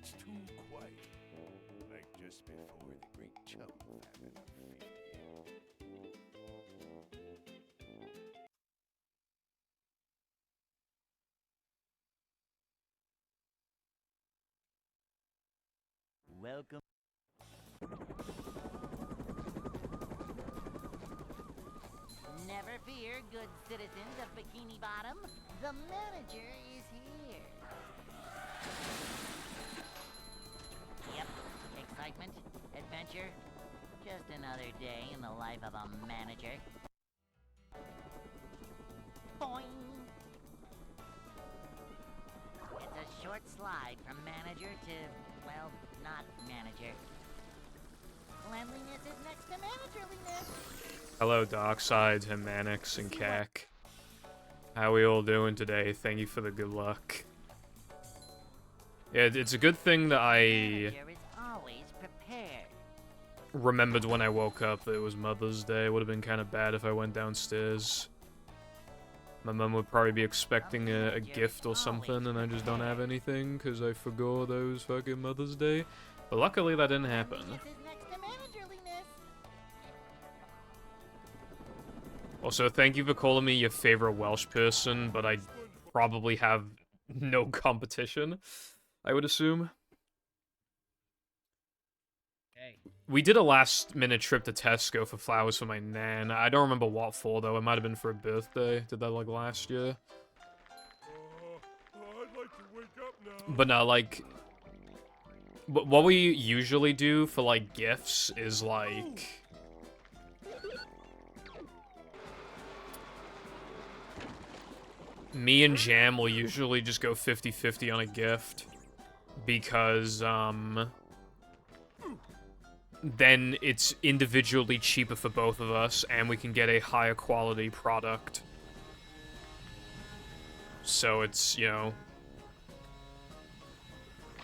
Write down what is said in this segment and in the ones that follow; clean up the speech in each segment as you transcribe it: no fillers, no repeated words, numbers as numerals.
It's too quiet. Like just before the great chum famine of 58. Welcome. Never fear, good citizens of Bikini Bottom. The manager is here. Yep, excitement, adventure. Just another day in the life of a manager. Boing! It's a short slide from manager to, well, not manager. Cleanliness is next to managerliness. Hello, Darkseid, Himanix, and Kak. How we all doing today? Thank you for the good luck. Yeah, it's a good thing that I Manager is always prepared. remembered when I woke up that it was Mother's Day. It would have been kind of bad if I went downstairs. My mom would probably be expecting a gift or something, and I just don't have anything because I forgot it was fucking Mother's Day. But luckily that didn't happen. Cleanliness is next to managerliness. Also, thank you for calling me your favorite Welsh person, but I probably have no competition, I would assume. Hey. We did a last-minute trip to Tesco for flowers for my nan. I don't remember what for, though. It might have been for a birthday. Did that, like, last year? I'd like to wake up now. But no, like... What we usually do for, like, gifts is, like... Me and Jam will usually just go 50-50 on a gift. Because, then it's individually cheaper for both of us, and we can get a higher quality product. So it's, you know...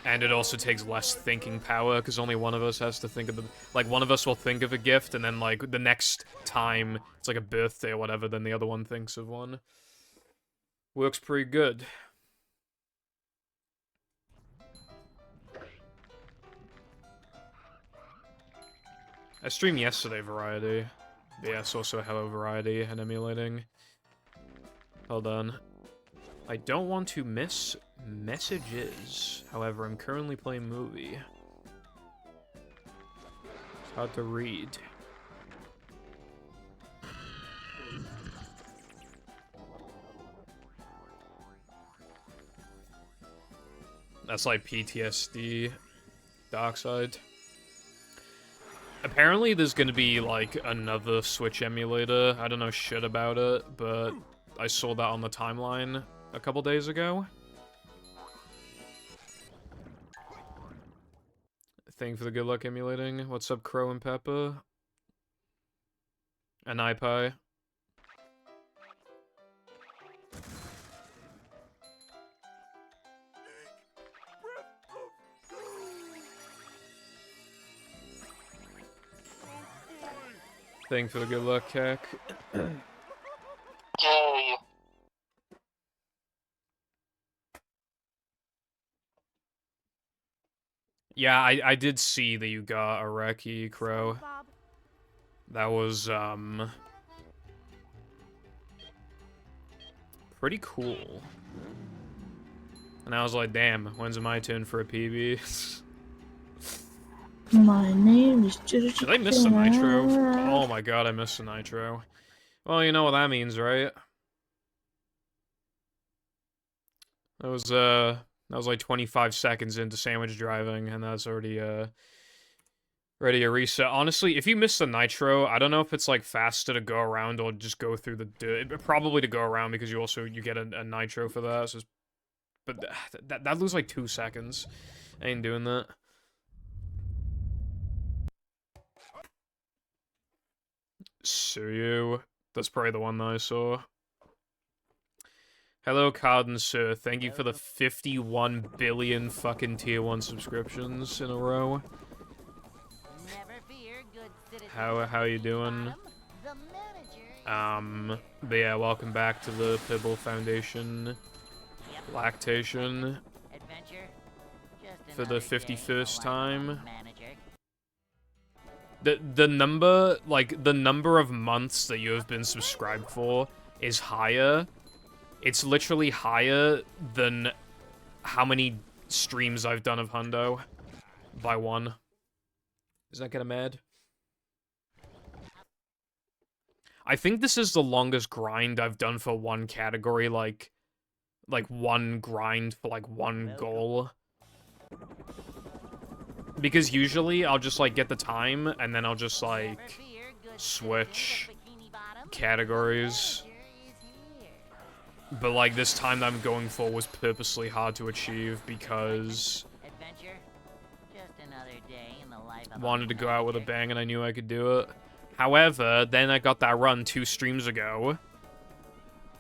And it also takes less thinking power, because only one of us has to think of the... Like, one of us will think of a gift, and then, like, the next time it's like a birthday or whatever, then the other one thinks of one. Works pretty good. I streamed yesterday, Variety. Yes, also Hello Variety and emulating. Hold on. I don't want to miss messages. However, I'm currently playing movie. It's hard to read. That's like PTSD. Darkseid. Apparently there's gonna be, like, another Switch emulator. I don't know shit about it, but I saw that on the timeline a couple days ago. Thank you for the good luck emulating. What's up, Crow and Peppa? And iPie. Thank you for the good luck, Kak. Yay. Yeah, I did see that you got a Reki, Crow. That was, pretty cool. And I was like, damn, when's my turn for a PB? My name is Did I miss the nitro? Oh my god, I missed the nitro. Well, you know what that means, right? That was like 25 seconds into sandwich driving, and that's already, ready to reset. Honestly, if you miss the nitro, I don't know if it's, like, faster to go around or just go through the... Probably to go around, because you get a nitro for that, so but that lose, like, 2 seconds. I ain't doing that. Suyu. That's probably the one that I saw. Hello, Carden Sir. Thank you for the 51 billion fucking tier 1 subscriptions in a row. Never fear, good citizens How you doing? The manager But yeah, welcome back to the Pibble Foundation. Yep. Lactation. Adventure. Just for the 51st time. Manager. The number, like, the number of months that you have been subscribed for is higher. It's literally higher than how many streams I've done of Hundo by one. Is that kinda mad? I think this is the longest grind I've done for one category, like one grind for, like, one goal. Because usually I'll just, like, get the time, and then I'll just, like, switch categories. But, like, this time that I'm going for was purposely hard to achieve because Adventure. Just another day in the life of wanted to go out with a manager. bang and I knew I could do it. However, then I got that run 2 streams ago.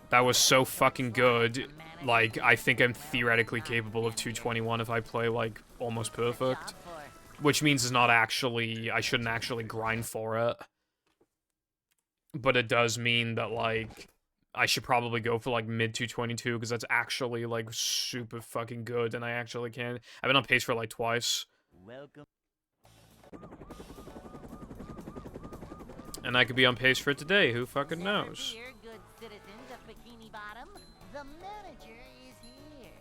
That was so fucking good. Like, I think I'm theoretically capable of 221 if I play, like, almost perfect. Which means it's not actually, I shouldn't actually grind for it. But it does mean that, like, I should probably go for, like, mid 222, because that's actually, like, super fucking good, and I actually can. I've been on pace for, like, twice. Welcome. And I could be on pace for it today, who fucking knows? Here, good citizens of Bikini Bottom. The manager is here.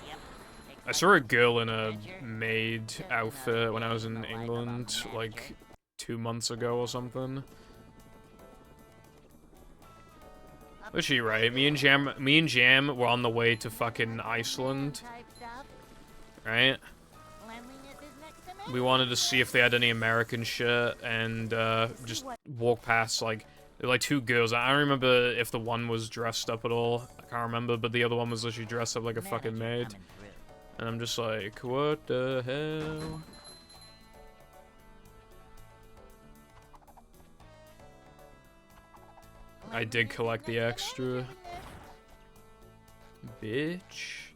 Yep. I saw a girl in a maid outfit when I was in England, like, 2 months ago or something. Was she right? Me and Jam were on the way to fucking Iceland, Type stuff. right? Cleanliness is next to me. We wanted to see if they had any American shit, and just walk past, like, there were, like, 2 girls. I don't remember if the one was dressed up at all. I can't remember, but the other one was literally dressed up like a fucking maid. Coming through. And I'm just like, what the hell? I did collect the extra. Bitch.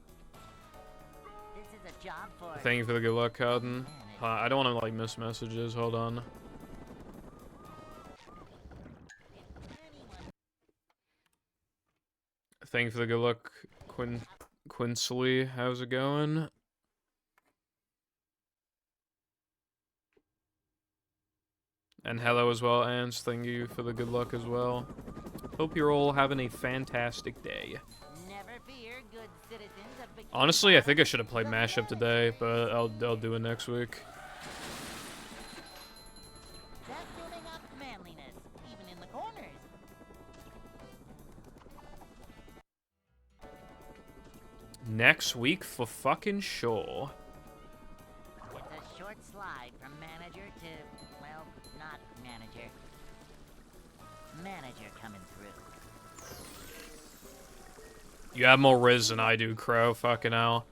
This is a job for Thank you for the good luck, Cowden. I don't want to, like, miss messages. Hold on. Thank you for the good luck, Quinsley. How's it going? And hello as well, Ans. Thank you for the good luck as well. Hope you're all having a fantastic day. Never fear, good citizens of Bikini Honestly, I think I Bottom. should have played The Mashup today, but I'll do it next week. That's tuning up manliness, even in the corners. Next week for fucking sure. It's a short slide from manager to, well, not manager. Manager coming through. You have more Riz than I do, Crow. Fucking hell.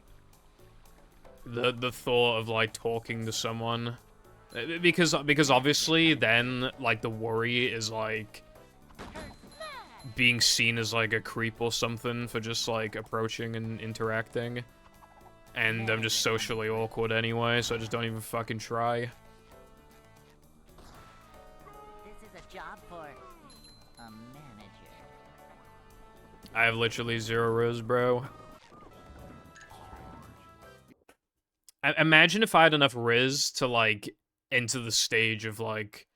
The thought of, like, talking to someone, because obviously then, like, the worry is, like, being seen as, like, a creep or something for just, like, approaching and interacting. And I'm just socially awkward anyway, so I just don't even fucking try. This is a job for a manager. I have literally 0 Riz, bro. Imagine if I had enough Riz to, like, enter the stage of, like,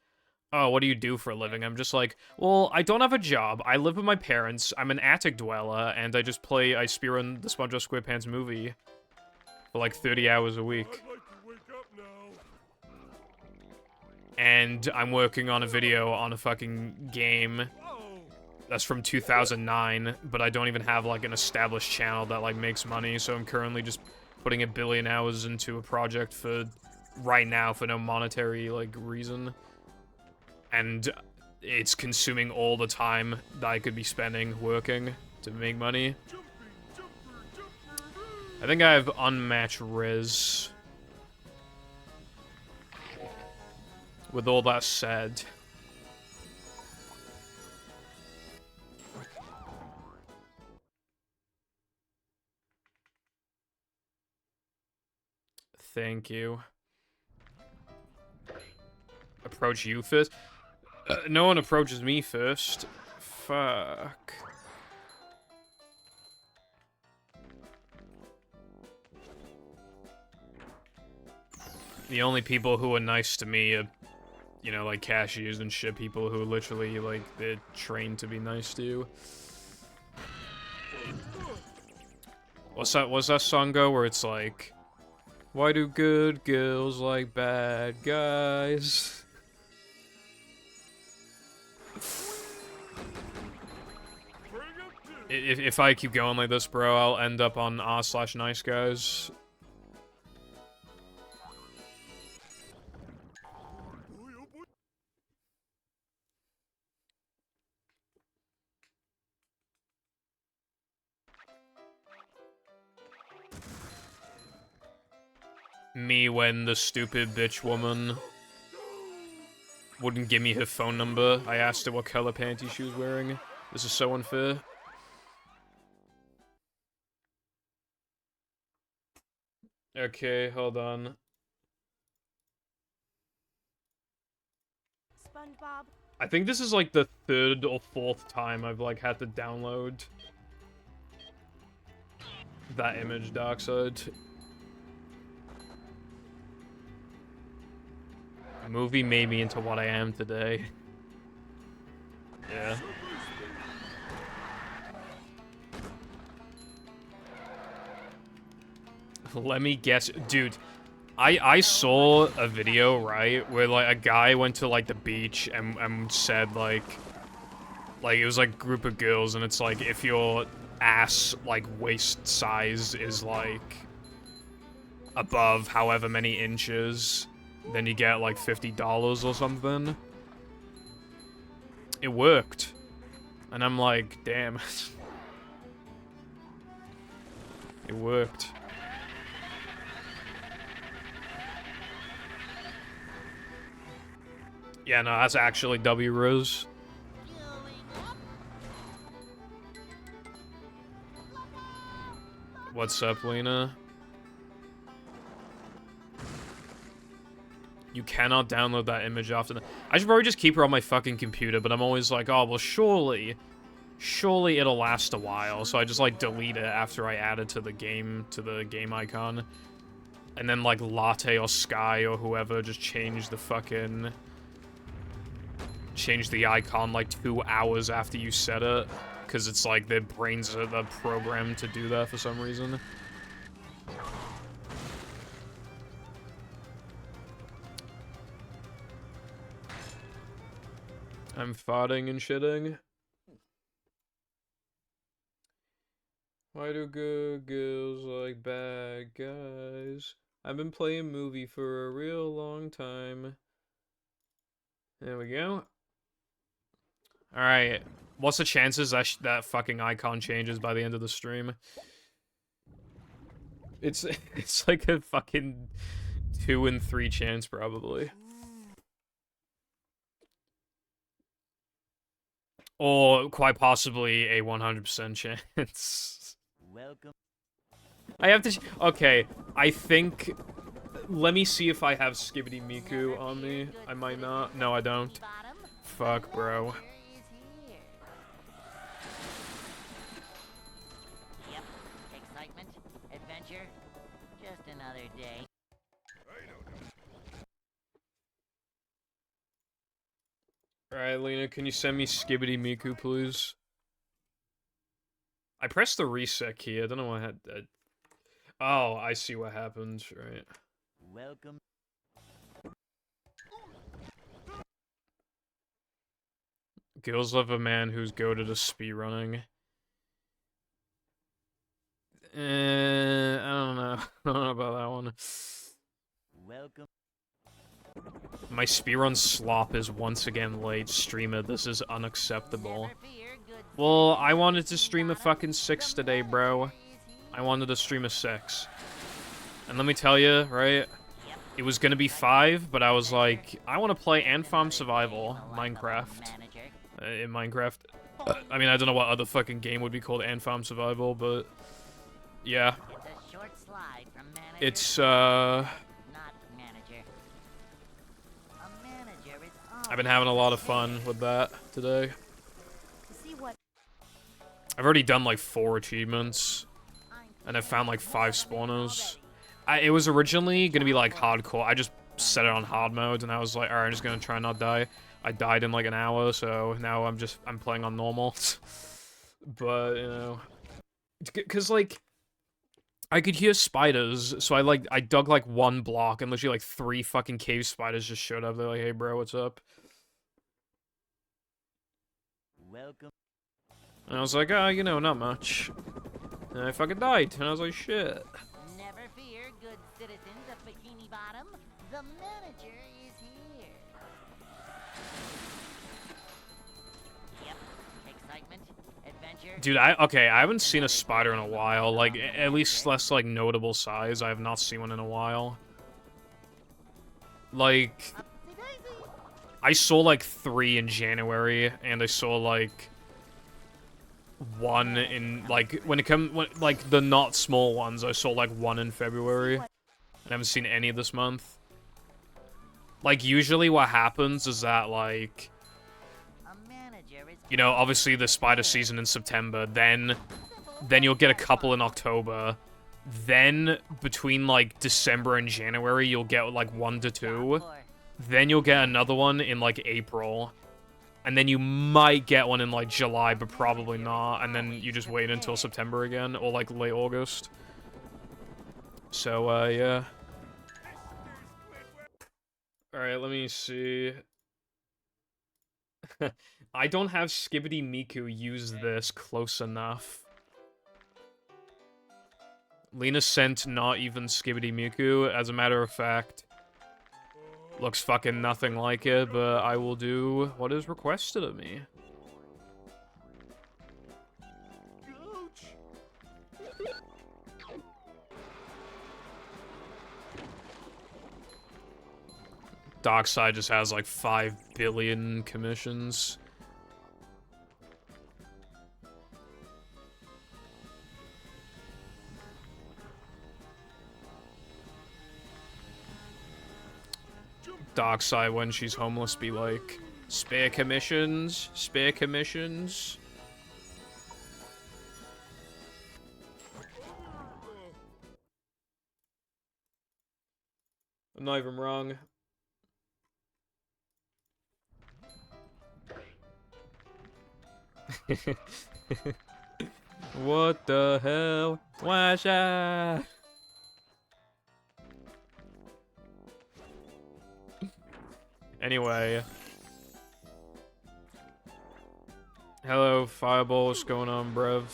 oh, what do you do for a living? I'm just like, well, I don't have a job, I live with my parents, I'm an attic dweller, and I just play I spearrun the SpongeBob SquarePants movie for, like, 30 hours a week. I'd like to wake up now. And I'm working on a video on a fucking game Oh, that's from 2009, but I don't even have, like, an established channel that, like, makes money, so I'm currently just putting 1 billion hours into a project for right now for no monetary, like, reason. And it's consuming all the time that I could be spending working to make money. I think I have unmatched Riz. With all that said, thank you. Approach you first? No one approaches me first. Fuck. The only people who are nice to me are, you know, like cashiers and shit, people who literally, like, they're trained to be nice to you. What's that song go where it's like, why do good girls like bad guys? If I keep going like this, bro, I'll end up on r/nice guys. Me when the stupid bitch woman wouldn't give me her phone number. I asked her what color panties she was wearing. This is so unfair. Okay, hold on. SpongeBob. I think this is like the 3rd or 4th time I've like had to download that image, Darkside. The movie made me into what I am today. Yeah. Let me guess. Dude, I saw a video, right, where, like, a guy went to, like, the beach and said, like, it was, like, a group of girls, and it's, like, if your ass, like, waist size is, like, above however many inches, then you get, like, $50 or something. It worked. And I'm like, damn. It worked. Yeah, no, that's actually W Rose. What's up, Lena? You cannot download that image after. I should probably just keep her on my fucking computer, but I'm always like, oh, well, surely it'll last a while. So I just, like, delete it after I add it to the game icon. And then, like, Latte or Sky or whoever just change the icon, like, 2 hours after you set it. Because it's, like, their brains are the programmed to do that for some reason. I'm farting and shitting. Why do good girls like bad guys? I've been playing movie for a real long time. There we go. Alright. What's the chances that fucking icon changes by the end of the stream? It's like a fucking 2 in 3 chance, probably. Or quite possibly a 100% chance. Welcome. I have to. Okay, I think. Let me see if I have Skibidi Miku on me. I might not. No, I don't. Fuck, bro. Yep. Excitement, adventure, just another day. Alright, Lena, can you send me Skibidi Miku, please? I pressed the reset key. I don't know what I had. Oh, I see what happened. Right. Welcome. Girls love a man who's goated to speedrunning. I don't know. I don't know about that one. Welcome. My speedrun slop is once again late. Streamer, this is unacceptable. Well, I wanted to stream a fucking 6 today, bro. I wanted to stream a 6. And let me tell you, right? It was gonna be 5, but I was like, I want to play Ant Farm Survival, Minecraft. In Minecraft. I mean, I don't know what other fucking game would be called Ant Farm Survival, but... yeah. It's a short slide from manager. It's, Not manager. A manager is I've been having a lot of fun with that today. See what? I've already done like 4 achievements. And I've found like 5 spawners. It was originally gonna be like hardcore. I just set it on hard mode, and I was like, alright, I'm just gonna try and not die. I died in like an hour, so now I'm playing on normal. But, you know, cause like, I could hear spiders, so I dug like one block, and literally like 3 fucking cave spiders just showed up. They're like, hey bro, what's up? Welcome. And I was like, you know, not much. And I fucking died, and I was like, shit. Never fear, good citizens of Bikini Bottom. The manager is here. Yep. Excitement, adventure. Dude, I haven't seen a spider in a while. Like, at least less, like, notable size. I have not seen one in a while. Like, Upsy-daisy. I saw, like, 3 in January, and I saw, like, 1 in, like, like, the not small ones, I saw, like, 1 in February. I haven't seen any this month. Like, usually what happens is that, like, A manager is you know, obviously the spider season in September, then you'll get a couple in October. Then, between, like, December and January, you'll get, like, 1 to 2. Then you'll get another one in, like, April. And then you might get one in, like, July, but probably not. And then you just wait until September again, or, like, late August. So, yeah. Alright, let me see. I don't have Skibidi Miku use this close enough. Lena sent not even Skibidi Miku, as a matter of fact. Looks fucking nothing like it, but I will do what is requested of me. Darkseid just has like 5 billion commissions. Darkseid, when she's homeless, be like, spare commissions, spare commissions. I'm not even wrong. What the hell? Washa! Anyway. Hello, Fireball, what's going on, bruv?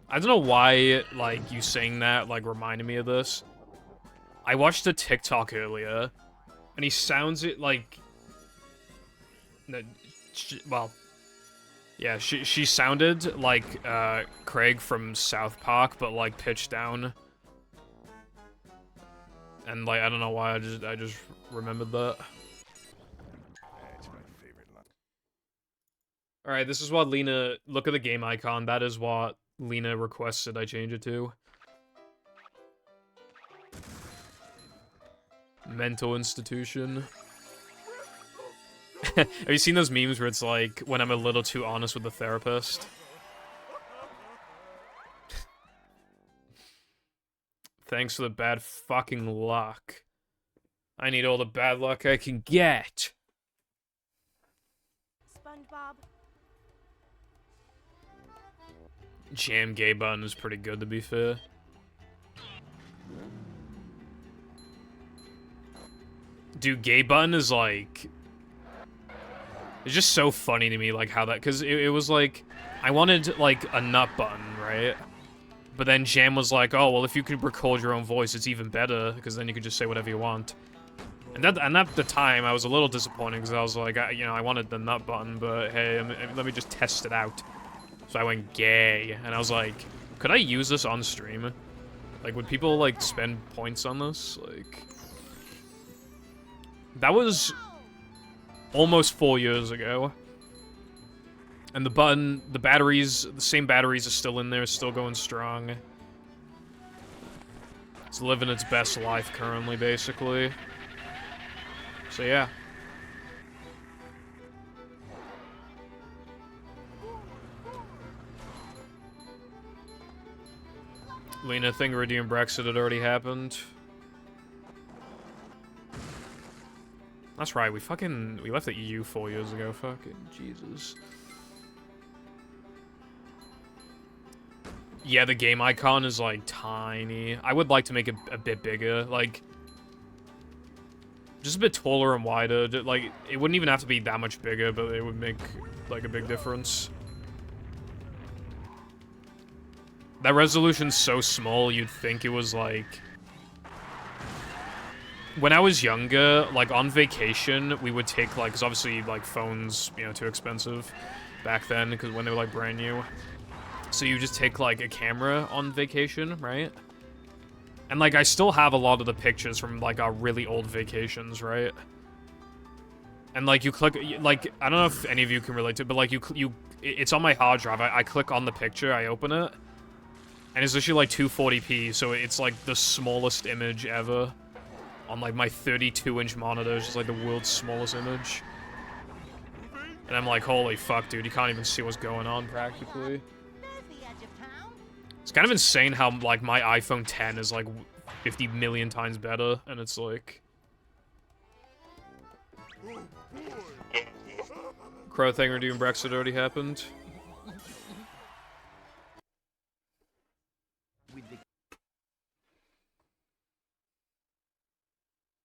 I don't know why, like, you saying that, like, reminded me of this. I watched a TikTok earlier, and he sounds it like... Well... Yeah, she sounded like, Craig from South Park, but, like, pitched down. And, like, I don't know why, I just remembered that. That's my favorite line. Alright, this is what Lena... Look at the game icon, that is what Lena requested I change it to. Mental institution. Have you seen those memes where it's like, when I'm a little too honest with the therapist? Thanks for the bad fucking luck. I need all the bad luck I can get. SpongeBob. Jam Gay Bun is pretty good, to be fair. Dude, Gay Bun is like... It's just so funny to me, like, how that... Because it was like... I wanted, like, a nut button, right? But then Jam was like, oh, well, if you could record your own voice, it's even better, because then you can just say whatever you want. And at the time, I was a little disappointed, because I was like, you know, I wanted the nut button, but hey, let me just test it out. So I went gay, and I was like, could I use this on stream? Like, would people, like, spend points on this? Like... That was... almost 4 years ago. And the button, the batteries, the same batteries are still in there, still going strong. It's living its best life currently, basically. So yeah. Lena, thing Iridium Brexit had already happened. That's right, we left the EU 4 years ago, fucking Jesus. Yeah, the game icon is, like, tiny. I would like to make it a bit bigger, like... Just a bit taller and wider, like, it wouldn't even have to be that much bigger, but it would make, like, a big difference. That resolution's so small, you'd think it was, like... When I was younger, like, on vacation, we would take, like, because obviously, like, phones, you know, too expensive back then, because when they were, like, brand new. So you just take, like, a camera on vacation, right? And, like, I still have a lot of the pictures from, like, our really old vacations, right? And, like, you click, like, I don't know if any of you can relate to it, but, like, it's on my hard drive. I click on the picture, I open it, and it's literally, like, 240p, so it's, like, the smallest image ever. On, like, my 32-inch monitor, it's just, like, the world's smallest image. And I'm like, holy fuck, dude, you can't even see what's going on, practically. It's kind of insane how, like, my iPhone 10 is, like, 50 million times better, and it's, like... Crow thing or doing Brexit already happened.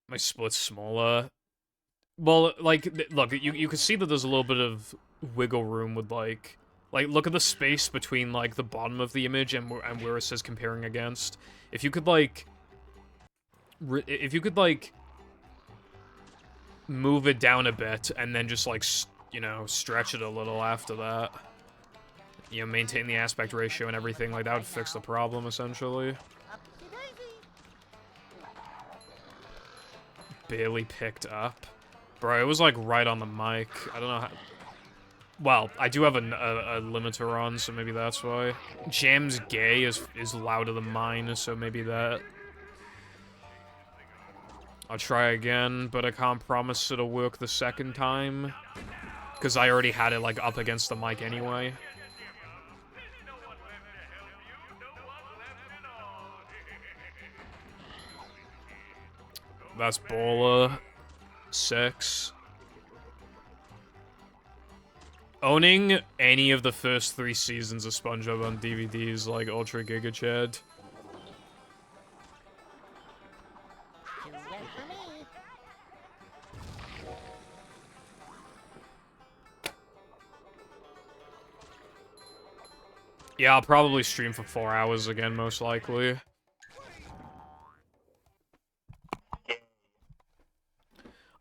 My split's smaller. Well, like, look, you can see that there's a little bit of wiggle room with, like, look at the space between, like, the bottom of the image and where it says comparing against. If you could, like, move it down a bit and then just, like, you know, stretch it a little after that. You know, maintain the aspect ratio and everything, like, that would fix the problem, essentially. Barely picked up. Bro, it was, like, right on the mic. I don't know how... Well, I do have a limiter on, so maybe that's why. Jam's gay is louder than mine, so maybe that. I'll try again, but I can't promise it'll work the second time. Because I already had it, like, up against the mic anyway. That's Bola. 6. Owning any of the first 3 seasons of SpongeBob on DVD is like Ultra Giga Chad. Yeah, I'll probably stream for 4 hours again, most likely.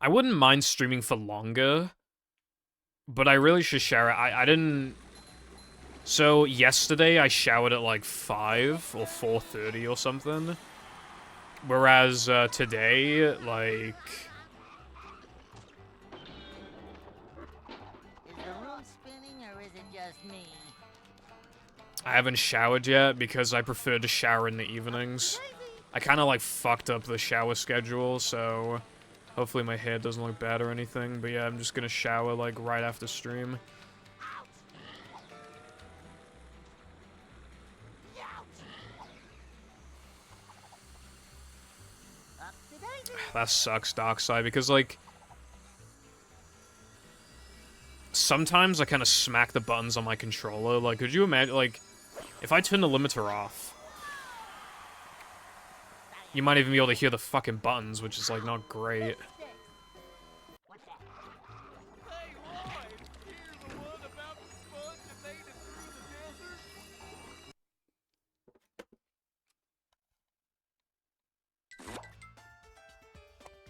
I wouldn't mind streaming for longer, but I really should shower. I didn't... So, yesterday I showered at like 5 or 4:30 or something. Whereas, today, like... Is the room spinning or is it just me? I haven't showered yet because I prefer to shower in the evenings. I kind of like fucked up the shower schedule, so hopefully my hair doesn't look bad or anything. But yeah, I'm just gonna shower like right after stream. That sucks, Darkside, because like sometimes I kind of smack the buttons on my controller. Like, could you imagine, like, if I turn the limiter off, you might even be able to hear the fucking buttons, which is, like, not great.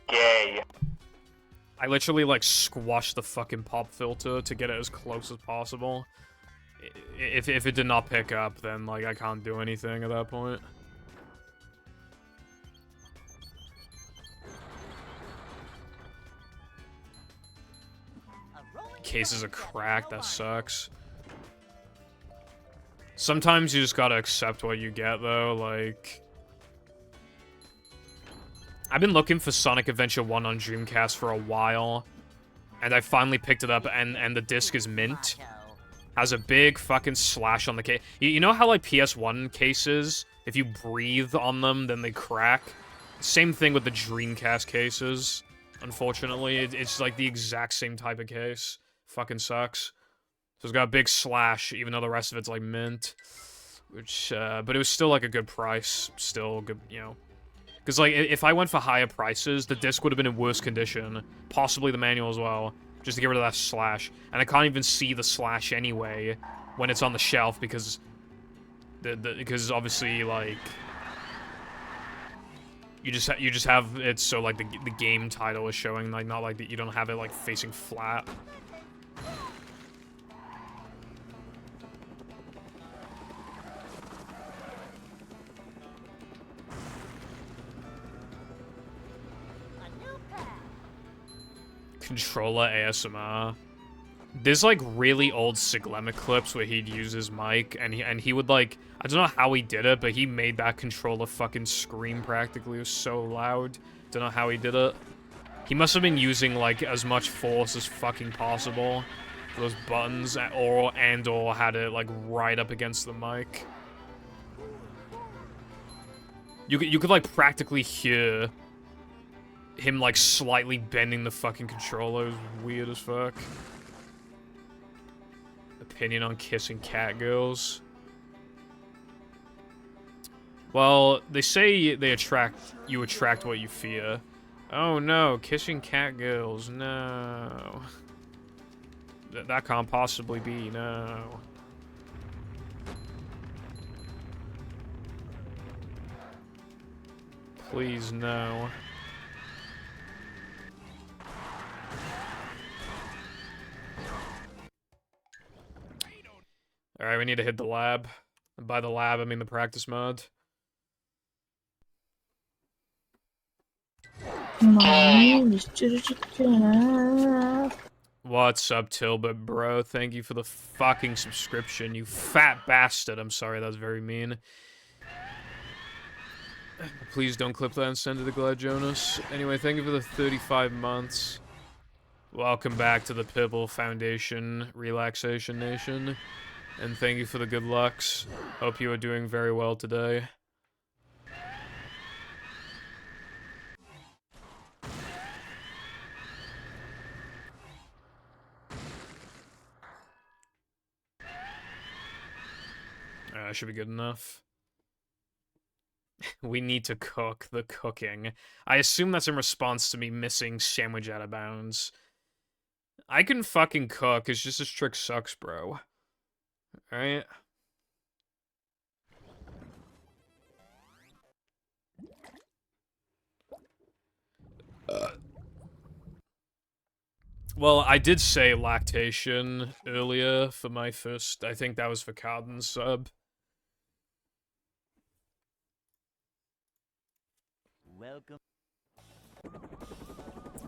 Gay. I literally, like, squashed the fucking pop filter to get it as close as possible. If it did not pick up, then, like, I can't do anything at that point. Cases are cracked, that sucks. Sometimes you just gotta accept what you get, though, like... I've been looking for Sonic Adventure 1 on Dreamcast for a while, and I finally picked it up, and the disc is mint. Has a big fucking slash on the case. You know how, like, PS1 cases if you breathe on them, then they crack. Same thing with the Dreamcast cases. Unfortunately, it's like the exact same type of case. Fucking sucks. So it's got a big slash, even though the rest of it's like mint. Which, but it was still like a good price. Still good, you know. Because like, if I went for higher prices, the disc would have been in worse condition. Possibly the manual as well. Just to get rid of that slash. And I can't even see the slash anyway when it's on the shelf because... because obviously, like... You just have it so like the game title is showing, like not like that you don't have it like facing flat. Controller ASMR. There's like really old Siglemic clips where he'd use his mic and he would like, I don't know how he did it, but he made that controller fucking scream practically. It was so loud. Don't know how he did it. He must have been using like as much force as fucking possible for those buttons, or had it like right up against the mic. You could like practically hear him like slightly bending the fucking controller. It was weird as fuck. Opinion on kissing cat girls. Well, they say you attract what you fear. Oh no, kissing cat girls, no. That can't possibly be, no. Please, no. Alright, we need to hit the lab. And by the lab, I mean the practice mod. What's up, Tilbert, bro? Thank you for the fucking subscription, you fat bastard. I'm sorry, that was very mean. Please don't clip that and send it to Glad Jonas. Anyway, thank you for the 35 months. Welcome back to the Pibble Foundation Relaxation Nation. And thank you for the good lucks. Hope you are doing very well today. That should be good enough. We need to cook the cooking. I assume that's in response to me missing Sandwich Out of Bounds. I can fucking cook, it's just this trick sucks, bro. Alright. Well, I did say lactation earlier for my first, I think that was for Carden's sub. Welcome.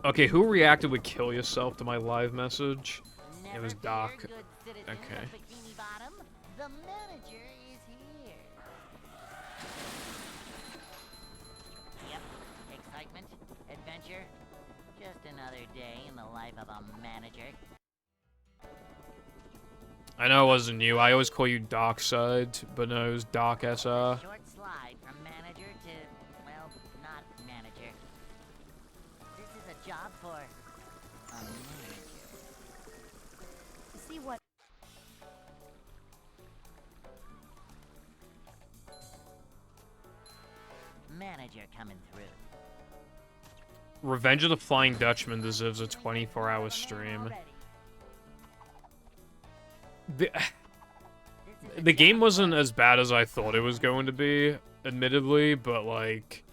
Okay, who reacted with kill yourself to my live message? It was Doc. Okay. The manager is here. Yep. Excitement, adventure, just another day in the life of a manager. I know it wasn't you. I always call you Dockside, but no, it was Doc SR. Short slide from manager to, well, not manager. This is a job for a manager. See what? Manager coming through. Revenge of the Flying Dutchman deserves a 24-hour stream. The game wasn't as bad as I thought it was going to be, admittedly, but like,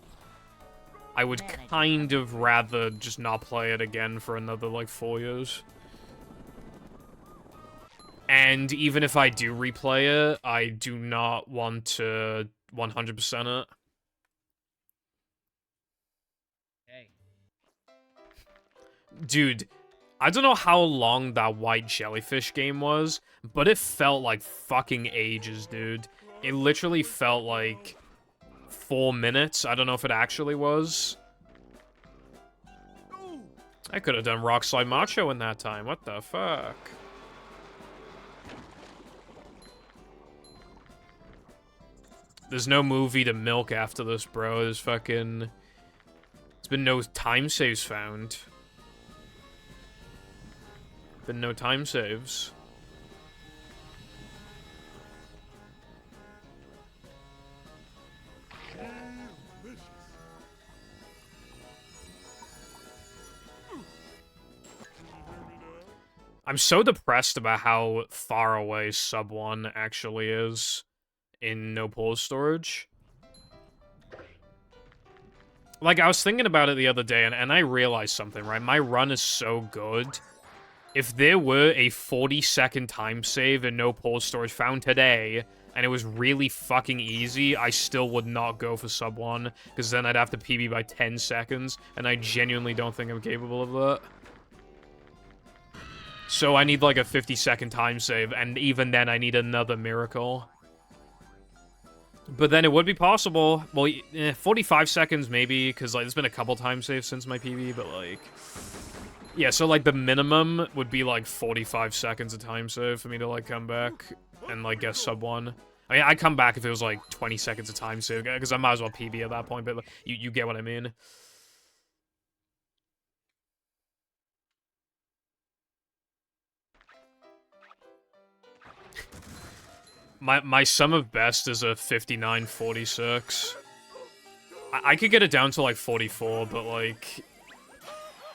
I would kind of rather just not play it again for another like 4 years. And even if I do replay it, I do not want to 100% it. Dude, I don't know how long that White Jellyfish game was, but it felt like fucking ages, dude. It literally felt like 4 minutes. I don't know if it actually was. I could have done Rock Slide Macho in that time. What the fuck? There's no movie to milk after this, bro. There's fucking... There's been no time saves found. Been no time saves. I'm so depressed about how far away Sub 1 actually is in no pause storage. Like, I was thinking about it the other day, and I realized something, right? My run is so good. If there were a 40-second time save in no pause storage found today, and it was really fucking easy, I still would not go for Sub 1, because then I'd have to PB by 10 seconds, and I genuinely don't think I'm capable of that. So I need like a 50-second time save, and even then I need another miracle. But then it would be possible. Well, 45 seconds maybe, because like there's been a couple time saves since my PB, but like... Yeah, so like the minimum would be like 45 seconds of time save for me to like come back and like get Sub 1. I mean, I'd come back if it was like 20 seconds of time save, because I might as well PB at that point, but like, you get what I mean. My sum of best is a 59-46. I could get it down to like 44, but like...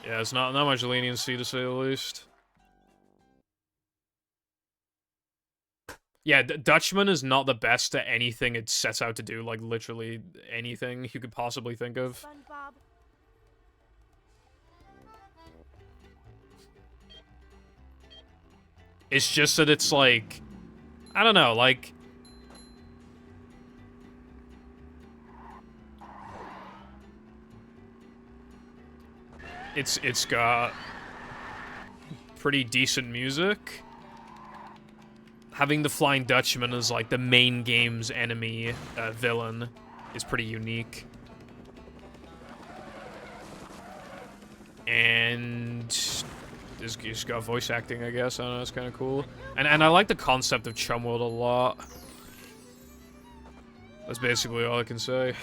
Yeah, it's not much leniency to say the least. Yeah, Dutchman is not the best at anything it sets out to do, like literally anything you could possibly think of. SpongeBob. It's just that it's like... I don't know, like... It's got... pretty decent music. Having the Flying Dutchman as, like, the main game's enemy villain is pretty unique. And... It's got voice acting, I guess. I don't know, it's kind of cool. And I like the concept of Chumworld a lot. That's basically all I can say.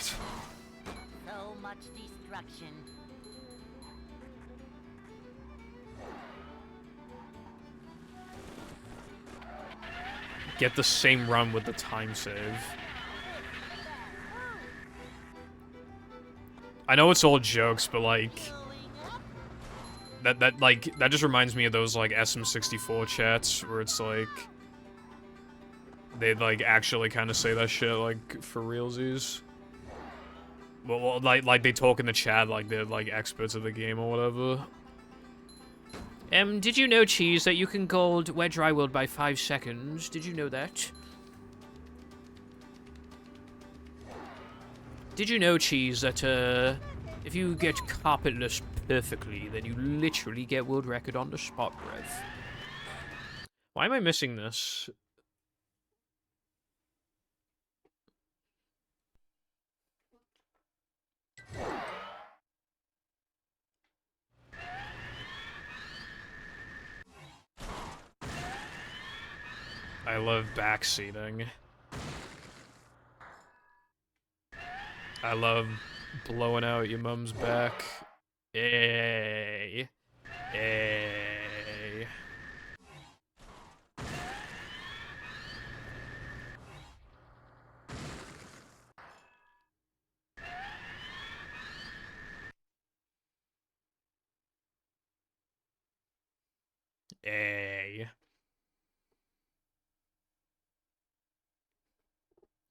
So much destruction. Get the same run with the time save. I know it's all jokes, but like... That just reminds me of those, like, SM64 chats, where it's, like... They, like, actually kind of say that shit, like, for realsies. Well, like, they talk in the chat like they're, like, experts of the game or whatever. Did you know, Cheese, that you can gold Where Dry World by 5 seconds? Did you know that? Did you know, Cheese, that, if you get carpetless perfectly, then you literally get world record on the spot, Rev? Why am I missing this? I love backseating. I love blowing out your mom's back. Hey. Hey. Hey.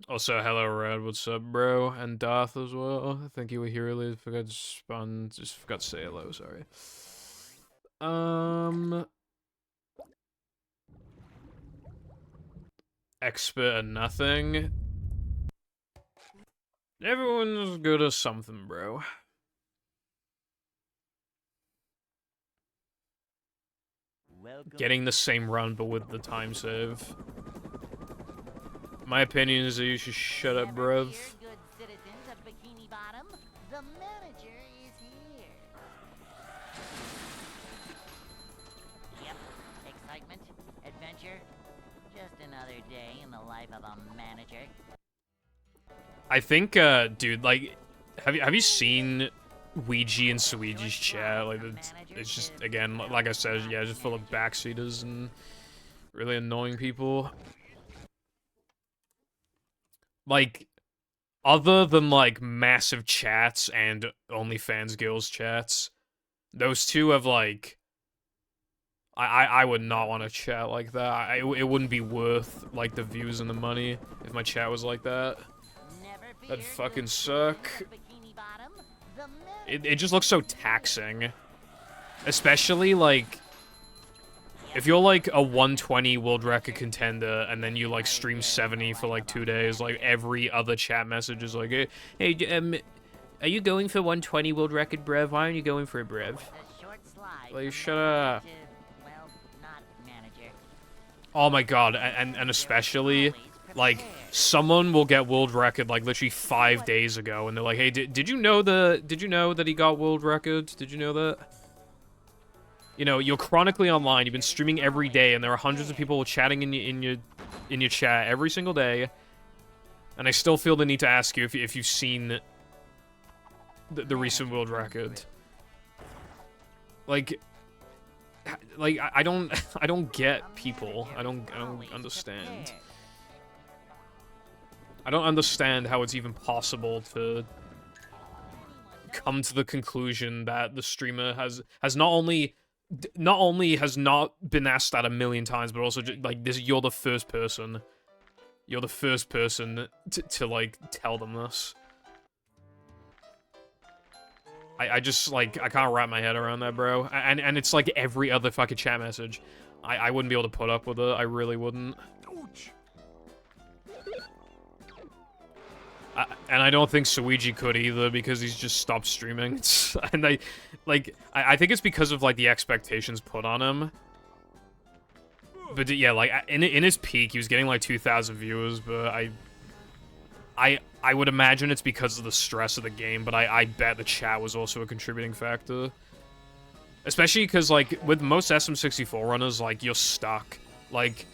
Also, hello, Red. What's up, bro? And Darth as well. I think you were here earlier. Forgot to spawn. Just forgot to say hello. Sorry. Expert at nothing. Everyone's good at something, bro. Getting the same run, but with the time save. My opinion is that you should shut up, bruv. Good citizens of Bikini Bottom. The manager is here. Yep, excitement, adventure. Just another day in the life of a manager. I think, dude, like, have you seen Ouija and Suiji's chat? Like, it's just, again, like I said, yeah, just full of backseaters and really annoying people. Like, other than, like, massive chats and OnlyFans girls chats, those two have, like, I would not want to chat like that. It wouldn't be worth, like, the views and the money if my chat was like that. That'd fucking suck. It just looks so taxing. Especially, like, if you're, like, a 120 world record contender, and then you, like, stream 70 for, like, 2 days, like, every other chat message is like, hey, are you going for 120 world record, brev? Why aren't you going for a brev? Like, shut up. Oh my god, and especially, like, someone will get world record, like, literally 5 days ago, and they're like, hey, did you know that he got world record? Did you know that? You know, you're chronically online, you've been streaming every day, and there are hundreds of people chatting in your chat every single day, and I still feel the need to ask you if you've seen the recent world record. Like, I don't get people. I don't understand. I don't understand how it's even possible to come to the conclusion that the streamer has not only has not been asked that a million times, but also just, like, this, you're the first person. You're the first person to like tell them this. I just, like, I can't wrap my head around that, bro. And it's like every other fucking chat message. I wouldn't be able to put up with it. I really wouldn't. And I don't think Suiji could either, because he's just stopped streaming. And I think it's because of, like, the expectations put on him. But yeah, like, in his peak, he was getting, like, 2,000 viewers, but I would imagine it's because of the stress of the game, but I bet the chat was also a contributing factor. Especially because, like, with most SM64 runners, like, you're stuck. Like,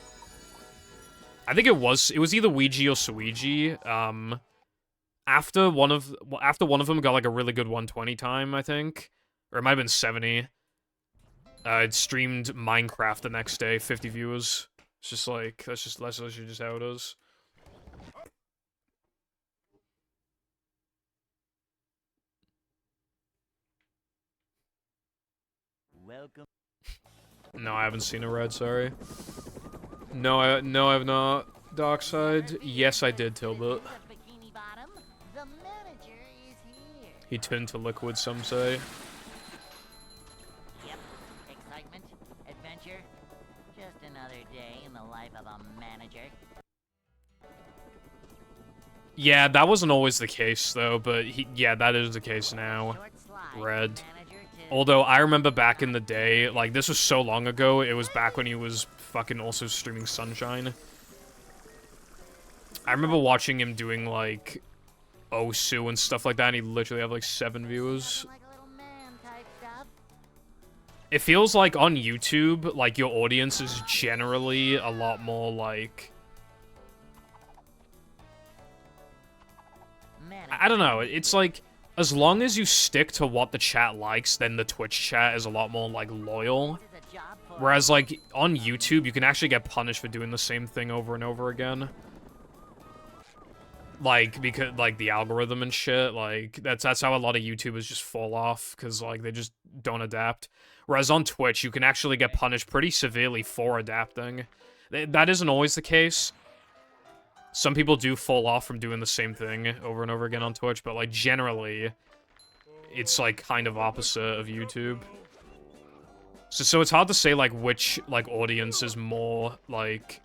I think it was either Ouija or Suiji, after one of them got, like, a really good 120 time, I think. Or it might have been 70. It streamed Minecraft the next day, 50 viewers. It's just like, that's literally just how it is. Welcome. No, I haven't seen a red, sorry. No, I have not. Darkside? Yes, I did, Tilbert. He turned to liquid, some say. Yep. Excitement, adventure, just another day in the life of a manager. Yeah, that wasn't always the case, though, but yeah, that is the case now. Red. Although, I remember back in the day, like, this was so long ago, it was back when he was fucking also streaming Sunshine. I remember watching him doing, like, Osu and stuff like that, and he literally had, like, 7 viewers. It feels like on YouTube, like, your audience is generally a lot more, like... I don't know, it's like... As long as you stick to what the chat likes, then the Twitch chat is a lot more, like, loyal. Whereas, like, on YouTube, you can actually get punished for doing the same thing over and over again. Like, because, like, the algorithm and shit, like, that's how a lot of YouTubers just fall off, because, like, they just don't adapt. Whereas on Twitch, you can actually get punished pretty severely for adapting. That isn't always the case. Some people do fall off from doing the same thing over and over again on Twitch, but, like, generally, it's, like, kind of opposite of YouTube. So it's hard to say, like, which, like, audience is more, like,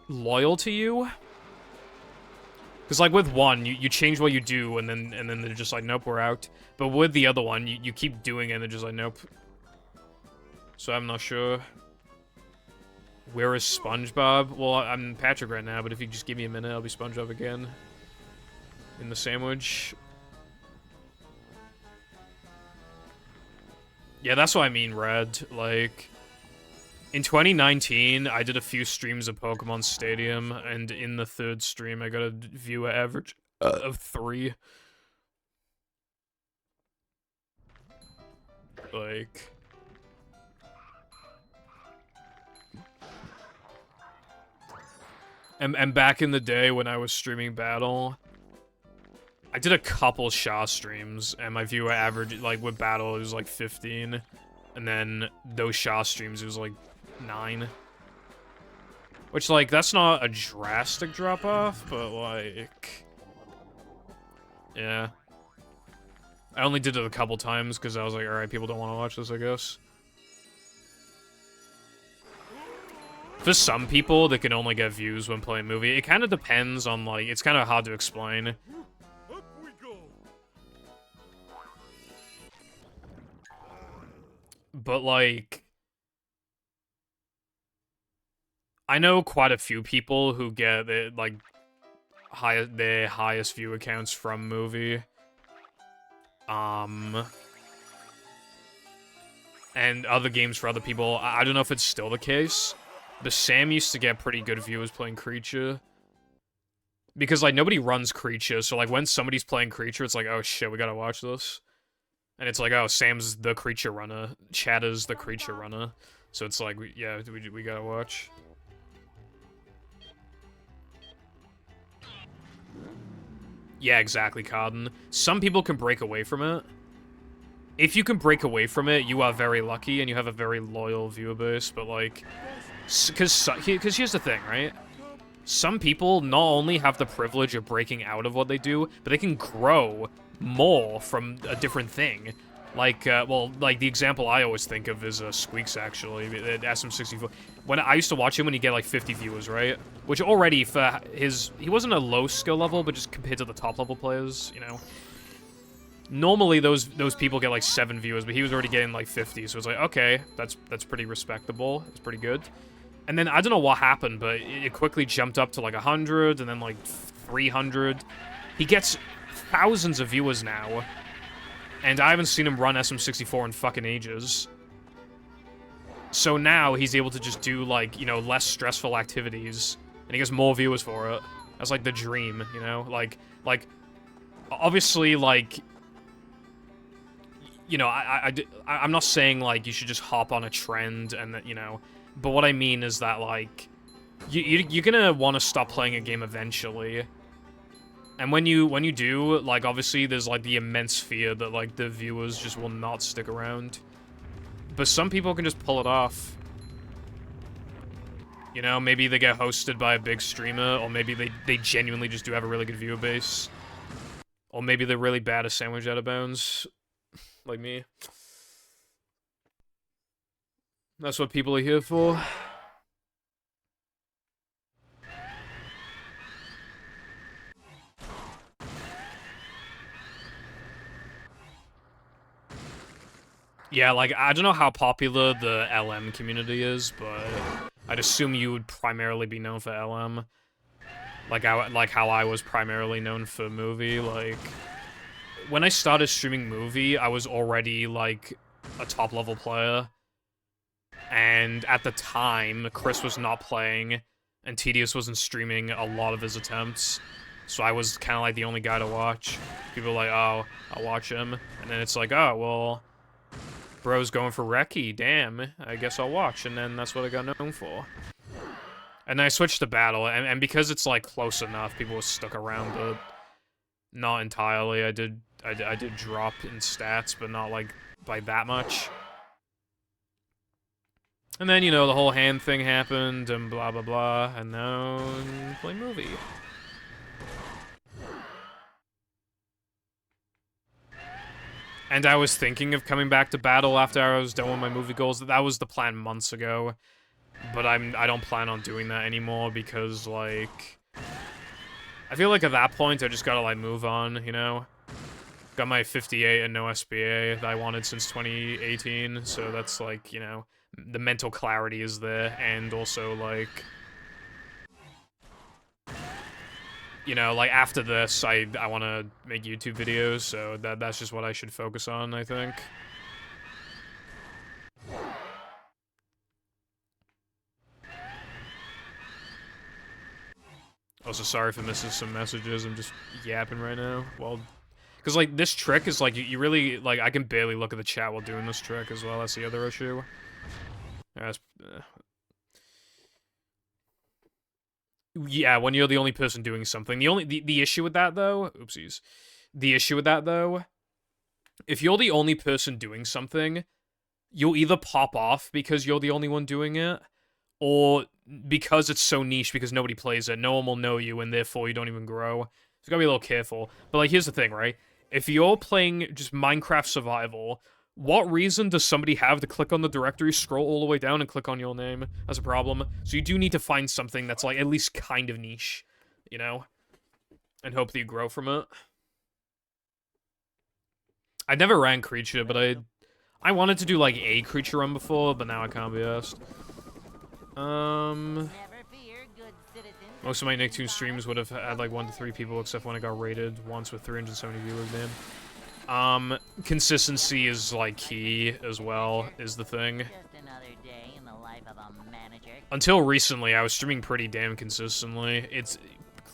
loyal to you. Because, like, with one, you change what you do, and then they're just like, nope, we're out. But with the other one, you keep doing it, and they're just like, nope. So I'm not sure. Where is SpongeBob? Well, I'm Patrick right now, but if you just give me a minute, I'll be SpongeBob again. In the sandwich. Yeah, that's what I mean, Red. Like... In 2019, I did a few streams of Pokemon Stadium, and in the third stream, I got a viewer average of 3. Like... And back in the day when I was streaming Battle, I did a couple Shaw streams, and my viewer average, like, with Battle, it was like 15. And then those Shaw streams, it was like 9. Which, like, that's not a drastic drop-off, but, like... Yeah. I only did it a couple times, because I was like, alright, people don't want to watch this, I guess. For some people, they can only get views when playing movie. It kind of depends on, like, it's kind of hard to explain. Up we go. But, like... I know quite a few people who get, their highest view accounts from movie. And other games for other people. I don't know if it's still the case. But Sam used to get pretty good viewers playing Creature. Because, like, nobody runs Creature, so, like, when somebody's playing Creature, it's like, oh shit, we gotta watch this. And it's like, oh, Sam's the Creature runner. Chatter's the Creature runner. So it's like, yeah, we gotta watch. Yeah, exactly, Carden. Some people can break away from it. If you can break away from it, you are very lucky, and you have a very loyal viewer base, but, like... Because here's the thing, right? Some people not only have the privilege of breaking out of what they do, but they can grow more from a different thing. Like, well, like, the example I always think of is Squeaks, actually, at SM64. When I used to watch him when he get, like, 50 viewers, right? Which already, for his... He wasn't a low skill level, but just compared to the top-level players, you know? Normally, those people get, like, 7 viewers, but he was already getting, like, 50, so it's like, okay, that's pretty respectable. It's pretty good. And then, I don't know what happened, but it quickly jumped up to, like, 100, and then, like, 300. He gets thousands of viewers now. And I haven't seen him run SM64 in fucking ages. So now, he's able to just do, like, you know, less stressful activities. And he gets more viewers for it. That's, like, the dream, you know? Like, obviously, like... You know, I'm not saying, like, you should just hop on a trend and that, you know... But what I mean is that, like, you're gonna want to stop playing a game eventually. And when you do, like, obviously there's, like, the immense fear that, like, the viewers just will not stick around. But some people can just pull it off. You know, maybe they get hosted by a big streamer, or maybe they genuinely just do have a really good viewer base. Or maybe they're really bad at sandwich out of bounds. Like me. That's what people are here for. Yeah, like, I don't know how popular the LM community is, but I'd assume you would primarily be known for LM. Like how I was primarily known for movie, like... When I started streaming movie, I was already, like, a top-level player. And at the time, Chris was not playing, and Tedious wasn't streaming a lot of his attempts. So I was kind of like the only guy to watch. People were like, oh, I'll watch him. And then it's like, oh, well, bro's going for Reki, damn, I guess I'll watch. And then that's what I got known for. And then I switched to Battle, and because it's, like, close enough, people were stuck around, but not entirely. I did drop in stats, but not, like, by that much. And then, you know, the whole hand thing happened, and blah, blah, blah, and now play movie. And I was thinking of coming back to Battle after I was done with my movie goals. That was the plan months ago. But I don't plan on doing that anymore because, like... I feel like at that point, I just gotta, like, move on, you know? Got my 58 and no SBA that I wanted since 2018, so that's, like, you know... The mental clarity is there, and also, like... You know, like, after this, I want to make YouTube videos, so that's just what I should focus on, I think. Also, sorry if I missing some messages. I'm just yapping right now. Well, because, like, this trick is, like, you really, like, I can barely look at the chat while doing this trick as well. That's the other issue. That's, yeah, when you're the only person doing something. The issue with that, though... Oopsies. The issue with that, though... If you're the only person doing something, you'll either pop off because you're the only one doing it, or because it's so niche, because nobody plays it, no one will know you, and therefore you don't even grow. So you gotta be a little careful. But, like, here's the thing, right? If you're playing just Minecraft Survival, what reason does somebody have to click on the directory, scroll all the way down, and click on your name? That's a problem. So you do need to find something that's, like, at least kind of niche, you know? And hope that you grow from it. I never ran Creature, but I wanted to do, like, a Creature run before, but now I can't be asked. Most of my Nicktoons streams would have had, like, 1 to 3 people, except when I got rated once with 370 viewers, man. Consistency is, like, key as well, is the thing. Until recently, I was streaming pretty damn consistently. It's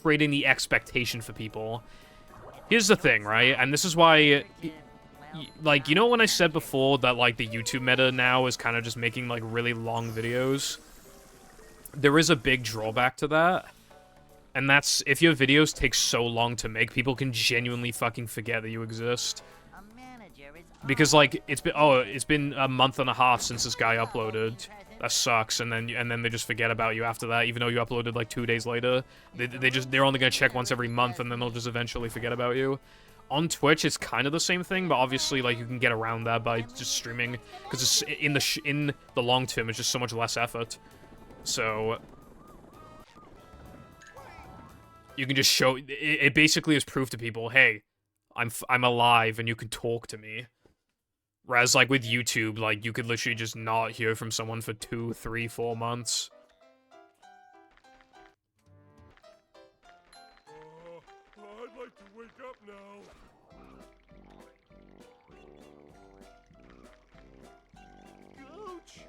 creating the expectation for people. Here's the thing, right? And this is why... Like, you know when I said before that, like, the YouTube meta now is kind of just making, like, really long videos? There is a big drawback to that. And that's, if your videos take so long to make, people can genuinely fucking forget that you exist. Because, like, it's been a month and a half since this guy uploaded. That sucks, and then they just forget about you after that, even though you uploaded, like, 2 days later. They're only gonna check once every month, and then they'll just eventually forget about you. On Twitch, it's kind of the same thing, but obviously, like, you can get around that by just streaming, because it's in the long term, it's just so much less effort. So you can just show it basically is proof to people, hey, I'm alive and you can talk to me. Whereas, like, with YouTube, like, you could literally just not hear from someone for 2, 3, 4 months. I'd like to wake up now. Ouch.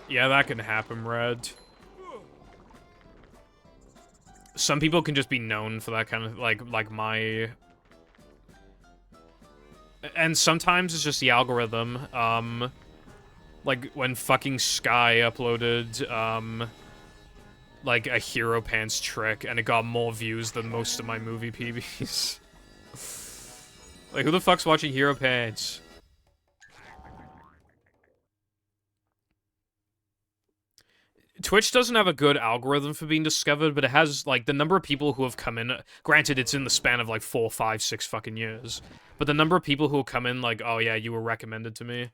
Yeah, that can happen, Red. Some people can just be known for that kind of, like my... And sometimes it's just the algorithm. Like, when fucking Sky uploaded, like, a Hero Pants trick, and it got more views than most of my movie PBs. Like, who the fuck's watching Hero Pants? Twitch doesn't have a good algorithm for being discovered, but it has, like, the number of people who have come in... Granted, it's in the span of, like, 4, 5, 6 fucking years. But the number of people who will come in, like, oh yeah, you were recommended to me.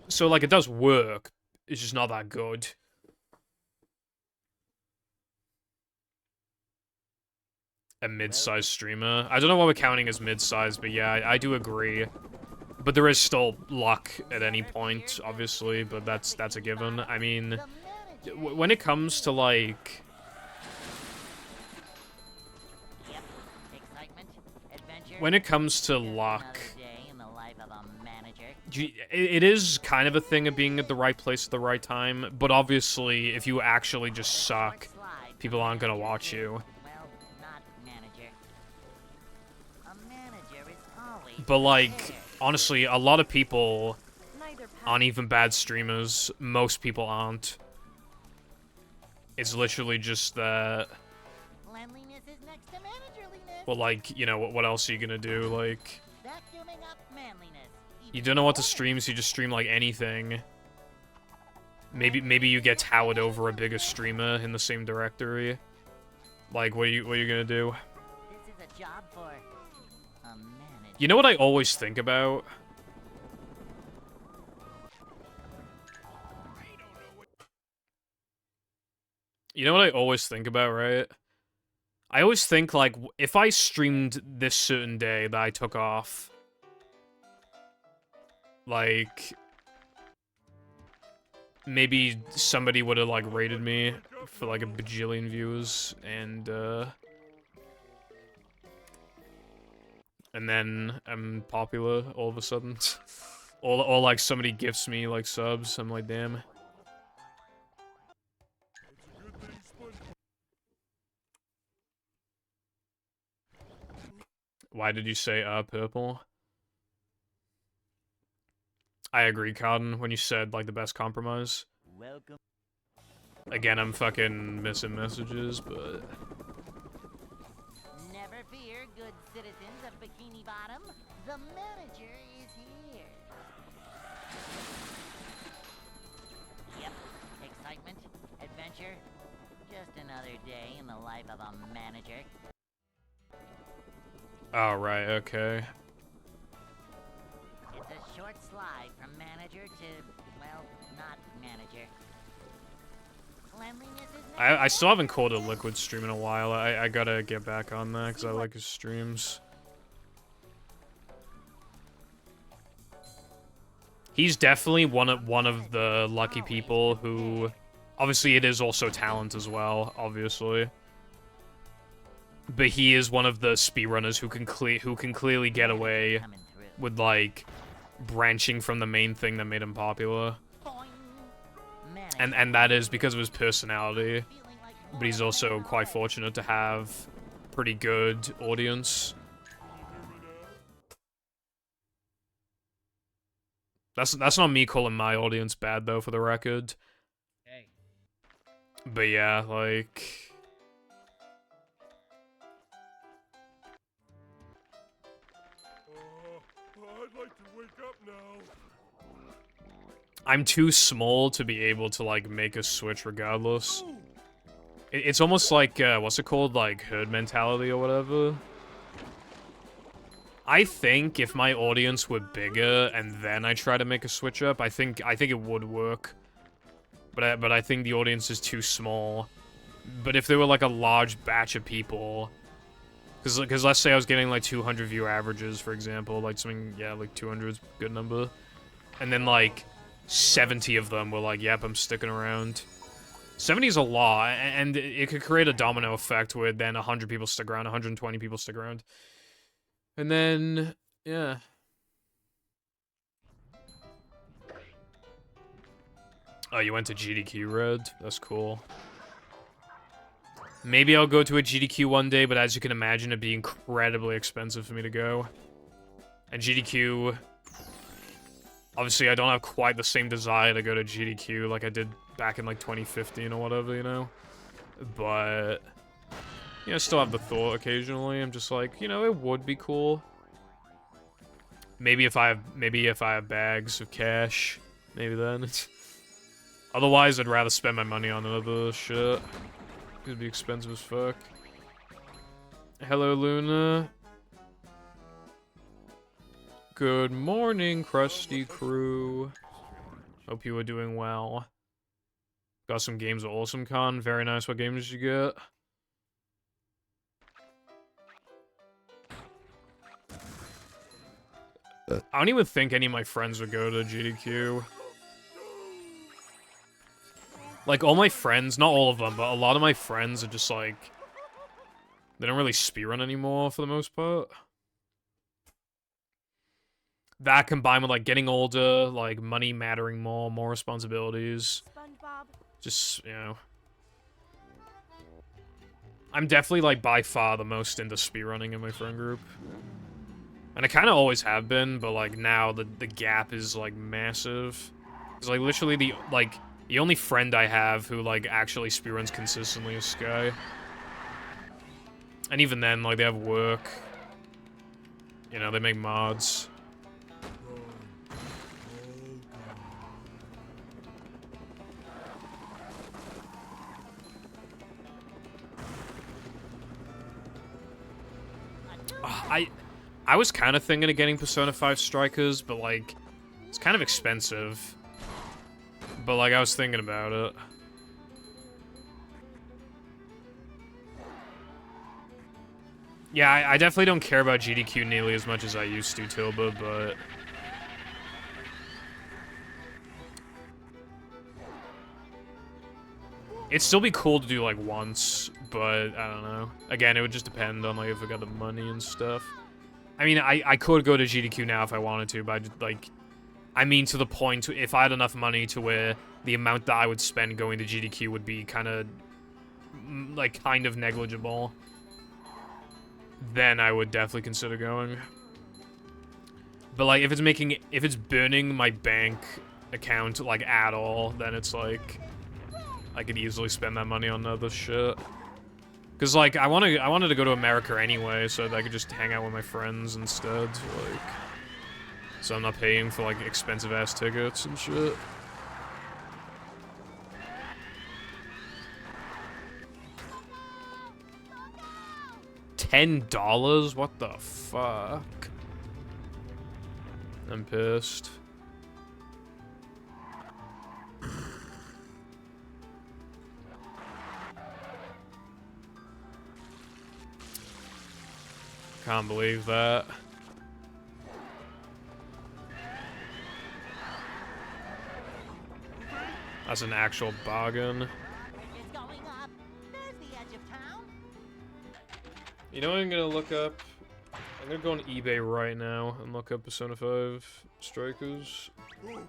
So, like, it does work. It's just not that good. A mid-sized streamer. I don't know what we're counting as mid-sized, but yeah, I do agree. But there is still luck at any point, obviously, but that's a given. I mean... When it comes to, like... When it comes to luck... It is kind of a thing of being at the right place at the right time, but obviously, if you actually just suck, people aren't gonna watch you. But, like, honestly, a lot of people aren't even bad streamers. Most people aren't. It's literally just that... Well, like, you know, what else are you gonna do? Like... You don't know what to stream, so you just stream, like, anything. Maybe you get towered over a bigger streamer in the same directory. Like, what are you gonna do? This is a job for a manager. You know what I always think about? You know what I always think about, right? I always think, like, if I streamed this certain day that I took off, like, maybe somebody would have, like, rated me for, like, a bajillion views, and then I'm popular all of a sudden. or, like, somebody gifts me, like, subs, I'm like, damn. Why did you say purple? I agree, Cotton, when you said, like, the best compromise. Welcome. Again, I'm fucking missing messages, but... Never fear, good citizens of Bikini Bottom. The manager is here. Yep. Excitement, adventure. Just another day in the life of a manager. Oh, right, okay. It's a short slide from manager to, well, not manager. Cleanliness is I still haven't called a Liquid stream in a while. I gotta get back on that, because I like his streams. He's definitely one of the lucky people who... Obviously, it is also talent as well, obviously. But he is one of the speedrunners who can clearly get away with, like, branching from the main thing that made him popular. And that is because of his personality. But he's also quite fortunate to have pretty good audience. That's not me calling my audience bad, though, for the record. Hey. But yeah, like... I'd like to wake up now. I'm too small to be able to, like, make a switch regardless. It's almost like, what's it called? Like, herd mentality or whatever. I think if my audience were bigger and then I try to make a switch up, I think it would work. But I think the audience is too small. But if there were, like, a large batch of people... Because let's say I was getting, like, 200 view averages, for example. Like, something, yeah, like, 200 is a good number. And then, like, 70 of them were like, yep, I'm sticking around. 70 is a lot, and it could create a domino effect where then 100 people stick around, 120 people stick around. And then, yeah. Oh, you went to GDQ, Red? That's cool. Maybe I'll go to a GDQ one day, but as you can imagine, it'd be incredibly expensive for me to go. And GDQ... Obviously, I don't have quite the same desire to go to GDQ like I did back in, like, 2015 or whatever, you know? But... You know, still have the thought occasionally. I'm just like, you know, it would be cool. Maybe if I have bags of cash, maybe then. Otherwise, I'd rather spend my money on other shit. It'd be expensive as fuck. Hello, Luna. Good morning, Krusty Crew. Hope you are doing well. Got some games at AwesomeCon. Very nice. What games did you get? I don't even think any of my friends would go to GDQ. Like, all my friends, not all of them, but a lot of my friends are just like... They don't really speedrun anymore, for the most part. That combined with, like, getting older, like, money mattering more responsibilities. SpongeBob. Just, you know. I'm definitely, like, by far the most into speedrunning in my friend group. And I kind of always have been, but, like, now the gap is, like, massive. It's, like, literally the only friend I have who, like, actually speedruns consistently is Sky. And even then, like, they have work. You know, they make mods. I was kind of thinking of getting Persona 5 Strikers, but, like, it's kind of expensive. But, like, I was thinking about it. Yeah, I definitely don't care about GDQ nearly as much as I used to, Tilba, but... It'd still be cool to do, like, once, but I don't know. Again, it would just depend on, like, if I got the money and stuff. I mean, I could go to GDQ now if I wanted to, but I just, like... I mean, to the point, if I had enough money to where the amount that I would spend going to GDQ would be kind of, like, kind of negligible. then I would definitely consider going. But like, if it's burning my bank account like at all, then it's like I could easily spend that money on other shit. Cause like I wanted to go to America anyway, so that I could just hang out with my friends instead. Like, so I'm not paying for like expensive ass tickets and shit. $10? What the fuck? I'm pissed. Can't believe that. That's an actual bargain. It's going up. There's the edge of town. You know what I'm gonna look up? I'm gonna go on eBay right now and look up Persona 5 Strikers. Oh boy!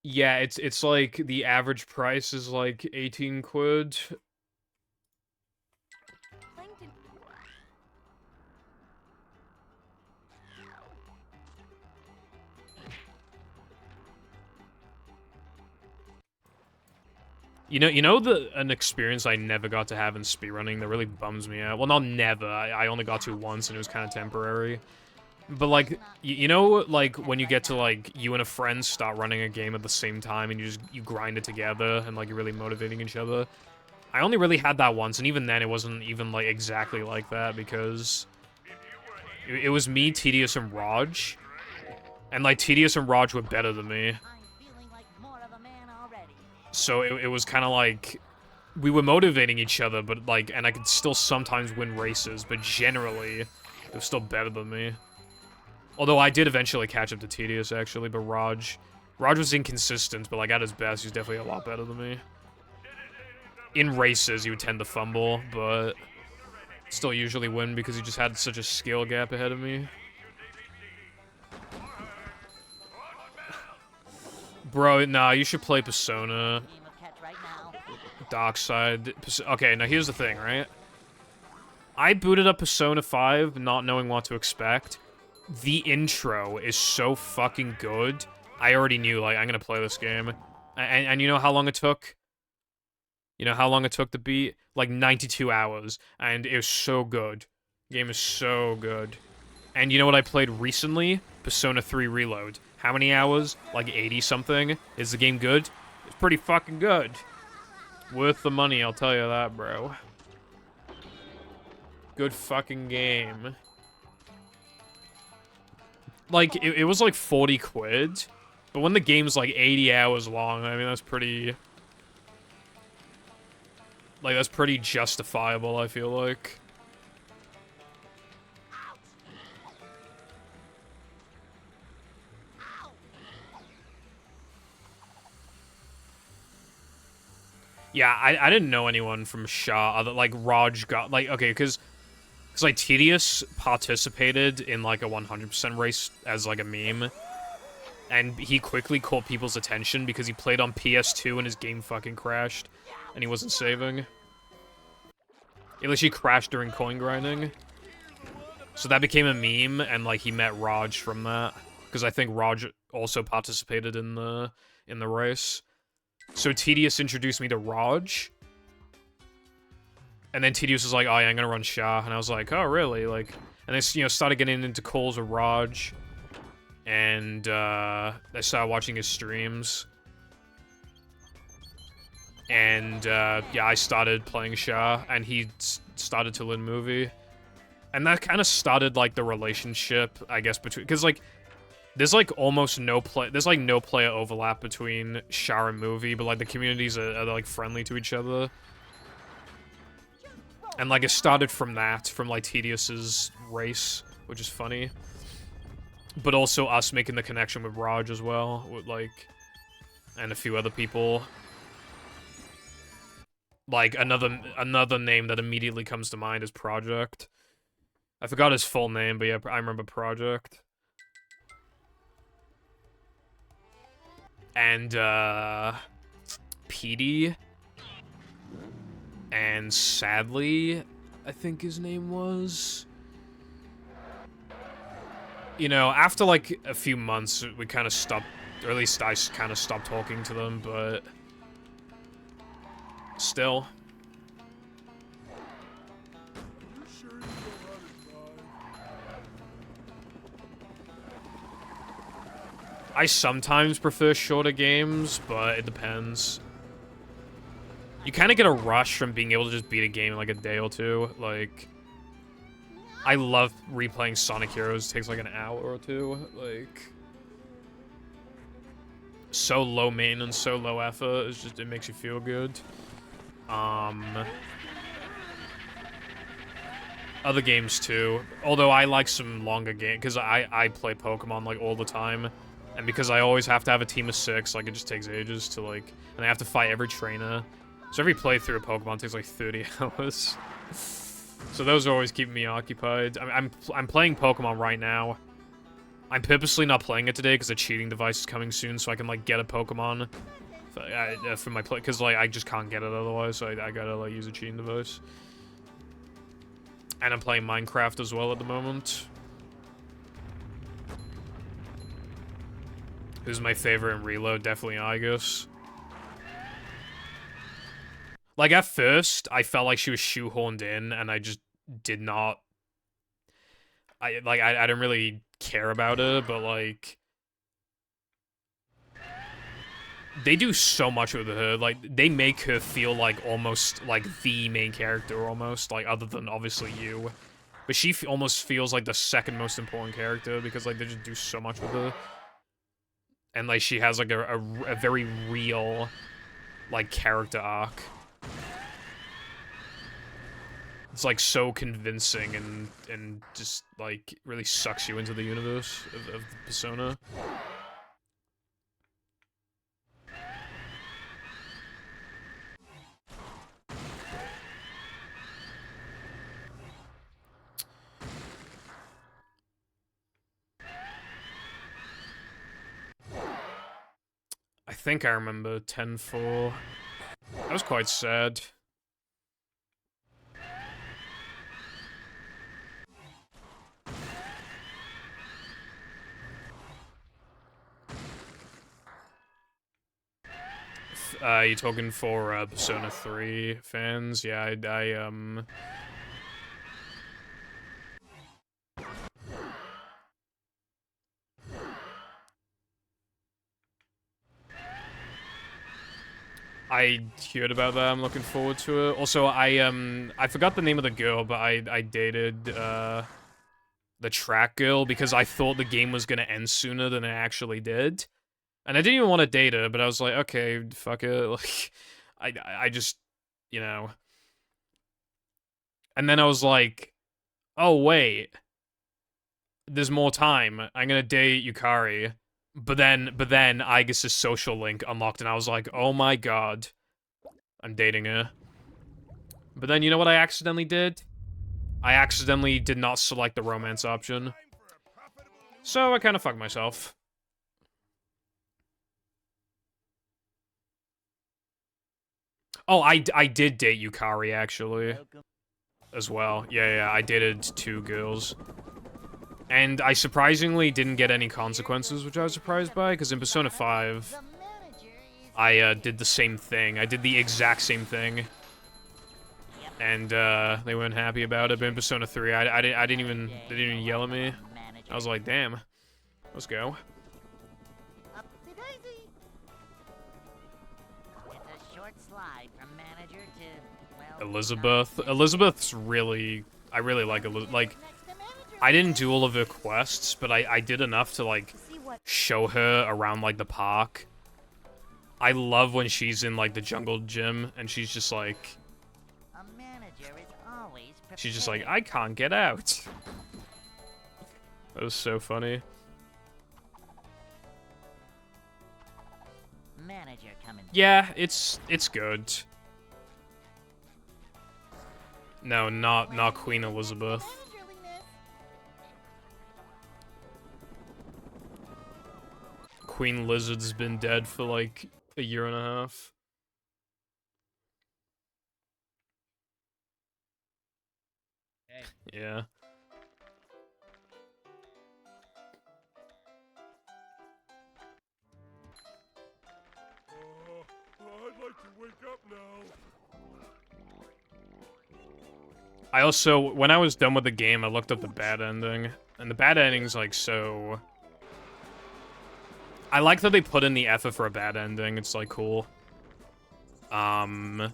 Yeah, it's like the average price is like 18 quid. You know an experience I never got to have in speedrunning that really bums me out? Well, not never. I only got to once and it was kind of temporary. But like, you know, like when you get to like you and a friend start running a game at the same time and you grind it together and like you're really motivating each other. I only really had that once, and even then it wasn't even like exactly like that because it was me, Tedious, and Raj, and like Tedious and Raj were better than me. I'm feeling like more of a man already. So it was kind of like we were motivating each other, but like, and I could still sometimes win races, but generally it was still better than me. Although I did eventually catch up to Tedious, actually, but Raj was inconsistent, but like at his best, he's definitely a lot better than me. In races, he would tend to fumble, but still usually win because he just had such a skill gap ahead of me. Bro, nah, you should play Persona. Game of catch right now. Darkside. Okay, now here's the thing, right? I booted up Persona 5 not knowing what to expect. The intro is so fucking good. I already knew, like, I'm gonna play this game. And you know how long it took? You know how long it took to beat? Like 92 hours. And it was so good. The game is so good. And you know what I played recently? Persona 3 Reload. How many hours? Like 80 something. Is the game good? It's pretty fucking good. Worth the money, I'll tell you that, bro. Good fucking game. Like, it was like 40 quid. But when the game's like 80 hours long, I mean, that's pretty... Like, that's pretty justifiable, I feel like. Yeah, I didn't know anyone from Shaw, other, like, Raj got, like, okay, because, like, Tedious participated in, like, a 100% race as, like, a meme, and he quickly caught people's attention because he played on PS2 and his game fucking crashed, and he wasn't saving. It literally crashed during coin grinding. So that became a meme, and, like, he met Raj from that, because I think Raj also participated in the race. So Tedious introduced me to Raj. And then Tedious was like, oh yeah, I'm gonna run Shah. And I was like, oh really? Like, and they, you know, started getting into calls with Raj. And, I started watching his streams. And, yeah, I started playing Shah. And he started to learn movie. And that kind of started, like, the relationship, I guess, between... Because, like... There's, like, almost no there's, like, no player overlap between Shah and Movie, but, like, the communities are, like, friendly to each other. And, like, it started from that, from, like, Tedious's race, which is funny. But also us making the connection with Raj as well, with, like, and a few other people. Like, another name that immediately comes to mind is Project. I forgot his full name, but yeah, I remember Project. and Petey, and Sadly, I think his name was. You know, after like a few months, we kind of stopped, or at least I kind of stopped talking to them, but still. I sometimes prefer shorter games, but it depends. You kind of get a rush from being able to just beat a game in like a day or two. Like, I love replaying Sonic Heroes. It takes like an hour or two. Like, so low maintenance, so low effort. It's just, it makes you feel good. Other games too. Although I like some longer games, because I play Pokemon like all the time. And because I always have to have a team of 6, like, it just takes ages to, like... And I have to fight every trainer. So every playthrough of Pokemon takes, like, 30 hours. So those are always keeping me occupied. I'm playing Pokemon right now. I'm purposely not playing it today because a cheating device is coming soon, so I can, like, get a Pokemon for my play... Because, like, I just can't get it otherwise, so I gotta, like, use a cheating device. And I'm playing Minecraft as well at the moment. Who's my favorite in Reload? Definitely Igus. Like, at first, I felt like she was shoehorned in, and I just did not... I didn't really care about her, but, like... They do so much with her. Like, they make her feel like almost, like, the main character, almost. Like, other than, obviously, you. But she almost feels like the second most important character, because, like, they just do so much with her. And, like, she has, like, a very real, like, character arc. It's, like, so convincing and just, like, really sucks you into the universe of Persona. I think I remember 10-4. That was quite sad. You talking for Persona 3 fans? Yeah, I heard about that. I'm looking forward to it. Also, I forgot the name of the girl, but I dated the track girl because I thought the game was gonna end sooner than it actually did. And I didn't even want to date her, but I was like, okay, fuck it. Like, I just, you know. And then I was like, oh wait, there's more time. I'm gonna date Yukari. But then Aigis' social link unlocked, and I was like, oh my god, I'm dating her. But then, you know what I accidentally did? I accidentally did not select the romance option. So I kind of fucked myself. Oh, I did date Yukari, actually. As well. Yeah, I dated 2 girls. And I surprisingly didn't get any consequences, which I was surprised by, because in Persona 5, I did the same thing. I did the exact same thing. And they weren't happy about it, but in Persona 3, they didn't even yell at me. I was like, damn, let's go. It's a short slide from manager to, well, Elizabeth's really, I really like Elizabeth. Like, I didn't do all of her quests, but I did enough to, like, show her around, like, the park. I love when she's in, like, the jungle gym, and she's just like... She's just like, I can't get out. That was so funny. Yeah, it's good. No, not Queen Elizabeth. Queen Lizard's been dead for like a year and a half. Hey. Yeah. I'd like to wake up now. I also, when I was done with the game, I looked up the bad ending. And the bad ending's like so... I like that they put in the effort for a bad ending. It's like cool. It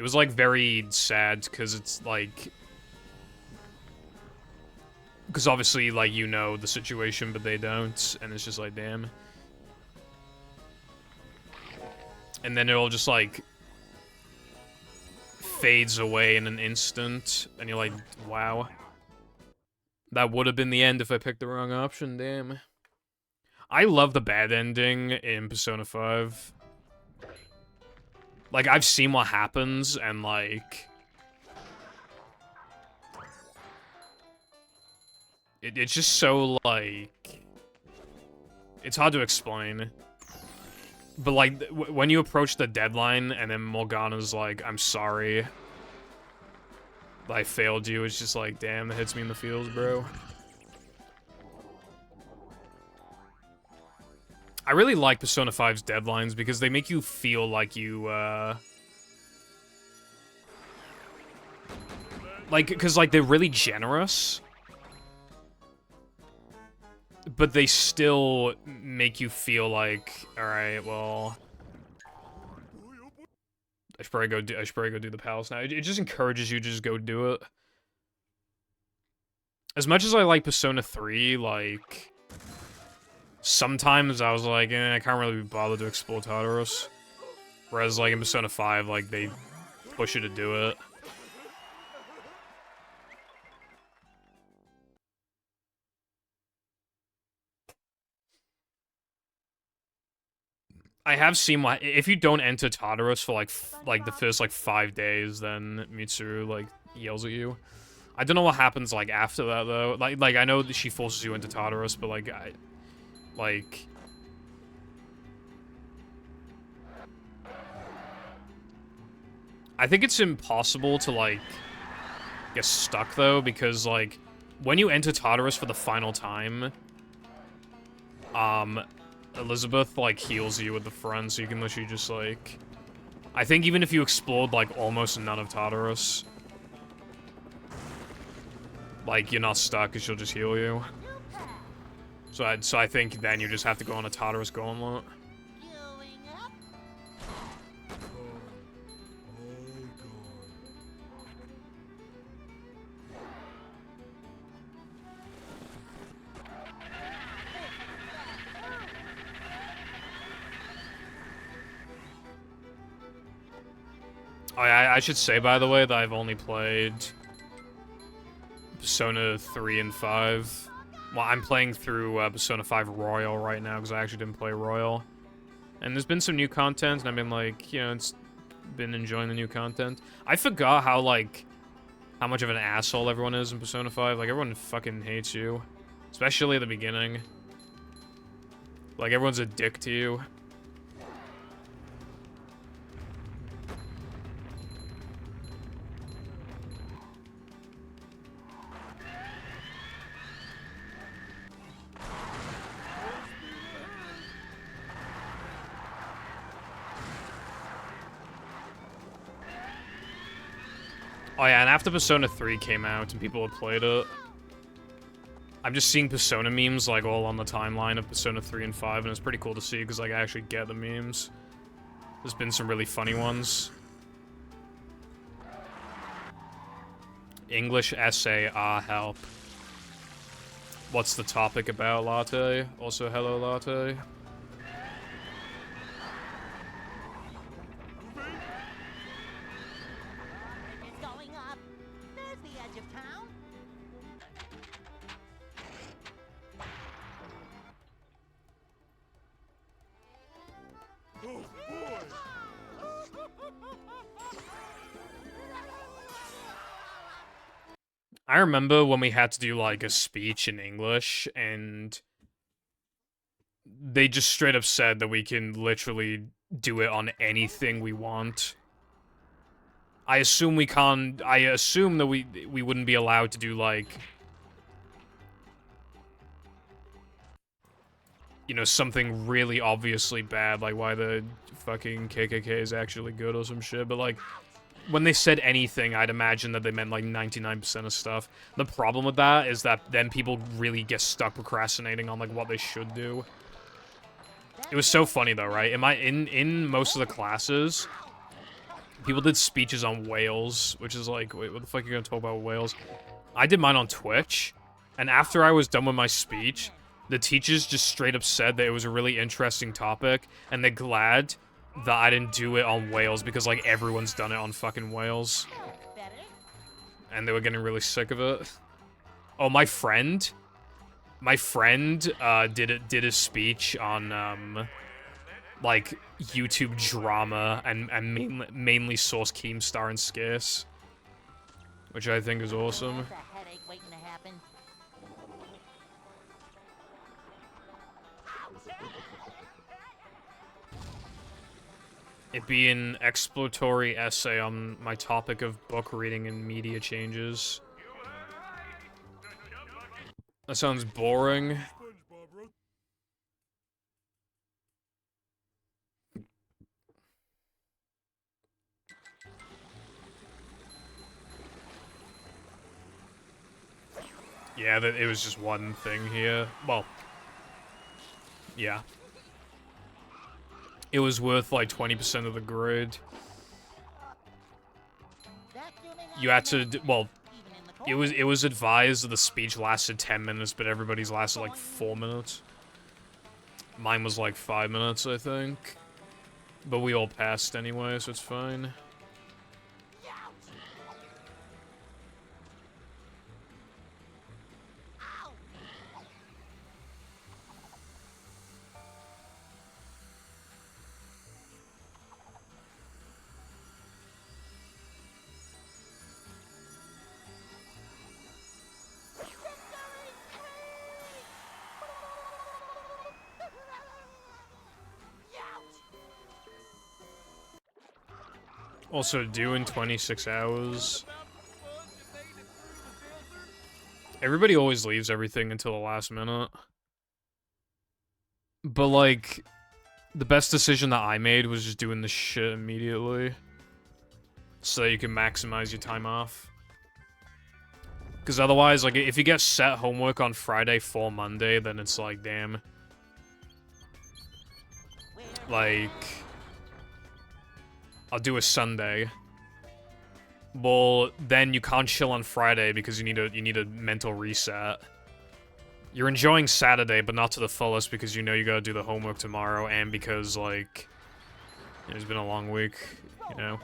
was like very sad because it's like... Because obviously, like, you know the situation, but they don't. And it's just like, damn. And then it all just like... fades away in an instant. And you're like, wow. That would have been the end if I picked the wrong option, damn. I love the bad ending in Persona 5. Like, I've seen what happens, and like... It's just so, like... It's hard to explain. But, like, when you approach the deadline, and then Morgana's like, I'm sorry. I failed you, it's just like, damn, it hits me in the feels, bro. I really like Persona 5's deadlines because they make you feel like you, like, because, like, they're really generous. But they still make you feel like, alright, well... I should probably go do the palace now. It just encourages you to just go do it. As much as I like Persona 3, like... Sometimes I was like, I can't really be bothered to explore Tartarus. Whereas, like, in Persona 5, like, they push you to do it. I have seen what if you don't enter Tartarus for like the first like 5 days, then Mitsuru like yells at you. I don't know what happens like after that though. Like I know that she forces you into Tartarus, but like I think it's impossible to like get stuck though, because like when you enter Tartarus for the final time, Elizabeth, like, heals you with the friend, so you can literally just, like... I think even if you explored, like, almost none of Tartarus, like, you're not stuck, because she'll just heal you. So I think then you just have to go on a Tartarus gauntlet. I should say, by the way, that I've only played Persona 3 and 5. Well, I'm playing through Persona 5 Royal right now, because I actually didn't play Royal. And there's been some new content, and I've been like, you know, it's been enjoying the new content. I forgot how, like, how much of an asshole everyone is in Persona 5. Like, everyone fucking hates you. Especially at the beginning. Like, everyone's a dick to you. Oh yeah, and after Persona 3 came out and people had played it, I'm just seeing Persona memes, like, all on the timeline of Persona 3 and 5, and it's pretty cool to see, because, like, I actually get the memes. There's been some really funny ones. English essay, help. What's the topic about, Latte? Also, hello, Latte. I remember when we had to do, like, a speech in English, and they just straight up said that we can literally do it on anything we want. I assume we can't... I assume that we wouldn't be allowed to do, like... You know, something really obviously bad, like why the fucking KKK is actually good or some shit, but, like... When they said anything, I'd imagine that they meant, like, 99% of stuff. The problem with that is that then people really get stuck procrastinating on, like, what they should do. It was so funny, though, right? In most of the classes, people did speeches on whales, which is like, wait, what the fuck are you gonna talk about whales? I did mine on Twitch, and after I was done with my speech, the teachers just straight up said that it was a really interesting topic, and they're glad that I didn't do it on whales, because, like, everyone's done it on fucking whales. And they were getting really sick of it. Oh, my friend did a speech on, like, YouTube drama, and mainly source Keemstar and Scarce. Which I think is awesome. That's a headache waiting to happen. It be an exploratory essay on my topic of book reading and media changes. That sounds boring. SpongeBob wrote Yeah, that it was just one thing here. Well, yeah. It was worth like 20% of the grade. You had to, well, it was advised that the speech lasted 10 minutes, but everybody's lasted like 4 minutes. Mine was like 5 minutes, I think. But we all passed anyway, so it's fine. Also due in 26 hours. Everybody always leaves everything until the last minute. But, like, the best decision that I made was just doing this shit immediately. So that you can maximize your time off. Because otherwise, like, if you get set homework on Friday for Monday, then it's like, damn. Like... I'll do a Sunday. Well, then you can't chill on Friday because you need a mental reset. You're enjoying Saturday, but not to the fullest because you know you gotta do the homework tomorrow, and because, like, it's been a long week, you know?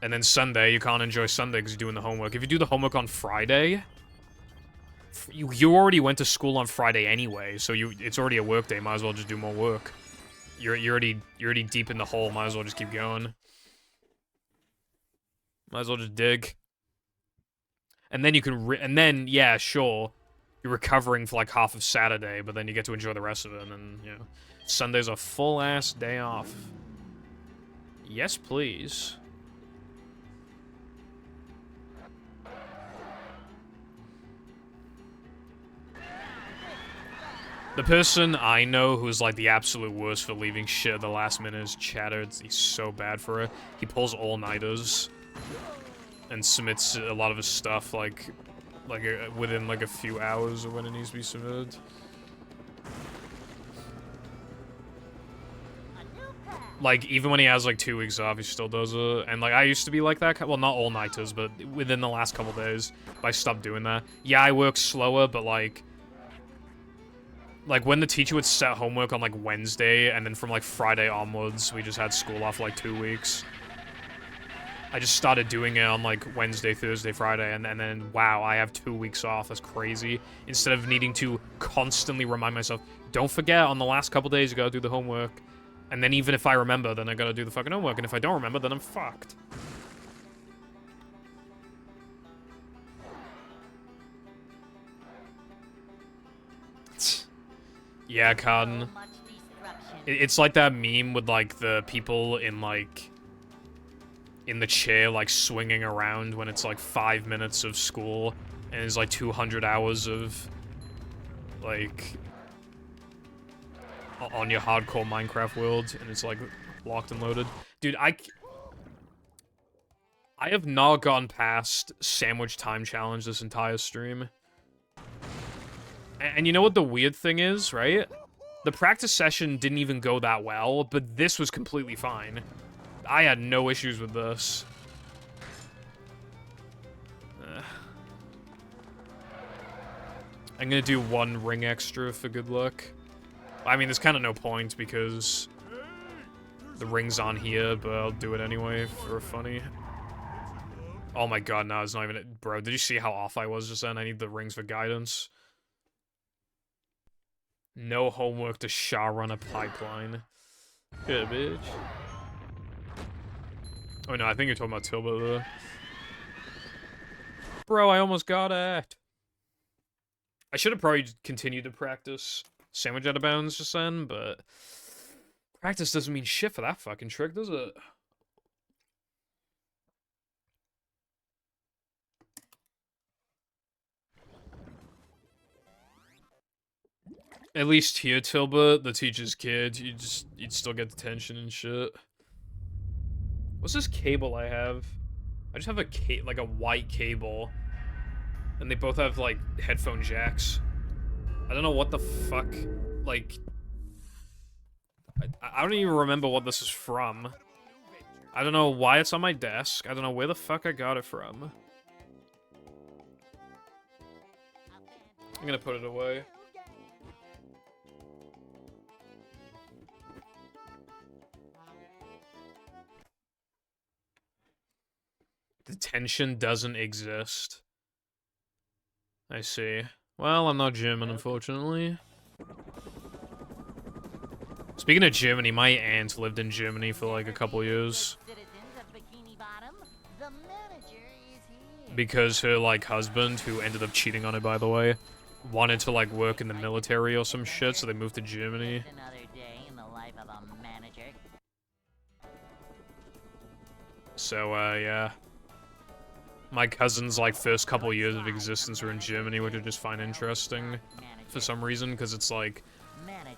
And then Sunday, you can't enjoy Sunday because you're doing the homework. If you do the homework on Friday, you already went to school on Friday anyway, so it's already a work day, might as well just do more work. You're already deep in the hole. Might as well just keep going. Might as well just dig. And then you can yeah, sure, you're recovering for like half of Saturday, but then you get to enjoy the rest of it, and then you know, Sunday's a full ass day off. Yes, please. The person I know who's, like, the absolute worst for leaving shit at the last minute is Chatter. He's so bad for it. He pulls all-nighters and submits a lot of his stuff, like within, like, a few hours of when it needs to be submitted. Like, even when he has, like, 2 weeks off, he still does it. And, like, I used to be like that. Well, not all-nighters, but within the last couple days, I stopped doing that. Yeah, I work slower, but, like, when the teacher would set homework on, like, Wednesday, and then from, like, Friday onwards, we just had school off, like, 2 weeks. I just started doing it on, like, Wednesday, Thursday, Friday, and then, wow, I have 2 weeks off. That's crazy. Instead of needing to constantly remind myself, don't forget, on the last couple days, you gotta do the homework. And then even if I remember, then I gotta do the fucking homework, and if I don't remember, then I'm fucked. Yeah, Cotton. So much destruction. It's like that meme with, like, the people in, like, in the chair, like, swinging around when it's, like, 5 minutes of school, and it's, like, 200 hours of, like, on your hardcore Minecraft world, and it's, like, locked and loaded. Dude, I have not gone past sandwich time challenge this entire stream. And you know what the weird thing is, right? The practice session didn't even go that well, but this was completely fine. I had no issues with this. I'm gonna do 1 ring extra for good luck. I mean, there's kind of no point because the ring's on here, but I'll do it anyway for funny. Oh my god, no, it's not even... Bro, did you see how off I was just then? I need the rings for guidance. No homework to Shah run a pipeline. Good, bitch. Oh no, I think you're talking about Tilba though. Bro, I almost got it. I should have probably continued to practice sandwich out of bounds just then, but practice doesn't mean shit for that fucking trick, does it? At least here, Tilba, the teacher's kid, you'd still get detention and shit. What's this cable I have? I just have like a white cable. And they both have, like, headphone jacks. I don't know what the fuck, like... I don't even remember what this is from. I don't know why it's on my desk. I don't know where the fuck I got it from. I'm gonna put it away. Detention doesn't exist. I see. Well, I'm not German, unfortunately. Speaking of Germany, my aunt lived in Germany for like a couple years. Because her, like, husband, who ended up cheating on her, by the way, wanted to, like, work in the military or some shit, so they moved to Germany. So, yeah. My cousin's, like, first couple years of existence were in Germany, which I just find interesting for some reason, because it's, like,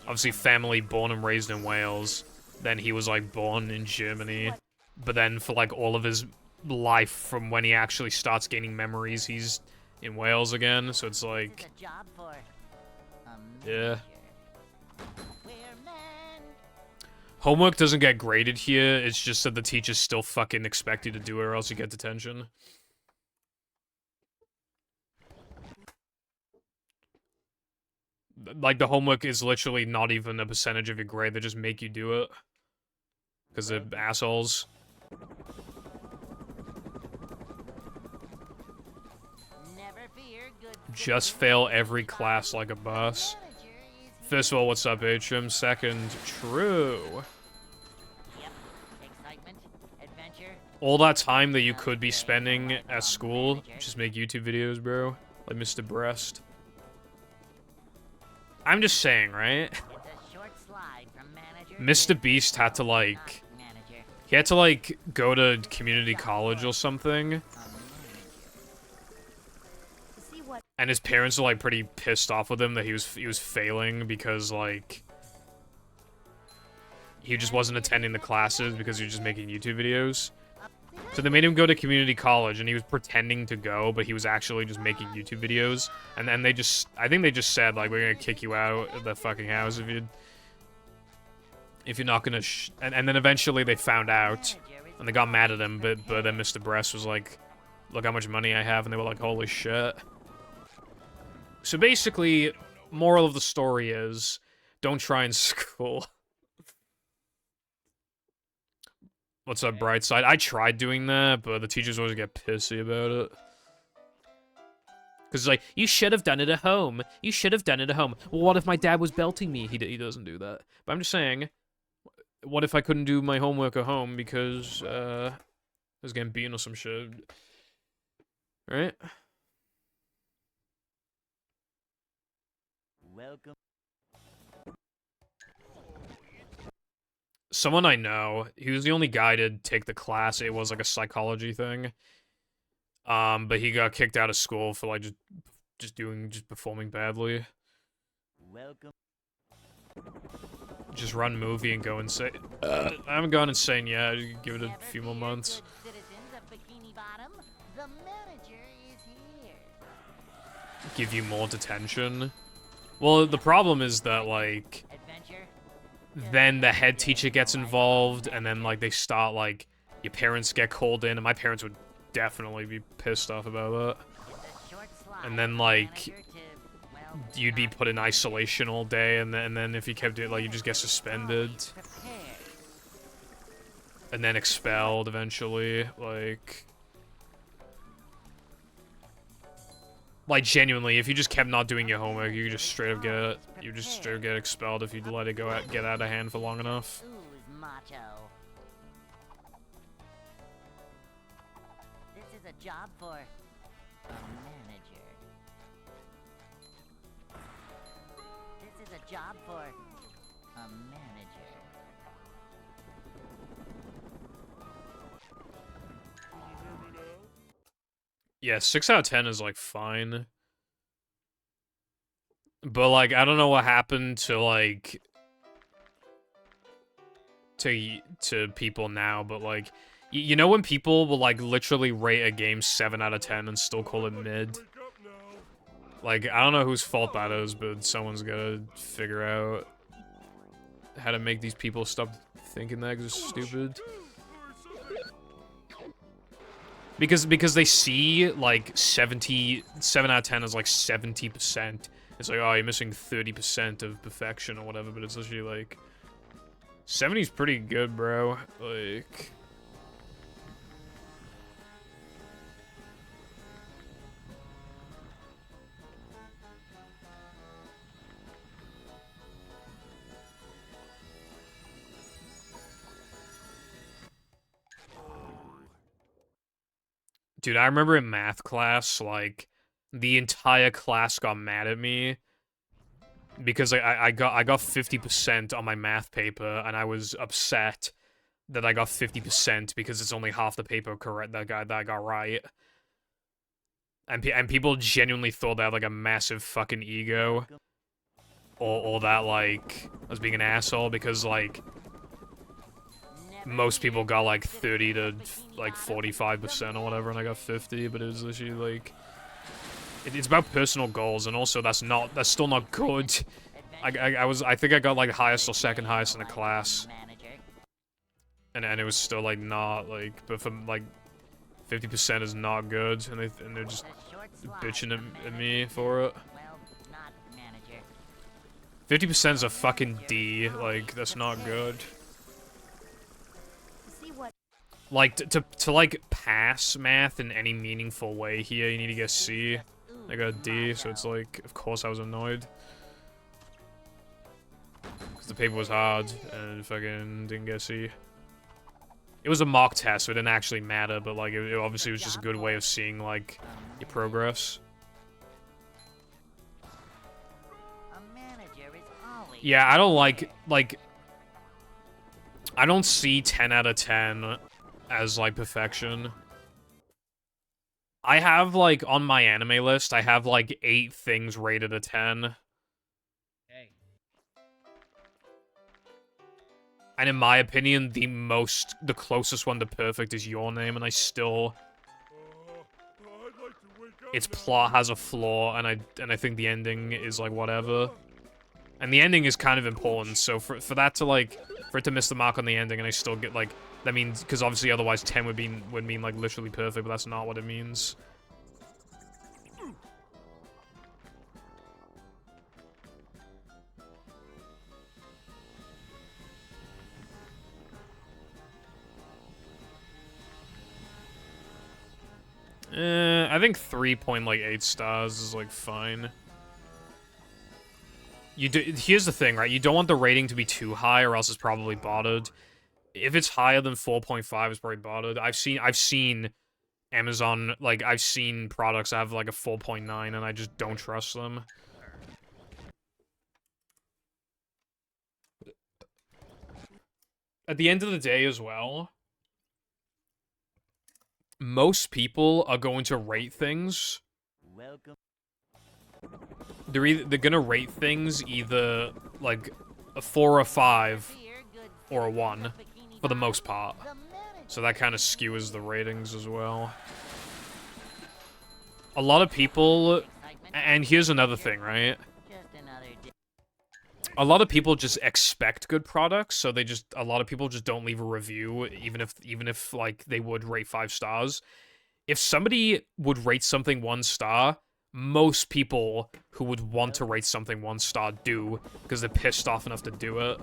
obviously family born and raised in Wales, then he was, like, born in Germany, but then for, like, all of his life from when he actually starts gaining memories, he's in Wales again, so it's, like, yeah. Homework doesn't get graded here, it's just that the teachers still fucking expect you to do it or else you get detention. Like, the homework is literally not even a percentage of your grade, they just make you do it. Because they're assholes. Just fail every class like a boss. First of all, what's up, Atrim? Second, true. All that time that you could be spending at school, just make YouTube videos, bro. Like Mr. Breast. I'm just saying, right? Mr. Beast had to, like... He had to, like, go to community college or something. And his parents were, like, pretty pissed off with him that he was failing because, like... He just wasn't attending the classes because he was just making YouTube videos. So they made him go to community college, and he was pretending to go, but he was actually just making YouTube videos. And then they just... I think they just said, like, we're gonna kick you out of the fucking house if you're not gonna and then eventually they found out, and they got mad at him, but then Mr. Breast was like, look how much money I have, and they were like, holy shit. So basically, moral of the story is, don't try in school. What's up, Brightside? I tried doing that, but the teachers always get pissy about it. Because it's like, you should have done it at home. You should have done it at home. Well, what if my dad was belting me? He doesn't do that. But I'm just saying, what if I couldn't do my homework at home because, I was getting beaten or some shit? Right? Welcome. someone I know, he was the only guy to take the class. It was like a psychology thing. But he got kicked out of school for like just performing badly. Welcome. Just run movie and go insane. I haven't gone insane yet. Give it a few more months. Good citizens of Bikini Bottom, the manager is here. Give you more detention. Well, the problem is that like Adventure. then the head teacher gets involved, and then like they start like your parents get called in, and my parents would definitely be pissed off about that. It's a short slide And then, from like, manager to, well, You'd be put in isolation all day, and then if you kept it, like, you just get suspended, prepared. and then expelled eventually, like genuinely, if you just kept not doing your homework, you just straight up get expelled if you let it get out of hand for long enough. Ooze macho. This is a job for a manager. This is a job for a manager. Yeah, 6 out of 10 is like fine. But like I don't know what happened to like to people now, but like you know when people will like literally rate a game 7 out of 10 and still call it mid? Like I don't know whose fault that is, but someone's gotta figure out how to make these people stop thinking that is stupid. Because they see like 7 out of 10 is like 70%. It's like, oh, you're missing 30% of perfection or whatever, but it's literally like 70's pretty good, bro. Like dude, I remember in math class, like, the entire class got mad at me because I got 50% on my math paper, and I was upset that I got 50% because it's only half the paper correct that I got right. And people genuinely thought that I had, like, a massive fucking ego, or that like I was being an asshole because like most people got like 30 to like 45% or whatever, and I got 50, but it was literally like it's about personal goals, and also that's still not good. I think I got like highest or second highest in the class, and it was still like not like, but for like 50% is not good, and they're just bitching at me for it. 50% is a fucking D, like that's not good. Like, to like, pass math in any meaningful way here, you need to get a C. I got a D, so it's like, of course I was annoyed. Because the paper was hard, and fucking didn't get a C. It was a mock test, so it didn't actually matter, but like, it obviously was just a good way of seeing, like, your progress. Yeah, I don't like, I don't see 10 out of 10 as, like, perfection. I have, like, on my anime list, I have, like, 8 things rated a 10. Hey. And in my opinion, the closest one to perfect is Your Name, and I still... Its plot has a flaw, and I think the ending is, like, whatever. And the ending is kind of important, so for that to, like, for it to miss the mark on the ending and I still get, like, that means, because obviously otherwise 10 would mean, like, literally perfect, but that's not what it means. I think 3.8 stars is, like, fine. Here's the thing, right? You don't want the rating to be too high, or else it's probably botted. If it's higher than 4.5, it's probably botted. I've seen Amazon, like, I've seen products that have, like, a 4.9, and I just don't trust them. at the end of the day as well, most people are going to rate things. Welcome. They're gonna rate things either like a 4 or 5 or a 1 for the most part. So that kind of skewers the ratings as well. A lot of people, and here's another thing, right? A lot of people just expect good products, so a lot of people just don't leave a review, even if like they would rate 5 stars. If somebody would rate something 1 star, most people who would want to rate something 1 star do, because they're pissed off enough to do it.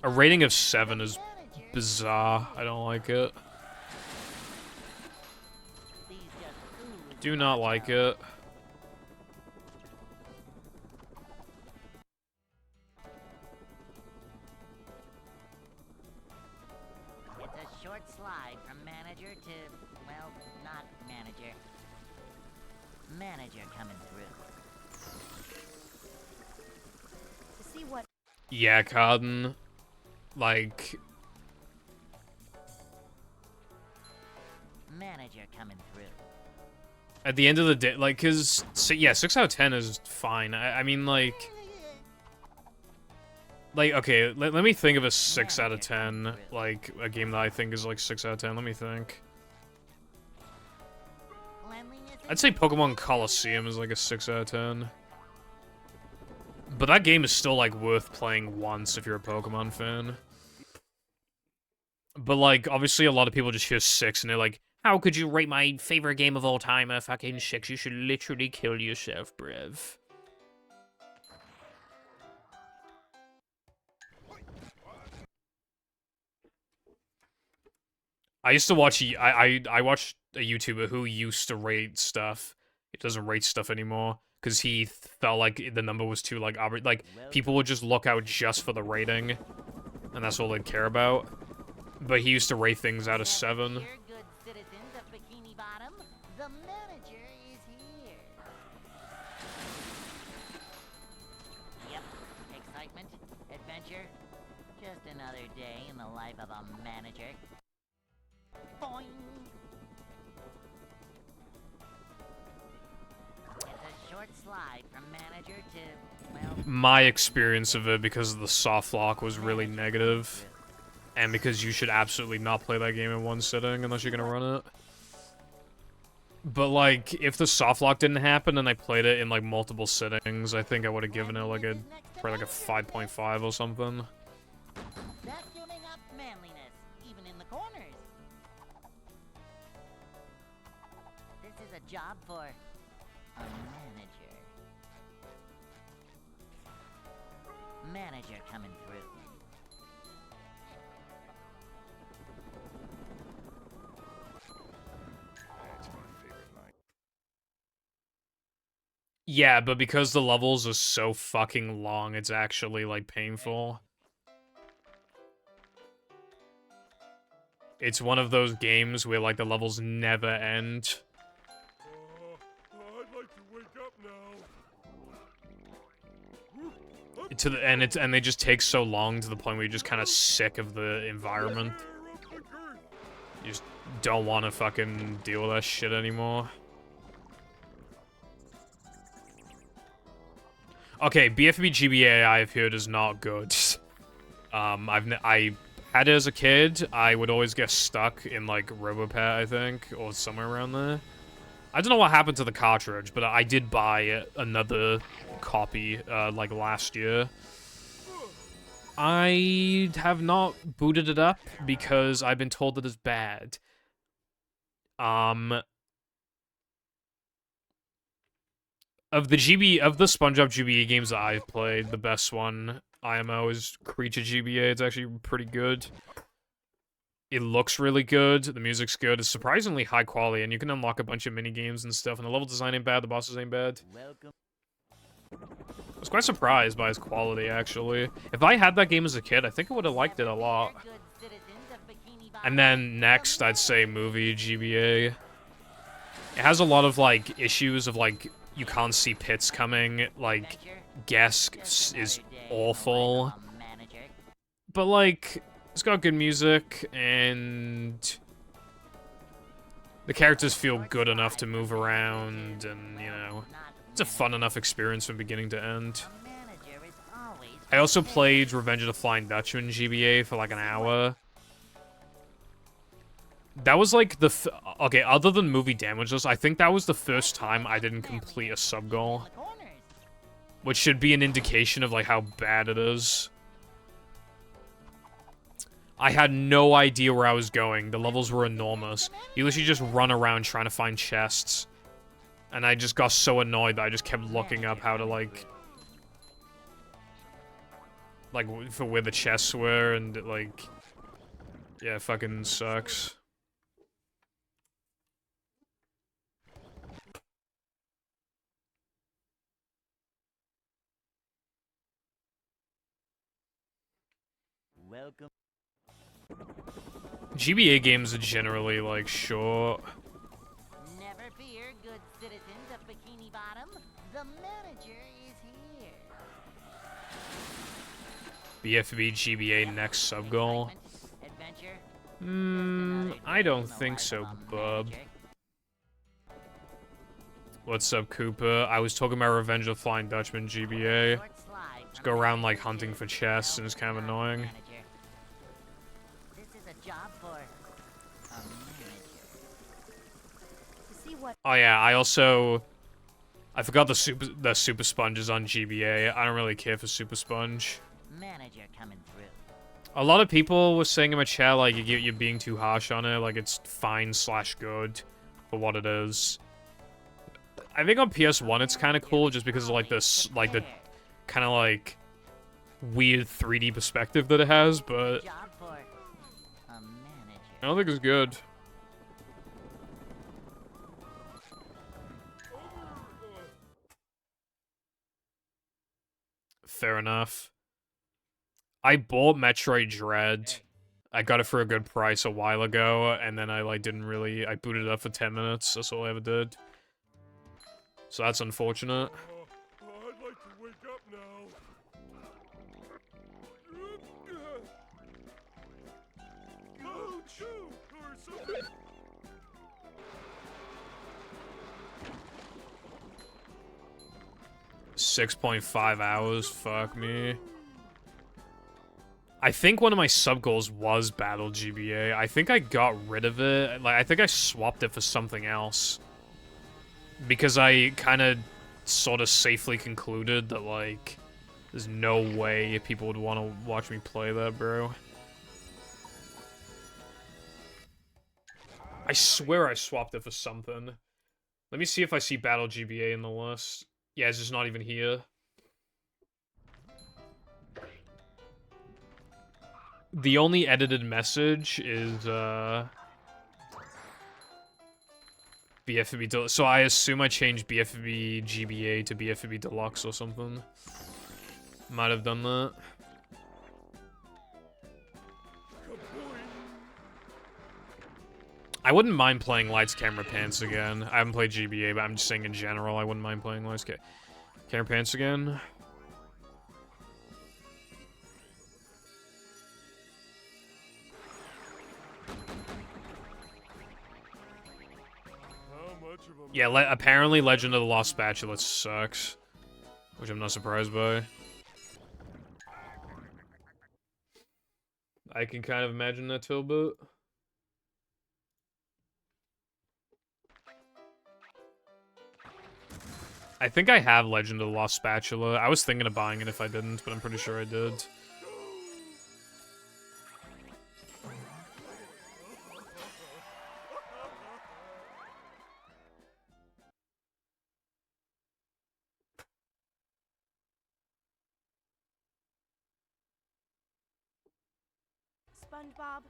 A rating of 7 is bizarre. I don't like it. Do not like it. It's a short slide from manager to, well, not manager. Manager coming through. To see what Yeah, Carden. Like, manager coming through. at the end of the day, like, cause, yeah, 6 out of 10 is fine. I mean, like, okay, let me think of a 6 out of 10, like, a game that I think is, like, 6 out of 10. Let me think. I'd say Pokemon Colosseum is, like, a 6 out of 10. But that game is still, like, worth playing once if you're a Pokemon fan. But, like, obviously a lot of people just hear 6 and they're like, how could you rate my favorite game of all time a fucking 6? You should literally kill yourself, bruv. I used to watch, I watched a YouTuber who used to rate stuff. He doesn't rate stuff anymore, because he felt like the number was too, like, like, people would just look out just for the rating, and that's all they'd care about. But he used to rate things out of 7. The manager is here. Yep, excitement, adventure, just another day in the life of a manager. Boing! It's a short slide from manager to, well... My experience of it, because of the soft lock, was really negative. And because you should absolutely not play that game in one sitting unless you're gonna run it. But, like, if the soft lock didn't happen and I played it in, like, multiple sittings, I think I would have given it, like, probably like a 5.5 or something. Vacuuming up manliness, even in the corners. This is a job for a manager. Manager coming through. That's my favorite line. Yeah, but because the levels are so fucking long, it's actually, like, painful. It's one of those games where, like, the levels never end. I'd like to wake up now. And they just take so long to the point where you're just kind of sick of the environment. You just don't want to fucking deal with that shit anymore. Okay, BFB GBA I've heard is not good. I had it as a kid. I would always get stuck in, like, Robopet, I think, or somewhere around there. I don't know what happened to the cartridge, but I did buy another copy, like, last year. I have not booted it up because I've been told that it's bad. Of the SpongeBob GBA games that I've played, the best one, IMO, is Creature GBA. It's actually pretty good. It looks really good, the music's good, it's surprisingly high quality, and you can unlock a bunch of mini-games and stuff, and the level design ain't bad, the bosses ain't bad. Welcome. I was quite surprised by its quality, actually. If I had that game as a kid, I think I would have liked it a lot. And then next, I'd say Movie GBA. It has a lot of, like, issues of, like, you can't see pits coming. Like, Adventure? Gesk Just is another day in the awful. life of a manager. But, like, it's got good music, and the characters feel good enough to move around, and, you know, it's a fun enough experience from beginning to end. A manager is always I also prepared. played Revenge of the Flying Dutchman GBA for like an hour. That was like the okay, other than movie damages, I think that was the first time I didn't complete a sub goal, The corners. which should be an indication of like how bad it is. I had no idea where I was going. The levels were enormous. You literally just run around trying to find chests. And I just got so annoyed that I just kept looking up how to like for where the chests were, and it, like, yeah, it fucking sucks. Welcome. GBA games are generally like short. Never fear, good citizens of Bikini Bottom. The manager is here. BFB GBA next sub goal. Adventure? I don't think so, bub. What's up, Koopa? I was talking about Revenge of the Flying Dutchman GBA. Just go around, like, hunting for chests, and it's kind of annoying. This is a job for a manager. To see what Oh yeah, I forgot the super sponges on GBA. I don't really care for super sponge. Manager coming through. A lot of people were saying in my chat like you're being too harsh on it, like it's fine/good for what it is. I think on PS1 it's kind of cool just because of like this the kind of like weird 3D perspective that it has, but Job for a manager. I don't think it's good. Fair enough. I bought Metroid Dread. I got it for a good price a while ago, and then I like I booted it up for 10 minutes. That's all I ever did. So that's unfortunate. I'd like to wake up now. Oh, chew, or something. 6.5 hours, fuck me. I think one of my sub goals was Battle GBA. I think I got rid of it. Like, I think I swapped it for something else. Because I kind of sort of safely concluded that, like, there's no way people would want to watch me play that, bro. I swear I swapped it for something. Let me see if I see Battle GBA in the list. Yeah, it's just not even here. The only edited message is, BFB Deluxe. So I assume I changed BFB GBA to BFB Deluxe or something. Might have done that. I wouldn't mind playing Lights, Camera, Pants again. I haven't played GBA, but I'm just saying in general, I wouldn't mind playing Lights, Camera, Pants again. Yeah, apparently Legend of the Lost Spatula sucks. Which I'm not surprised by. I can kind of imagine that too, but... I think I have Legend of the Lost Spatula. I was thinking of buying it if I didn't, but I'm pretty sure I did. SpongeBob?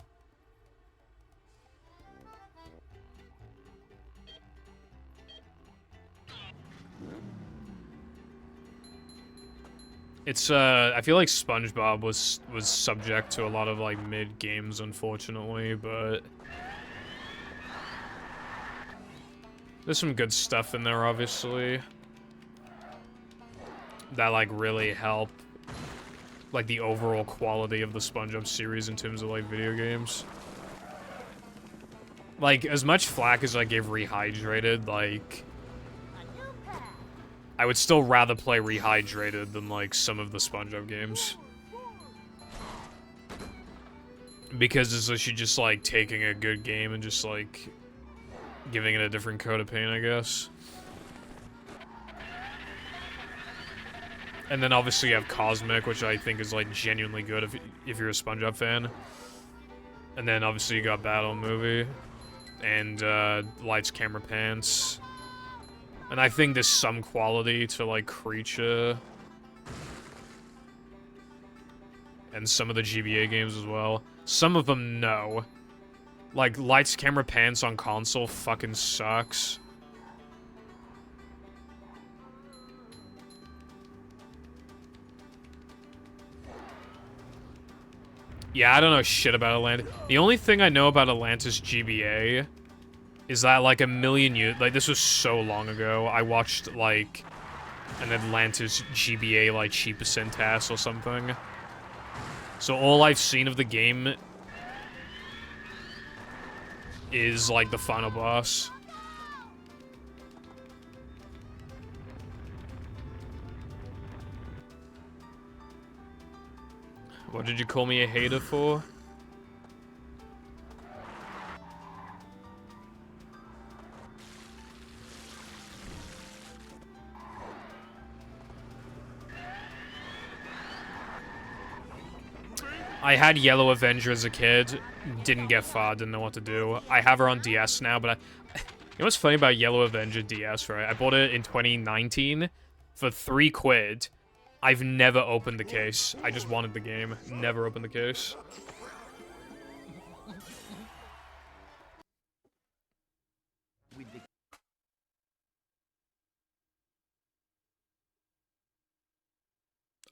It's, I feel like SpongeBob was subject to a lot of, like, mid-games, unfortunately, but... There's some good stuff in there, obviously. that like really help like the overall quality of the SpongeBob series in terms of like video games. Like, as much flack as I gave Rehydrated, like, I would still rather play Rehydrated than like some of the SpongeBob games. Because it's actually just like taking a good game and just like giving it a different coat of paint, I guess. And then obviously you have Cosmic, which I think is like genuinely good if you're a SpongeBob fan. And then obviously you got Battle Movie and Lights, Camera, Pants. And I think there's some quality to like Creature and some of the GBA games as well. Some of them, no. Like, Lights, Camera, Pants on console fucking sucks. Yeah, I don't know shit about Atlantis. The only thing I know about Atlantis GBA is that, like, a million years... Like, this was so long ago. I watched, like, an Atlantis GBA, like, Cheap Syntax or something. So all I've seen of the game is, like, the final boss. What did you call me a hater for? I had Yellow Avenger as a kid, didn't get far, didn't know what to do. I have her on DS now, but you know what's funny about Yellow Avenger DS, right? I bought it in 2019 for £3. I've never opened the case. I just wanted the game. Never opened the case.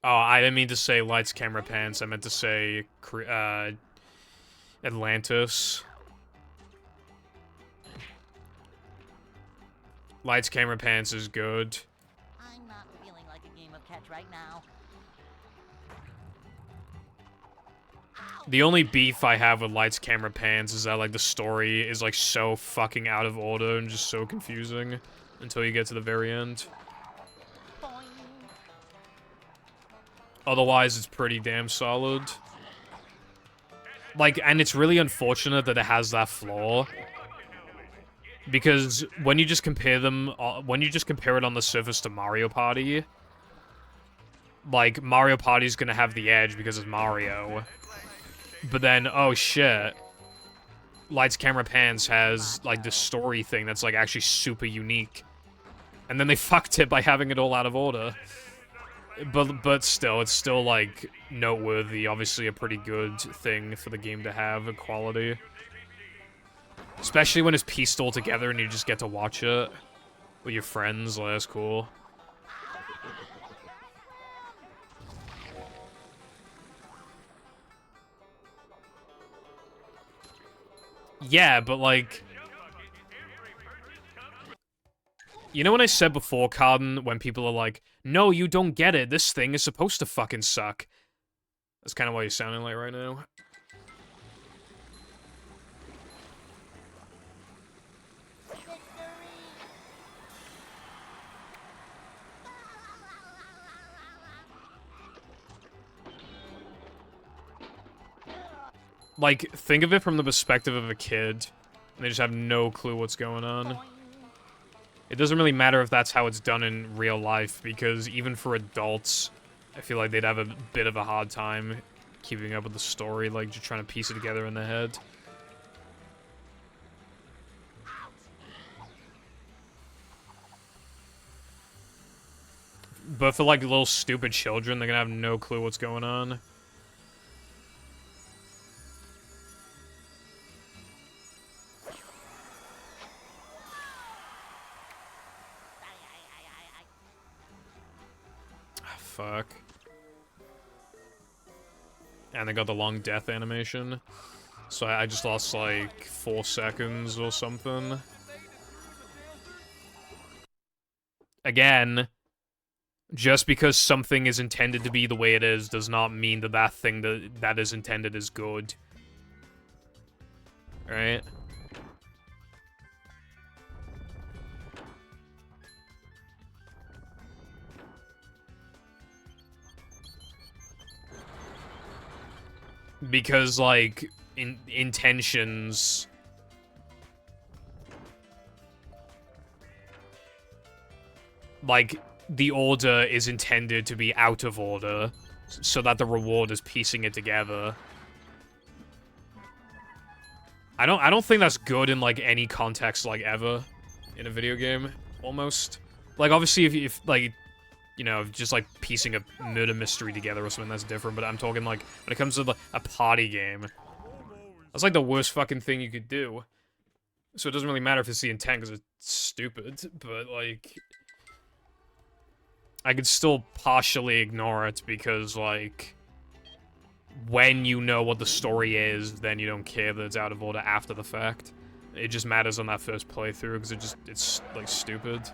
Oh, I didn't mean to say Lights, Camera, Pants. I meant to say Atlantis. Lights, Camera, Pants is good. I'm not feeling like a game of catch right now. The only beef I have with Lights, Camera, Pants is that, like, the story is, like, so fucking out of order and just so confusing until you get to the very end. Otherwise, it's pretty damn solid. Like, and it's really unfortunate that it has that flaw. Because when you just compare them, when you just compare it on the surface to Mario Party, like, Mario Party's gonna have the edge because it's Mario. But then, oh shit, Lights, Camera, Pants has, like, this story thing that's, like, actually super unique. And then they fucked it by having it all out of order. But still, it's still, like, noteworthy. Obviously a pretty good thing for the game to have, a quality. Especially when it's pieced all together and you just get to watch it with your friends. Like, that's cool. Yeah, but, like... You know when I said before, Carden, when people are like, no, you don't get it, this thing is supposed to fucking suck. That's kind of what you're sounding like right now. Like, think of it from the perspective of a kid, and they just have no clue what's going on. It doesn't really matter if that's how it's done in real life, because even for adults, I feel like they'd have a bit of a hard time keeping up with the story, like, just trying to piece it together in their head. But for, like, little stupid children, they're gonna have no clue what's going on. Fuck. And they got the long death animation. So I just lost like 4 seconds or something. Again, Just because something is intended to be the way it is does not mean that that thing that is intended is good. Right? Because, like, intentions... Like, the order is intended to be out of order, so that the reward is piecing it together. I don't think that's good in, like, any context, like, ever in a video game, almost. Like, obviously, if like, you know, just, like, piecing a murder mystery together or something, that's different, but I'm talking, like, when it comes to, like, a party game, that's, like, the worst fucking thing you could do. So it doesn't really matter if it's the intent, because it's stupid, but, like... I could still partially ignore it because, like, when you know what the story is, then you don't care that it's out of order after the fact. It just matters on that first playthrough because it's, like, stupid.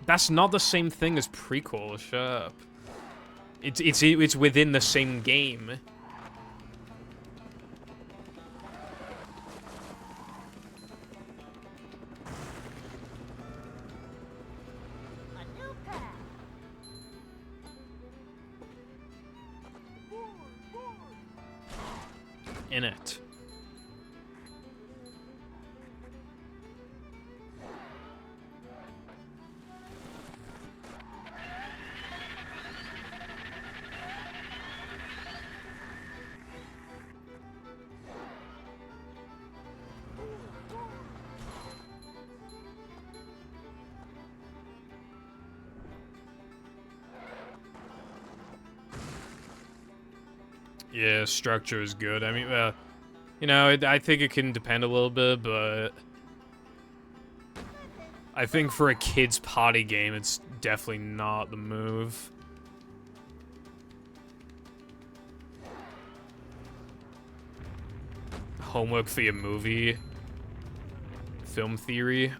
That's not the same thing as prequel, shut up. It's within the same game. In it. Yeah, structure is good. I mean, you know, I think it can depend a little bit, but I think for a kid's party game, it's definitely not the move. Homework for your movie. Film theory.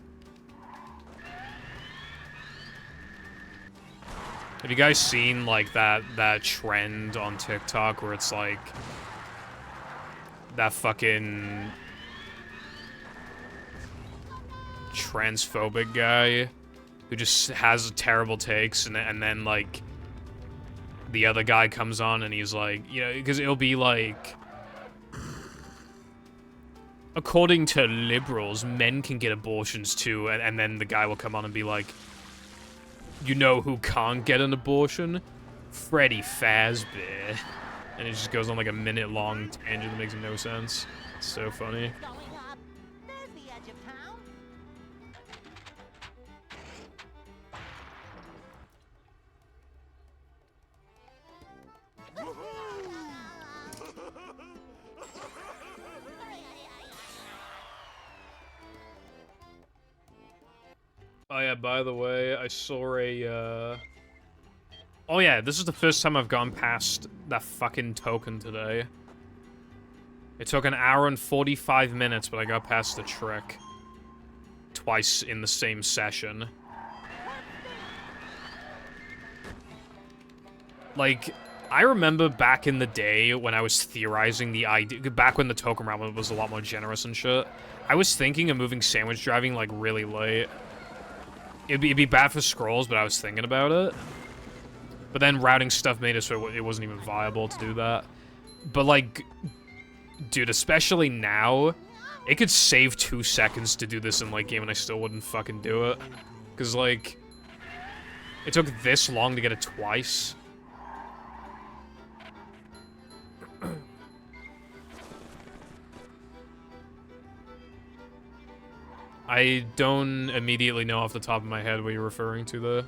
Have you guys seen, like, that trend on TikTok where it's, like, that fucking transphobic guy who just has terrible takes, and then, like, the other guy comes on and he's like, you know, because it'll be like, according to liberals, men can get abortions too, and then the guy will come on and be like, you know who can't get an abortion? Freddy Fazbear. And it just goes on like a minute-long tangent that makes no sense. It's so funny. Going up. There's the edge of town. Oh yeah, by the way, I saw a, Oh yeah, this is the first time I've gone past that fucking token today. It took an hour and 45 minutes, but I got past the trick. Twice in the same session. Like, I remember back in the day when I was theorizing the idea, back when the token round was a lot more generous and shit, I was thinking of moving sandwich driving, like, really late. It'd be bad for scrolls, but I was thinking about it. But then routing stuff made it so it wasn't even viable to do that. But, like, dude, especially now, it could save 2 seconds to do this in late game and I still wouldn't fucking do it. Because, like, it took this long to get it twice. I don't immediately know off the top of my head what you're referring to, though.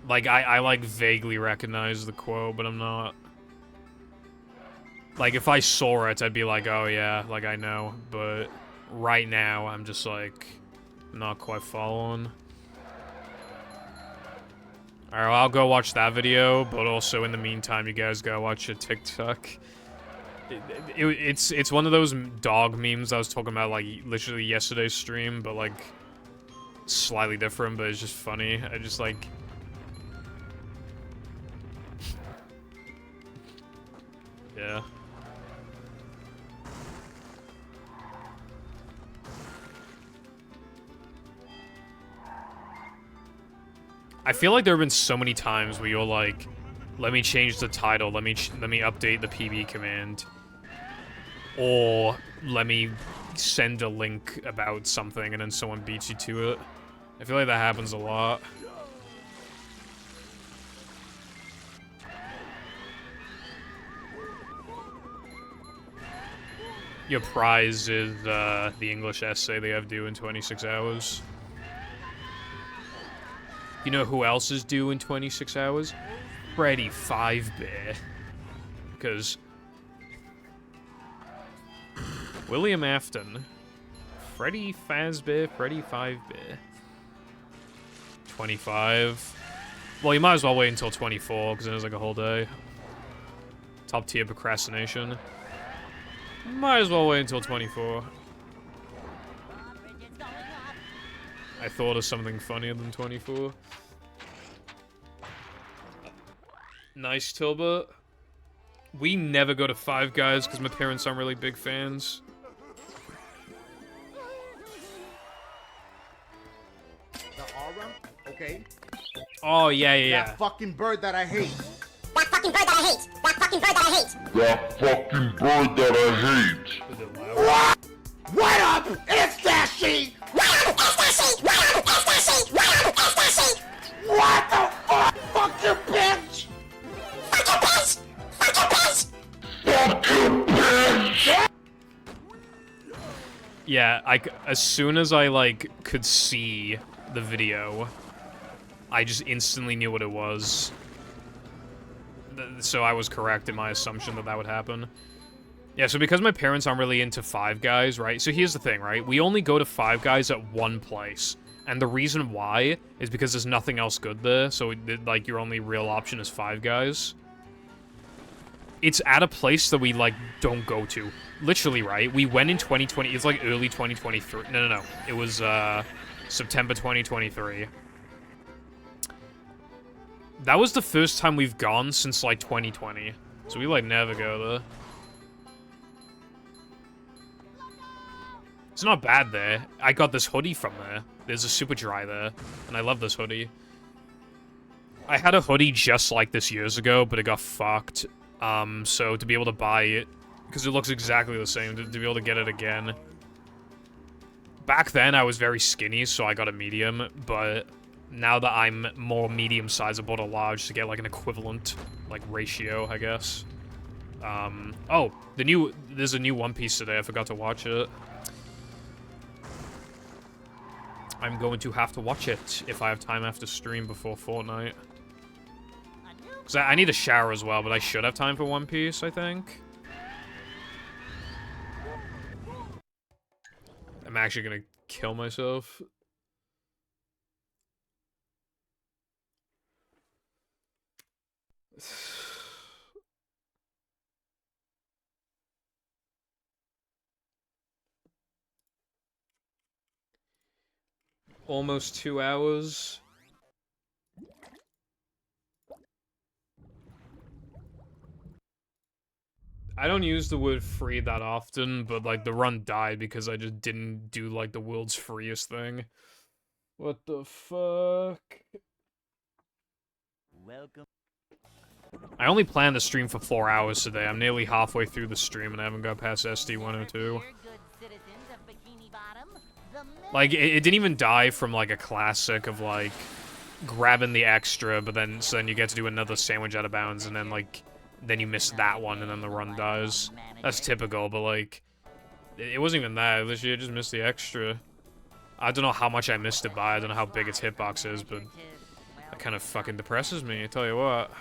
Like, I like, vaguely recognize the quote, but I'm not... Like, if I saw it, I'd be like, oh yeah, like, I know. But right now, I'm just, like, not quite following. Alright, well, I'll go watch that video, but also in the meantime, you guys go watch a TikTok. It's one of those dog memes I was talking about, like, literally yesterday's stream, but, like, slightly different, but it's just funny. I just, like... Yeah. I feel like there have been so many times where you're like, let me change the title, let me update the PB command, or let me send a link about something and then someone beats you to it. I feel like that happens a lot. Your prize is the English essay they have due in 26 hours. You know who else is due in 26 hours? Freddy Fazbear. Because... William Afton. Freddy Fazbear, Freddy Fazbear. 25. Well, you might as well wait until 24, because then there's like a whole day. Top tier procrastination. Might as well wait until 24. I thought of something funnier than 24. Nice, Tilbert. We never go to Five Guys because my parents aren't really big fans. The aura? Okay. Oh, yeah. That fucking bird that I hate. That fucking bird that I hate. That fucking bird that I hate. That fucking bird that I hate. Is it loud? What up? It's Dashy! What up, Dashy? What up, Dashy? What up, Dashy? What the fuck? Fuck your bitch! Fuck your bitch! Fuck your bitch! Fuck you, bitch! Yeah, as soon as I, like, could see the video, I just instantly knew what it was. So I was correct in my assumption that that would happen. Yeah, so because my parents aren't really into Five Guys, right? So here's the thing, right? We only go to Five Guys at one place. And the reason why is because there's nothing else good there. So, like, your only real option is Five Guys. It's at a place that we, like, don't go to. Literally, right? We went in 2020. It's, like, early 2023. No. It was, September 2023. That was the first time we've gone since, like, 2020. So we, like, never go there. It's not bad there. I got this hoodie from there. There's a super dry there. And I love this hoodie. I had a hoodie just like this years ago, but it got fucked. So to be able to buy it, because it looks exactly the same, to be able to get it again. Back then, I was very skinny, so I got a medium, but now that I'm more medium-sized, I bought a large to get, like, an equivalent, like, ratio, I guess. Oh, there's a new One Piece today, I forgot to watch it. I'm going to have to watch it if I have time after stream before Fortnite. Because I need a shower as well, but I should have time for One Piece, I think. I'm actually gonna kill myself. Almost 2 hours. I don't use the word free that often, but, like, the run died because I just didn't do, like, the world's freest thing. What the fuck? Welcome. I only planned to stream for 4 hours today. I'm nearly halfway through the stream and I haven't got past SD102. Like, it didn't even die from, like, a classic of, like, grabbing the extra, but then, so then you get to do another sandwich out of bounds, and then, like, then you miss that one, and then the run dies. That's typical, but, like, it wasn't even that. Literally, I just missed the extra. I don't know how much I missed it by. I don't know how big its hitbox is, but that kind of fucking depresses me, I tell you what.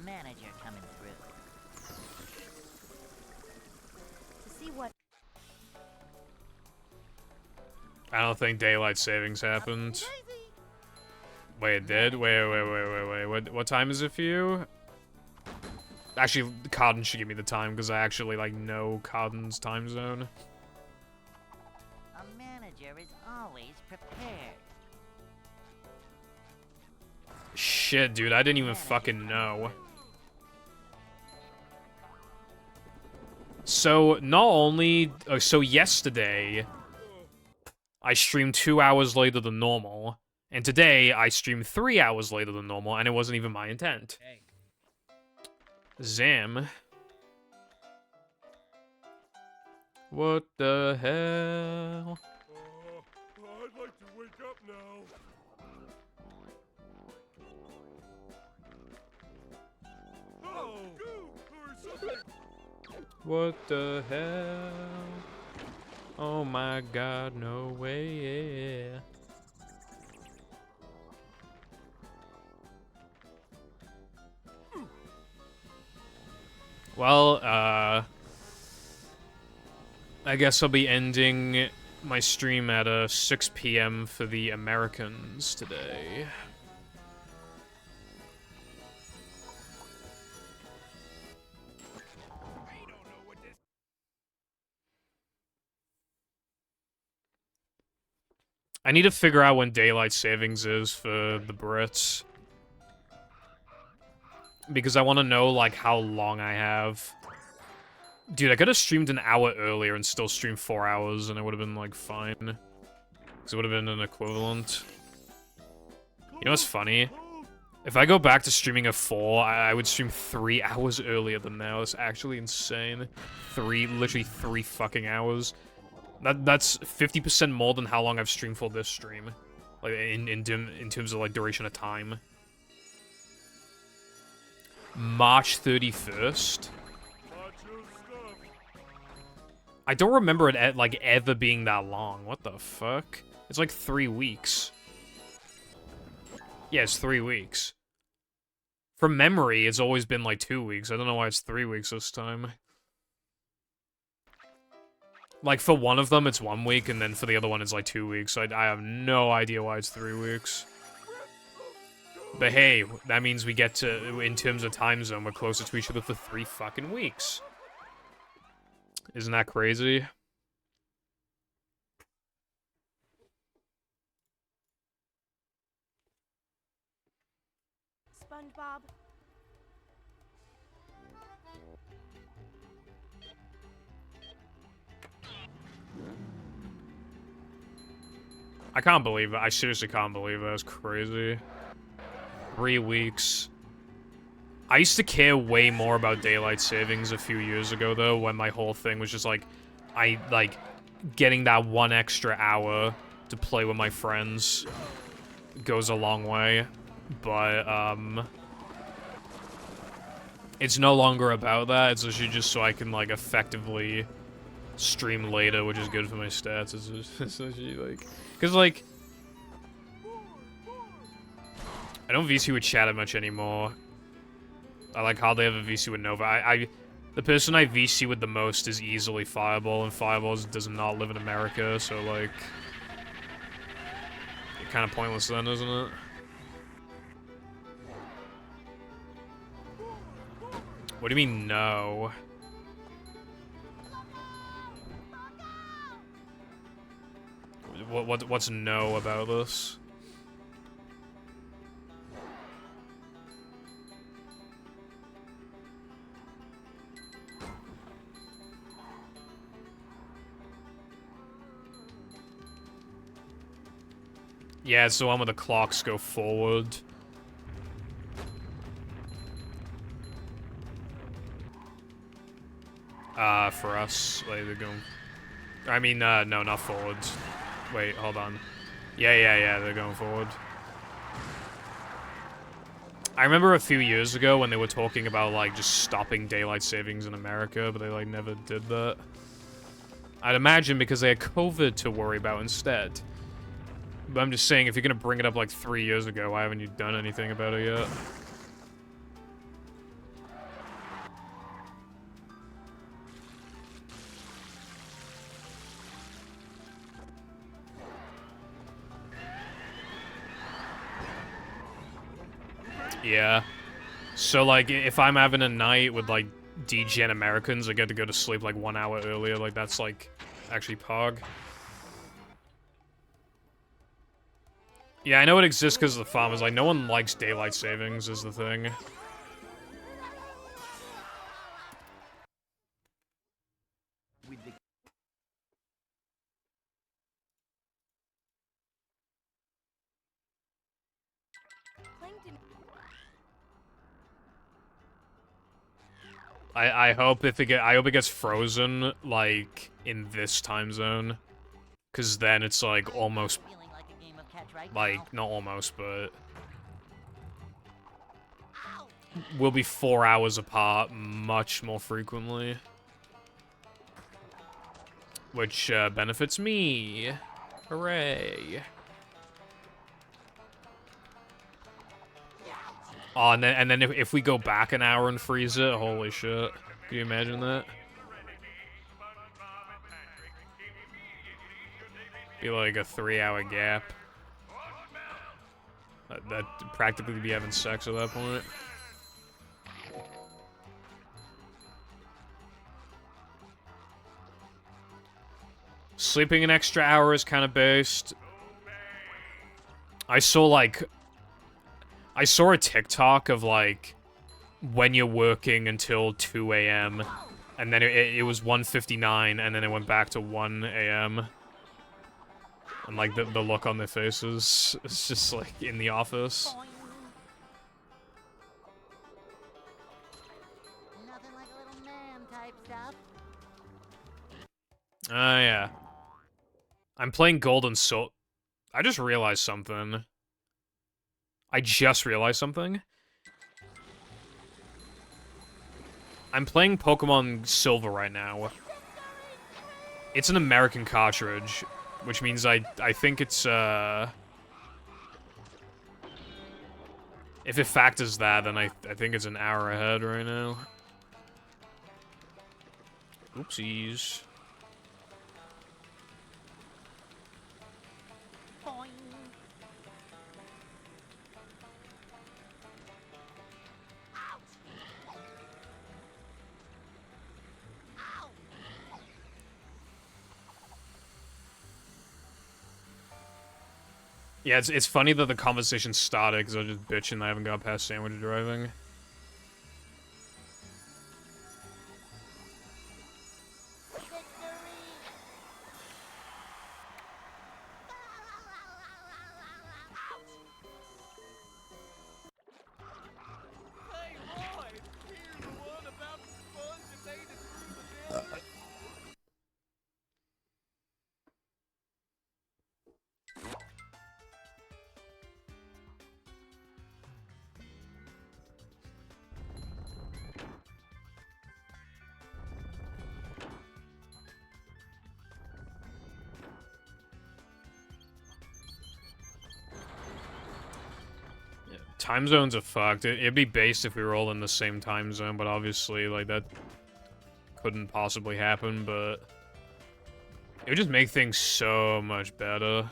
Manager coming through. To see what I don't think daylight savings happened. Wait, it did? Wait. What time is it for you? Actually, Cardin should give me the time, because I actually, like, know Cardin's time zone. A manager is always prepared. Shit, dude, I didn't even fucking know. So, not only... so yesterday, I streamed 2 hours later than normal, and today, I streamed 3 hours later than normal, and it wasn't even my intent. Hey. Zam. What the hell? I'd like to wake up now. Oh, or something. What the hell? Oh my god, no way. Well, I guess I'll be ending my stream at 6 p.m. for the Americans today. I need to figure out when daylight savings is for the Brits. Because I want to know, like, how long I have. Dude, I could have streamed an hour earlier and still streamed 4 hours, and it would have been, like, fine. Because it would have been an equivalent. You know what's funny? If I go back to streaming at 4, I would stream 3 hours earlier than now. It's actually insane. Literally 3 fucking hours. That's 50% more than how long I've streamed for this stream. Like, in terms of, like, duration of time. March 31st? I don't remember it, like, ever being that long. What the fuck? It's like 3 weeks. Yeah, it's 3 weeks. From memory, it's always been like 2 weeks. I don't know why it's 3 weeks this time. Like, for one of them, it's 1 week, and then for the other one, it's like 2 weeks. So I have no idea why it's 3 weeks. But hey, that means we get to, in terms of time zone, we're closer to each other for 3 fucking weeks. Isn't that crazy? SpongeBob. I can't believe it. I seriously can't believe it. That's crazy. 3 weeks. I used to care way more about daylight savings a few years ago, though, when my whole thing was just like, getting that 1 extra hour to play with my friends goes a long way. But, it's no longer about that. It's actually just so I can, like, effectively stream later, which is good for my stats. It's actually, like... Because, like... I don't VC with chat much anymore. I like hardly ever VC with Nova. The person I VC with the most is easily Fireball, and Fireball does not live in America, so, like... kind of pointless then, isn't it? What do you mean, no? What's no about this? Yeah, it's the one where the clocks go forward. For us, like, they're going... I mean, no, not forwards. Wait, hold on. Yeah, they're going forward. I remember a few years ago when they were talking about, like, just stopping daylight savings in America, but they, like, never did that. I'd imagine because they had COVID to worry about instead. But I'm just saying, if you're gonna bring it up, like, 3 years ago, why haven't you done anything about it yet? Yeah. So, like, if I'm having a night with, like, DGen Americans, I get to go to sleep, like, 1 hour earlier. Like, that's, like, actually pog. Yeah, I know it exists because of the farmers. Like, no one likes daylight savings is the thing. I hope I hope it gets frozen, like, in this time zone. Cause then it's, like, almost, Feeling like a game of catch right like, now. not almost, but... we'll be 4 hours apart much more frequently. Which, benefits me. Hooray. Oh, and then if we go back an hour and freeze it, holy shit. Can you imagine that? Be like a 3-hour gap. That practically be having sex at that point. Sleeping an extra hour is kind of based. I saw a TikTok of, like, when you're working until 2 a.m. And then it was 1:59, and then it went back to 1 a.m. And, like, the look on their faces, it's just, like, in the office. Nothing like a little man type stuff. Yeah. I'm playing Golden Soul. I just realized something. I'm playing Pokemon Silver right now. It's an American cartridge, which means I think it's, if it factors that, then I think it's an hour ahead right now. Oopsies. Yeah, it's funny that the conversation started because I was just bitching I haven't got past sandwich driving. Time zones are fucked. It'd be based if we were all in the same time zone, but obviously, like, that couldn't possibly happen, but it would just make things so much better.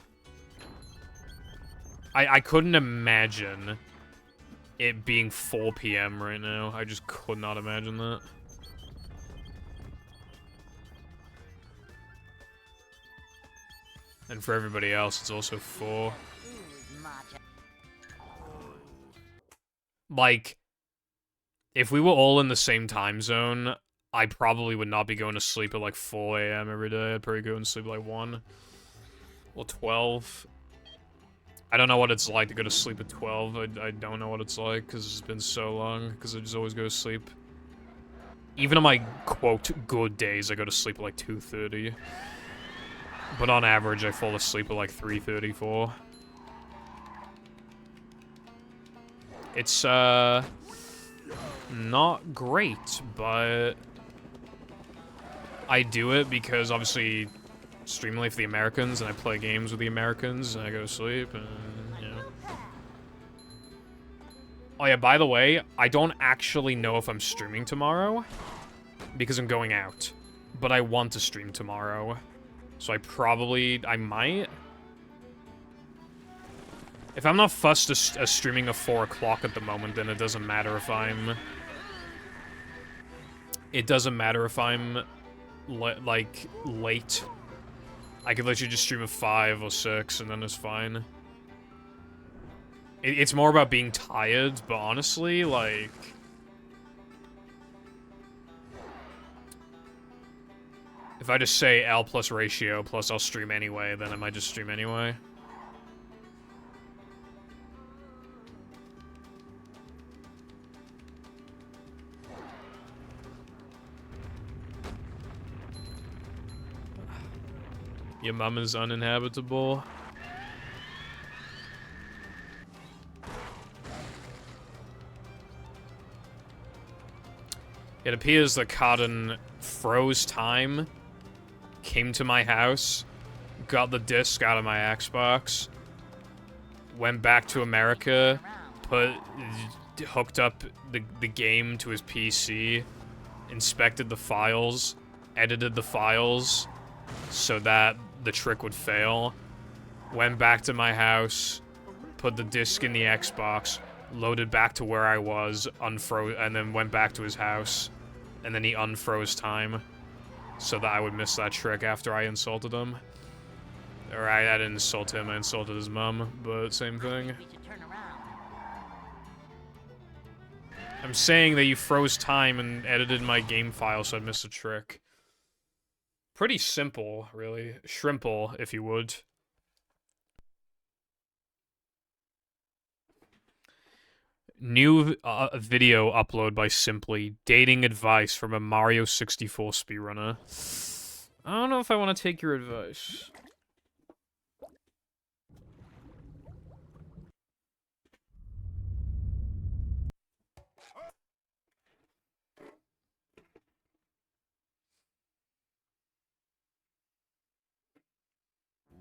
I couldn't imagine it being 4 p.m. right now. I just could not imagine that. And for everybody else, it's also 4. Like, if we were all in the same time zone, I probably would not be going to sleep at like 4 a.m. every day. I'd probably go and sleep at like 1 or 12. I don't know what it's like to go to sleep at 12. I don't know what it's like because it's been so long because I just always go to sleep. Even on my, quote, good days, I go to sleep at like 2:30. But on average, I fall asleep at like 3:30, 4. It's, not great, but I do it because, obviously, Streamlate for the Americans, and I play games with the Americans, and I go to sleep, and, you know. Oh yeah, by the way, I don't actually know if I'm streaming tomorrow, because I'm going out. But I want to stream tomorrow, so I might. If I'm not fussed as streaming at 4 o'clock at the moment, then it doesn't matter if I'm... It doesn't matter if I'm, like, late. I could literally just stream at 5 or 6, and then it's fine. It's more about being tired, but honestly, like... If I just say L plus ratio plus I'll stream anyway, then I might just stream anyway. Your mum is uninhabitable. It appears that Cotton froze time, came to my house, got the disc out of my Xbox, went back to America, hooked up the game to his PC, inspected the files, edited the files so that the trick would fail, went back to my house, put the disc in the Xbox, loaded back to where I was, unfroze, and then went back to his house, and then he unfroze time so that I would miss that trick after I insulted him. Or I didn't insult him, I insulted his mum, but same thing. We should turn around. I'm saying that you froze time and edited my game file so I'd miss a trick. Pretty simple, really. Shrimple, if you would. New video upload by Simply. Dating advice from a Mario 64 speedrunner. I don't know if I want to take your advice.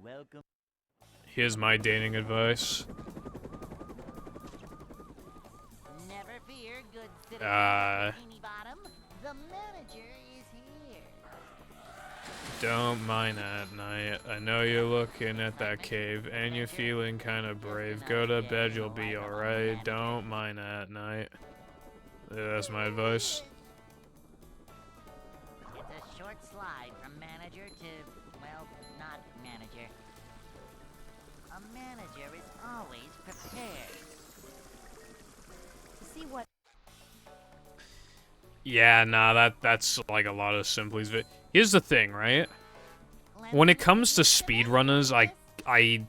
Welcome. Here's my dating advice. Never fear, good citizen. Bikini Bottom. The manager is here. Don't mind at night. I know you're looking at that cave and you're feeling kind of brave. Go to bed, you'll be alright. Don't mind at night. Yeah, that's my advice. It's a short slide from manager to, well, not manager. A manager is always prepared. To see what Yeah, nah, that's like a lot of Simply's Here's the thing, right? When it comes to speedrunners, I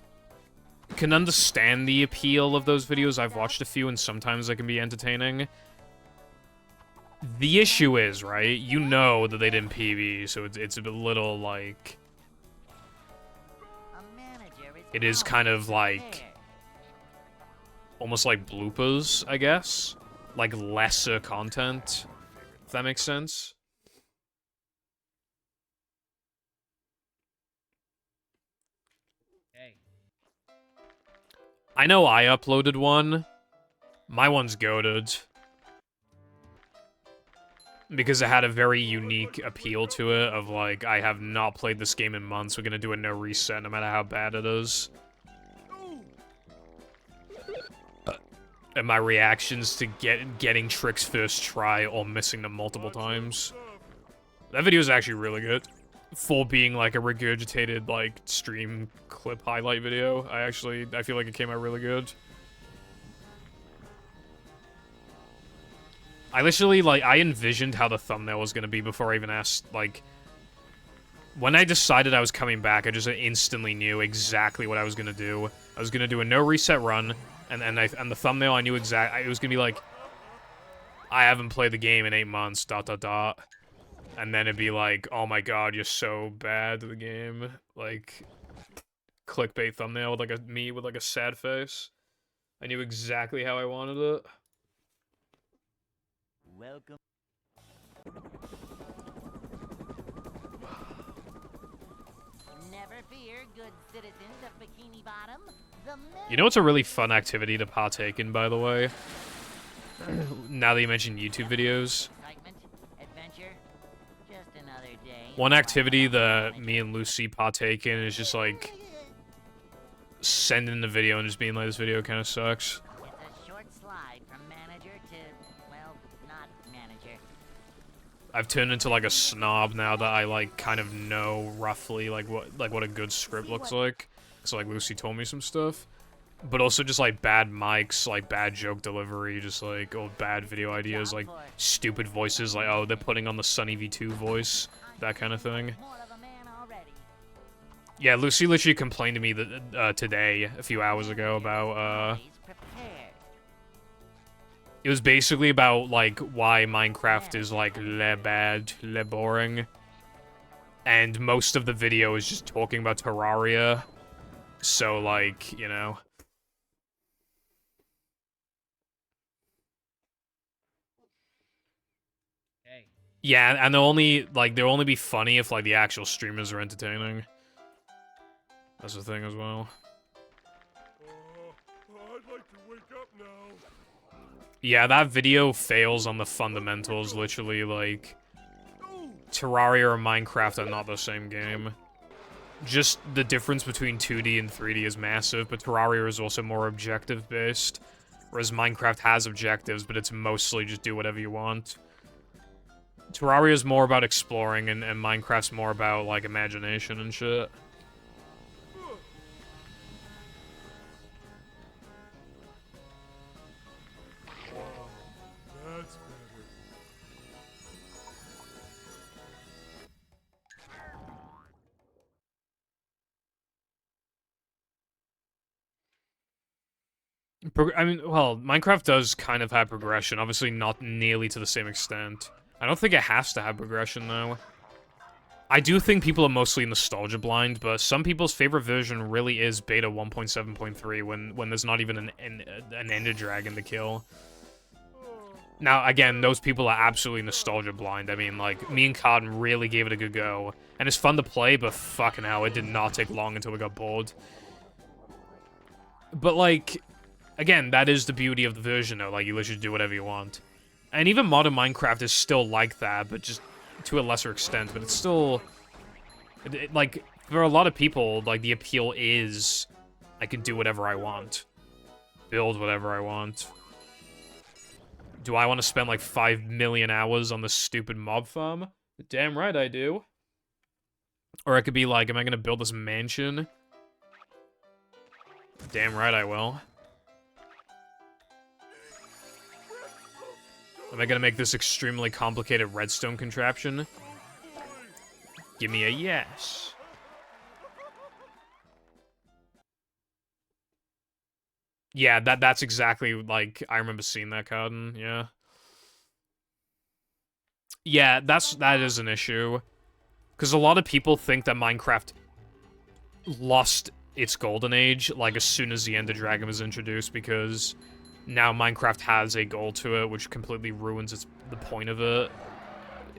can understand the appeal of those videos. I've watched a few and sometimes they can be entertaining. The issue is, right, you know that they didn't PB, so it's a little, like... It is kind of, like... Almost like bloopers, I guess? Like, lesser content, if that makes sense. Hey. I know I uploaded one. My one's goated. Because it had a very unique appeal to it of, like, I have not played this game in months, we're gonna do a no reset no matter how bad it is. And my reactions to getting tricks first try or missing them multiple times. That video is actually really good. For being, like, a regurgitated, like, stream clip highlight video, I feel like it came out really good. I literally, like, I envisioned how the thumbnail was gonna be before I even asked, like... When I decided I was coming back, I just instantly knew exactly what I was gonna do. I was gonna do a no reset run, and the thumbnail I knew exactly... It was gonna be like... I haven't played the game in 8 months, ... And then it'd be like, oh my god, you're so bad at the game. Like, clickbait thumbnail with, like, me with, like, a sad face. I knew exactly how I wanted it. Welcome. Never fear, good citizens of Bikini Bottom. You know what's a really fun activity to partake in, by the way? Now that you mentioned YouTube videos. Excitement, adventure, just another day. One activity that me and Lucy partake in is just, like... sending the video and just being like, this video kind of sucks. It's a short slide from manager to, well, not manager. I've turned into like a snob now that I like kind of know roughly like what a good script looks like. So like Lucy told me some stuff. But also just like bad mics, like bad joke delivery, just like bad video ideas, like stupid voices, like oh they're putting on the Sunny V2 voice, that kind of thing. More of a man already. Yeah, Lucy literally complained to me that today, a few hours ago, about Always prepared. it was basically about like why Minecraft is like le bad, le boring, and most of the video is just talking about Terraria. So like, you know. Hey. Yeah, and they'll only be funny if like the actual streamers are entertaining. That's the thing as well. I'd like to wake up now. Yeah, that video fails on the fundamentals, literally, like... Terraria or Minecraft are not the same game. Just the difference between 2D and 3D is massive, but Terraria is also more objective-based. Whereas Minecraft has objectives, but it's mostly just do whatever you want. Terraria is more about exploring, and Minecraft's more about, like, imagination and shit. That's better. I mean, well, Minecraft does kind of have progression, obviously not nearly to the same extent. I don't think it has to have progression, though. I do think people are mostly nostalgia blind, but some people's favorite version really is beta 1.7.3 when there's not even an Ender Dragon to kill. Now, again, those people are absolutely nostalgia blind. I mean, like, me and Cotton really gave it a good go. And it's fun to play, but fucking hell, it did not take long until we got bored. But, like, again, that is the beauty of the version, though. Like, you literally do whatever you want. And even modern Minecraft is still like that, but just to a lesser extent. But it's still... like, for a lot of people, like, the appeal is I can do whatever I want. Build whatever I want. Do I want to spend, like, 5 million hours on this stupid mob farm? Damn right I do. Or it could be like, am I going to build this mansion? Damn right I will. Am I gonna make this extremely complicated redstone contraption? Give me a yes. Yeah, that's exactly, like, I remember seeing that, Cotton, yeah. Yeah, that is an issue. Because a lot of people think that Minecraft lost its golden age, like, as soon as the Ender Dragon was introduced, because... now Minecraft has a goal to it, which completely ruins the point of it,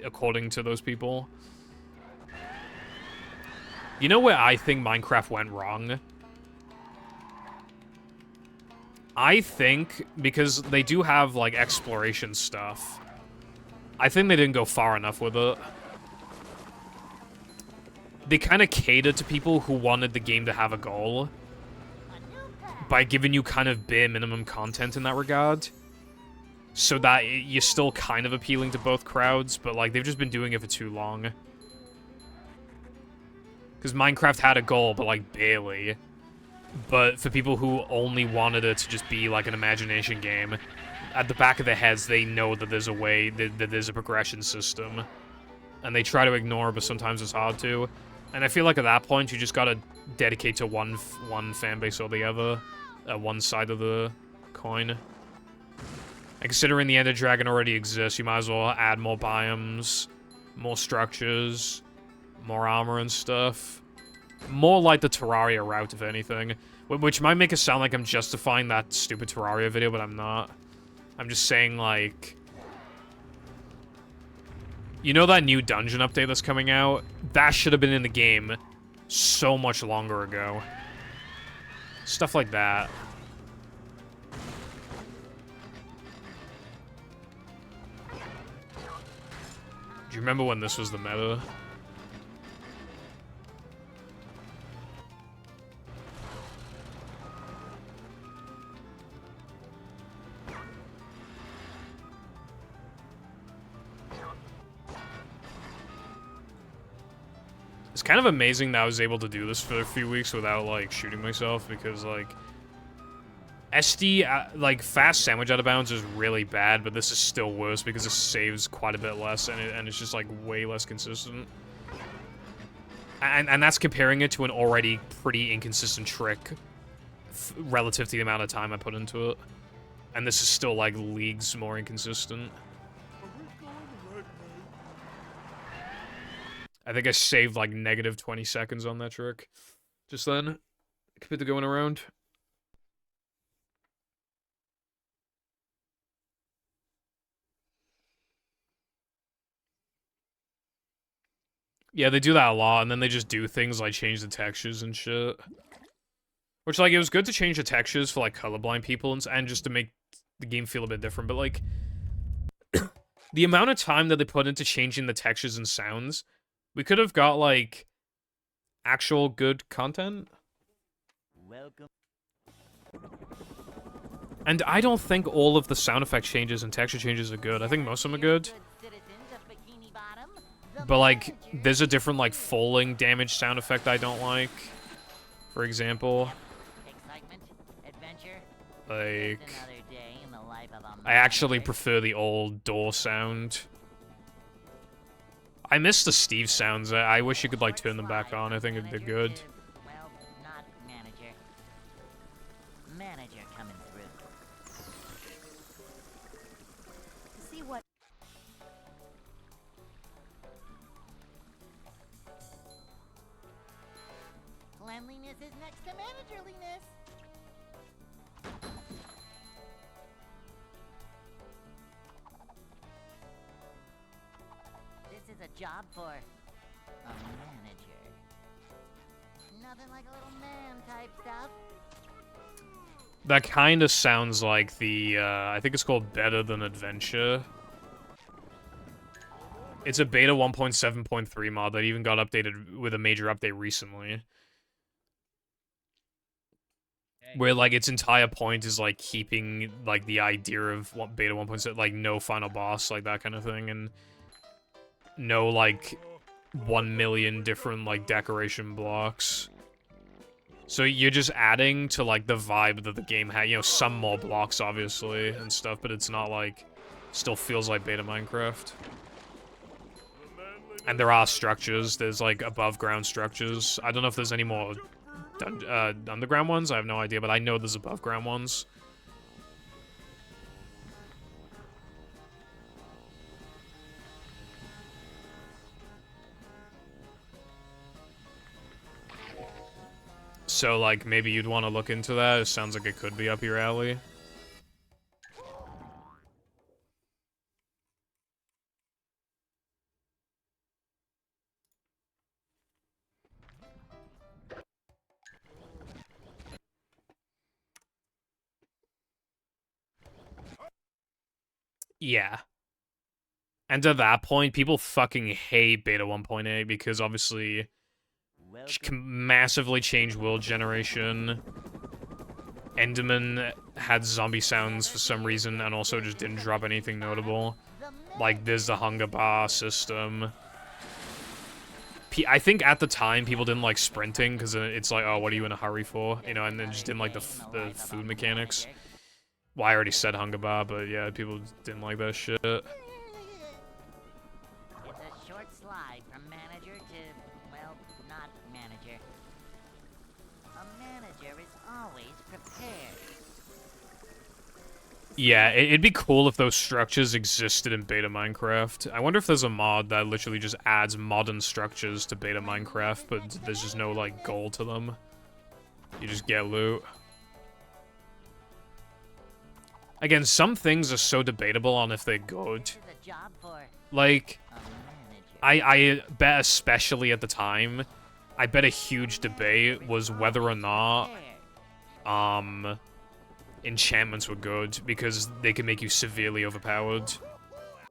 according to those people. You know where I think Minecraft went wrong? I think, because they do have, like, exploration stuff, I think they didn't go far enough with it. They kind of catered to people who wanted the game to have a goal, by giving you kind of bare minimum content in that regard. So that you're still kind of appealing to both crowds, but like they've just been doing it for too long. Because Minecraft had a goal, but like barely. But for people who only wanted it to just be like an imagination game, at the back of their heads they know that there's a way, that there's a progression system. And they try to ignore it, but sometimes it's hard to. And I feel like at that point you just gotta dedicate to one fan base or the other. One side of the coin. And considering the Ender Dragon already exists, you might as well add more biomes, more structures, more armor and stuff. More like the Terraria route, if anything. Which might make it sound like I'm justifying that stupid Terraria video, but I'm not. I'm just saying, like... you know that new dungeon update that's coming out? That should have been in the game so much longer ago. Stuff like that. Do you remember when this was the meta? It's kind of amazing that I was able to do this for a few weeks without, like, shooting myself, because, like, SD, like, fast sandwich out of bounds is really bad, but this is still worse because it saves quite a bit less, and it's just, like, way less consistent. And that's comparing it to an already pretty inconsistent trick relative to the amount of time I put into it. And this is still, like, leagues more inconsistent. I think I saved, like, negative 20 seconds on that trick just then, compared to going around. Yeah, they do that a lot, and then they just do things like change the textures and shit. Which, like, it was good to change the textures for, like, colorblind people and just to make the game feel a bit different, but, like, the amount of time that they put into changing the textures and sounds, we could have got, like, actual good content. Welcome. And I don't think all of the sound effect changes and texture changes are good. I think most of them are good. But, like, there's a different, like, falling damage sound effect I don't like. For example. Excitement, adventure. Like, Just another day in the life of a I actually manager. prefer the old door sound. I miss the Steve sounds. I wish you could, like, turn them back on. I think they're good. Well, not manager. Manager coming through. To see what Cleanliness is next to managerliness. This is a job for a manager. Nothing like a little man type stuff. That kind of sounds like the, I think it's called Better Than Adventure. It's a beta 1.7.3 mod that even got updated with a major update recently. Where, like, its entire point is, like, keeping, like, the idea of what beta 1.7, like, no final boss, like, that kind of thing, and no, like, 1 million different, like, decoration blocks. So you're just adding to, like, the vibe that the game had, you know, some more blocks, obviously, and stuff, but it's not, like, still feels like beta Minecraft. And there are structures, there's, like, above-ground structures. I don't know if there's any more underground ones, I have no idea, but I know there's above ground ones. So, like, maybe you'd want to look into that. It sounds like it could be up your alley. Yeah. And at that point, people fucking hate Beta 1.8 because obviously can massively change world generation. Enderman had zombie sounds for some reason and also just didn't drop anything notable. Like, there's the hunger bar system. I think at the time, people didn't like sprinting because it's like, oh, what are you in a hurry for? You know, and then just didn't like the food mechanics. Well, I already said hunger bar, but yeah, people didn't like that shit. It's a short slide from manager to, well, not manager. A manager is always prepared. Yeah, it'd be cool if those structures existed in beta Minecraft. I wonder if there's a mod that literally just adds modern structures to beta Minecraft, but there's just no, like, goal to them. You just get loot. Again, some things are so debatable on if they're good. This is a job for Like, a manager. I bet especially at the time, I bet a huge debate was whether or not, enchantments were good, because they can make you severely overpowered.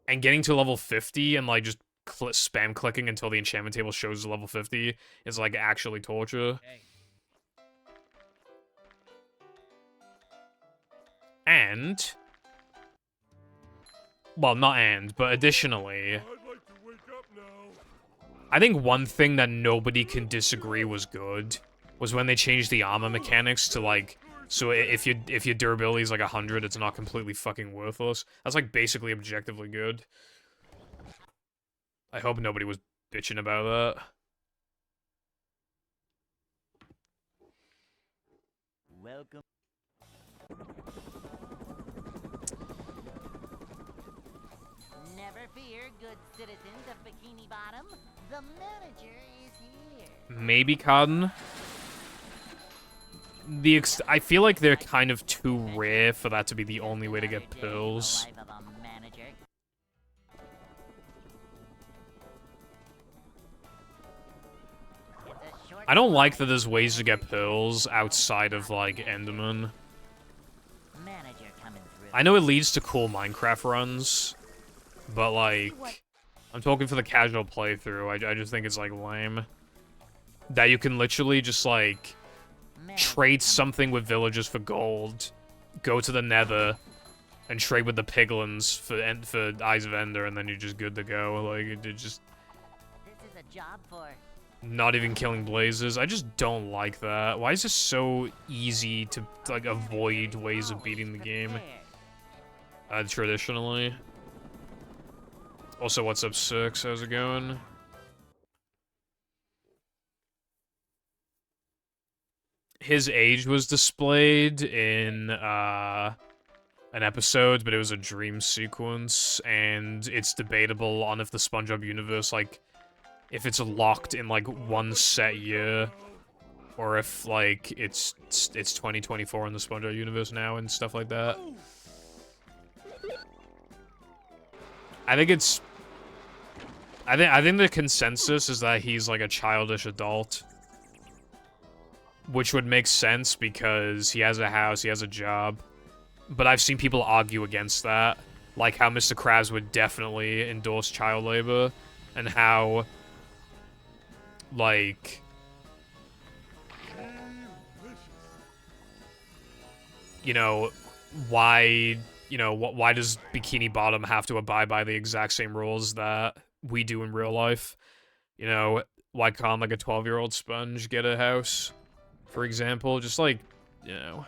And getting to level 50 and, like, just spam clicking until the enchantment table shows level 50 is, like, actually torture. Hey. And... well, not and, but additionally... I'd like to wake up now. I think one thing that nobody can disagree was good was when they changed the armor mechanics to like, so if your durability is like 100, it's not completely fucking worthless. That's like basically objectively good. I hope nobody was bitching about that. Welcome. Never fear, good citizens of Bikini Bottom. The manager is here. Maybe Cotton. I feel like they're kind of too rare for that to be the only way to get pearls. The life of a manager. It's a short I don't like that there's ways to get pearls outside of, like, Enderman. manager coming through. I know it leads to cool Minecraft runs, but, like, I'm talking for the casual playthrough. I just think it's, like, lame. That you can literally just, like, trade something with villagers for gold, go to the nether, and trade with the piglins for Eyes of Ender, and then you're just good to go. Like, it just... This is a job for Not even killing blazes. I just don't like that. Why is it so easy to, like, avoid ways of beating the game? Traditionally. Also, what's up, Six? How's it going? His age was displayed in, an episode, but it was a dream sequence, and it's debatable on if the SpongeBob universe, like, if it's locked in, like, one set year, or if, like, it's 2024 in the SpongeBob universe now and stuff like that. I think it's... I think the consensus is that he's, like, a childish adult. Which would make sense because he has a house, he has a job. But I've seen people argue against that. Like how Mr. Krabs would definitely endorse child labor. And how... like... you know, why... you know, why does Bikini Bottom have to abide by the exact same rules that we do in real life? You know, why can't, like, a 12-year-old sponge get a house? For example, just, like, you know...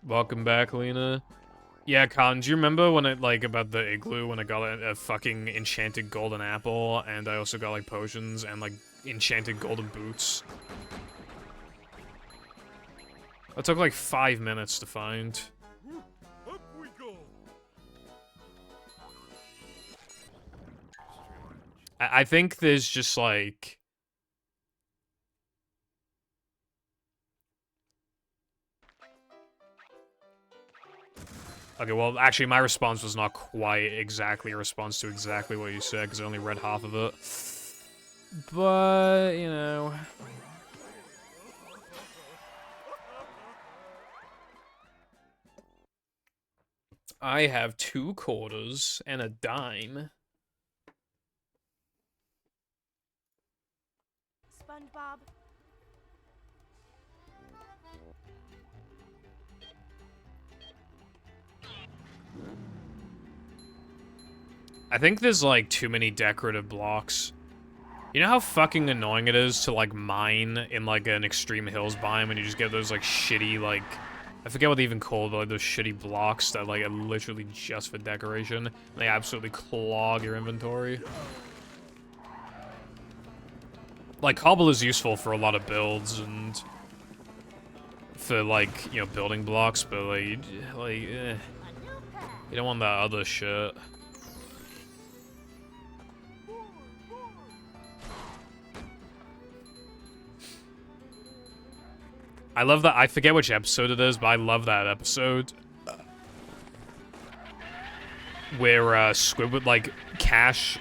Welcome back, Lena. Yeah, Con, do you remember when it, like, about the igloo, when I got a fucking enchanted golden apple, and I also got, like, potions and, like, enchanted golden boots? That took, like, 5 minutes to find. Up we go. I think there's just, like... Okay, well, actually, my response was not quite exactly a response to exactly what you said, because I only read half of it. But, you know... I have 2 quarters and a dime. SpongeBob. I think there's, like, too many decorative blocks. You know how fucking annoying it is to, like, mine in, like, an Extreme Hills biome and you just get those, like, shitty, like... I forget what they even called, but, like, those shitty blocks that, like, are literally just for decoration. They absolutely clog your inventory. Like, cobble is useful for a lot of builds and... for, like, you know, building blocks, but, like, you don't want that other shit. I love that. I forget which episode it is, but I love that episode. Where Squidward, like, cash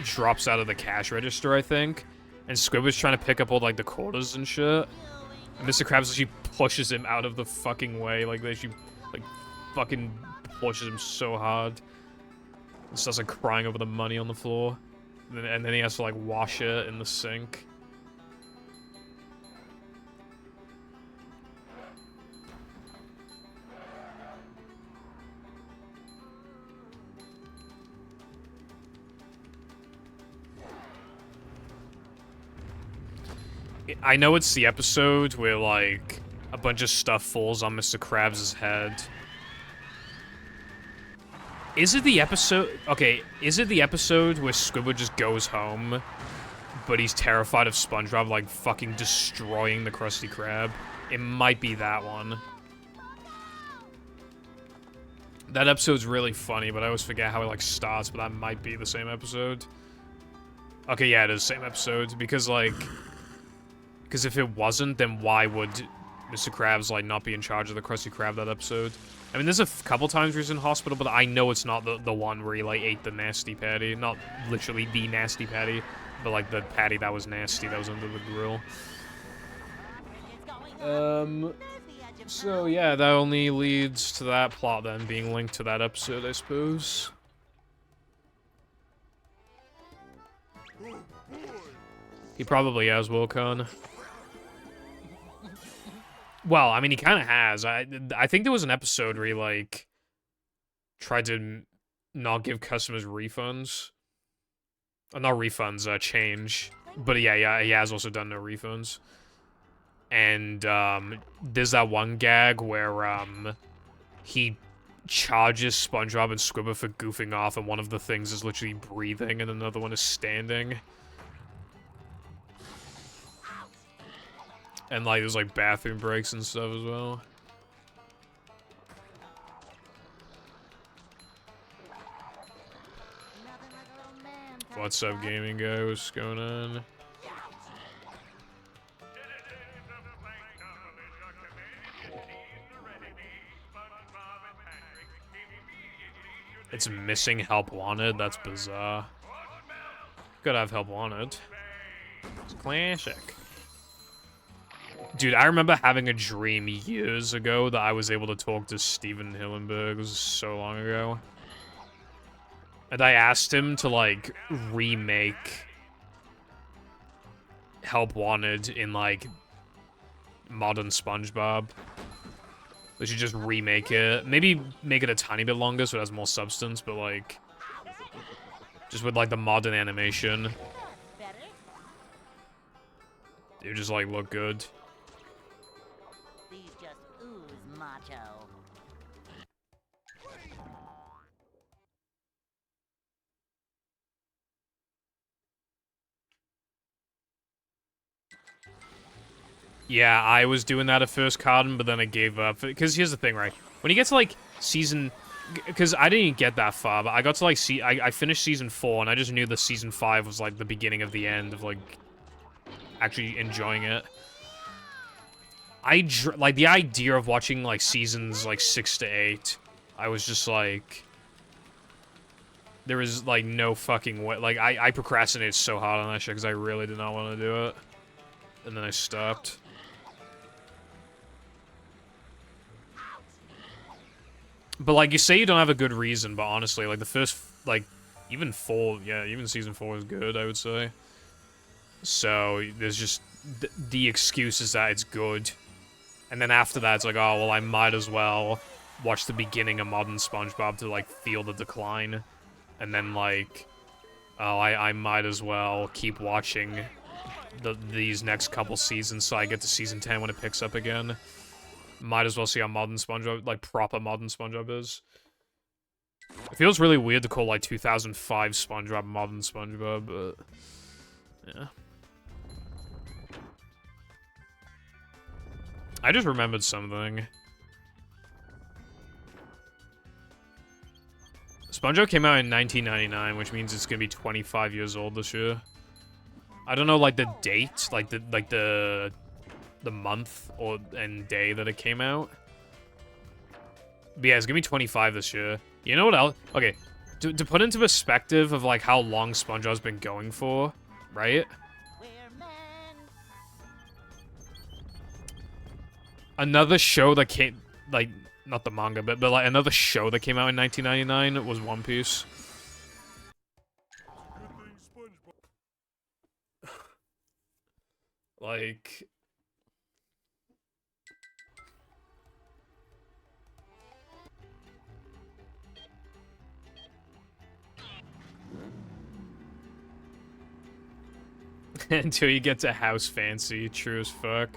drops out of the cash register, I think. And Squidward's trying to pick up all, like, the quarters and shit. And Mr. Krabs actually pushes him out of the fucking way. Like, they actually, like, fucking tortures him so hard. He starts like crying over the money on the floor. And then he has to like wash it in the sink. I know it's the episode where, like, a bunch of stuff falls on Mr. Krabs' head. Is it the episode... Okay, is it the episode where Squidward just goes home, but he's terrified of SpongeBob, like, fucking destroying the Krusty Krab? It might be that one. That episode's really funny, but I always forget how it, like, starts, but that might be the same episode. Okay, yeah, it is the same episode, because, like... Because if it wasn't, then why would Mr. Krabs, like, not be in charge of the Krusty Krab that episode? I mean, there's a couple times where he's in hospital, but I know it's not the one where he, like, ate the nasty patty. Not literally the nasty patty, but, like, the patty that was nasty that was under the grill. So, yeah, that only leads to that plot, then, being linked to that episode, I suppose. He probably has, Wilcon. Well, I mean, he kind of has. I think there was an episode where he, like, tried to not give customers refunds. Not refunds, change. But yeah, he has also done no refunds. And, there's that one gag where, he charges SpongeBob and Squidward for goofing off, and one of the things is literally breathing, and another one is standing. And, like, there's, like, bathroom breaks and stuff as well. What's up, gaming guy? What's going on? It's missing help wanted? That's bizarre. Gotta have help wanted. It's classic. Dude, I remember having a dream years ago that I was able to talk to Steven Hillenburg. It was so long ago. And I asked him to, like, remake Help Wanted in, like, modern SpongeBob. They should just remake it. Maybe make it a tiny bit longer so it has more substance, but, like, just with, like, the modern animation. It would just, like, look good. Yeah, I was doing that at first, Cotton, but then I gave up. Because here's the thing, right? When you get to, like, season... Because I didn't even get that far, but I got to, like, I finished season 4, and I just knew the season 5 was, like, the beginning of the end of, like, actually enjoying it. Like, the idea of watching, like, seasons, like, 6 to 8, I was just, like... There was, like, no fucking way. Like, I procrastinated so hard on that shit because I really did not want to do it. And then I stopped. But, like, you say you don't have a good reason, but honestly, like, the first, like, even 4, yeah, even season 4 is good, I would say. So, there's just, the excuse is that it's good. And then after that, it's like, oh, well, I might as well watch the beginning of Modern SpongeBob to, like, feel the decline. And then, like, oh, I might as well keep watching these next couple seasons so I get to season 10 when it picks up again. Might as well see how modern SpongeBob, like, proper modern SpongeBob is. It feels really weird to call, like, 2005 SpongeBob modern SpongeBob, but... yeah. I just remembered something. SpongeBob came out in 1999, which means it's gonna be 25 years old this year. I don't know, like, the date, like the month and day that it came out. But yeah, it's gonna be 25 this year. You know what else? Okay, to put into perspective of, like, how long SpongeBob's been going for, right? Another show that came, like, not the manga, but like another show that came out in 1999 was One Piece. Like, until you get to House Fancy, true as fuck.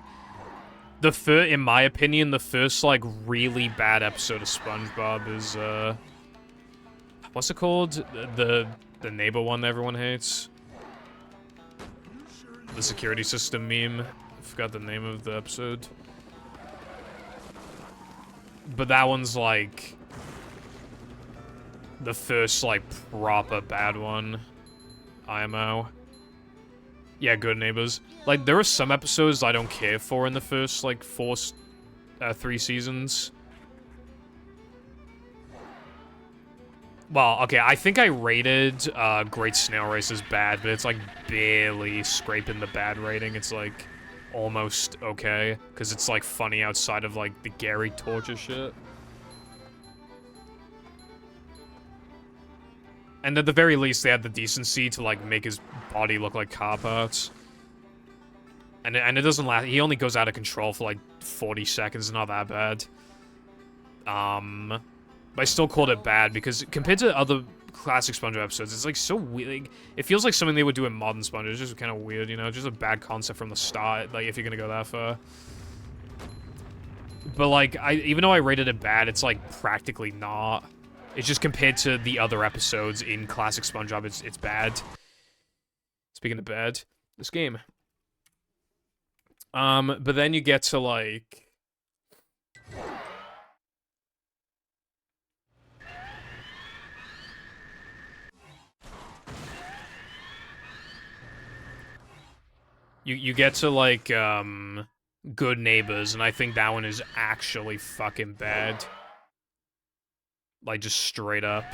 In my opinion, the first like really bad episode of SpongeBob is what's it called? The neighbor one that everyone hates. The security system meme. I forgot the name of the episode. But that one's like the first like proper bad one. IMO. Yeah, Good Neighbors. Like, there are some episodes I don't care for in the first, like, 3 seasons. Well, okay, I think I rated Great Snail Race as bad, but it's, like, barely scraping the bad rating. It's, like, almost okay, because it's, like, funny outside of, like, the Gary torture shit. And at the very least, they had the decency to, like, make his body look like car parts. And it doesn't last. He only goes out of control for, like, 40 seconds. Not that bad. But I still called it bad because compared to other classic SpongeBob episodes, it's, like, so weird. Like, it feels like something they would do in modern SpongeBob. It's just kind of weird, you know? Just a bad concept from the start, like, if you're gonna go that far. But, like, even though I rated it bad, it's, like, practically not. It's just compared to the other episodes in classic SpongeBob, it's bad. Speaking of bad, this game. But then you get to, like... You get to, like, Good Neighbors, and I think that one is actually fucking bad. Like, just straight up.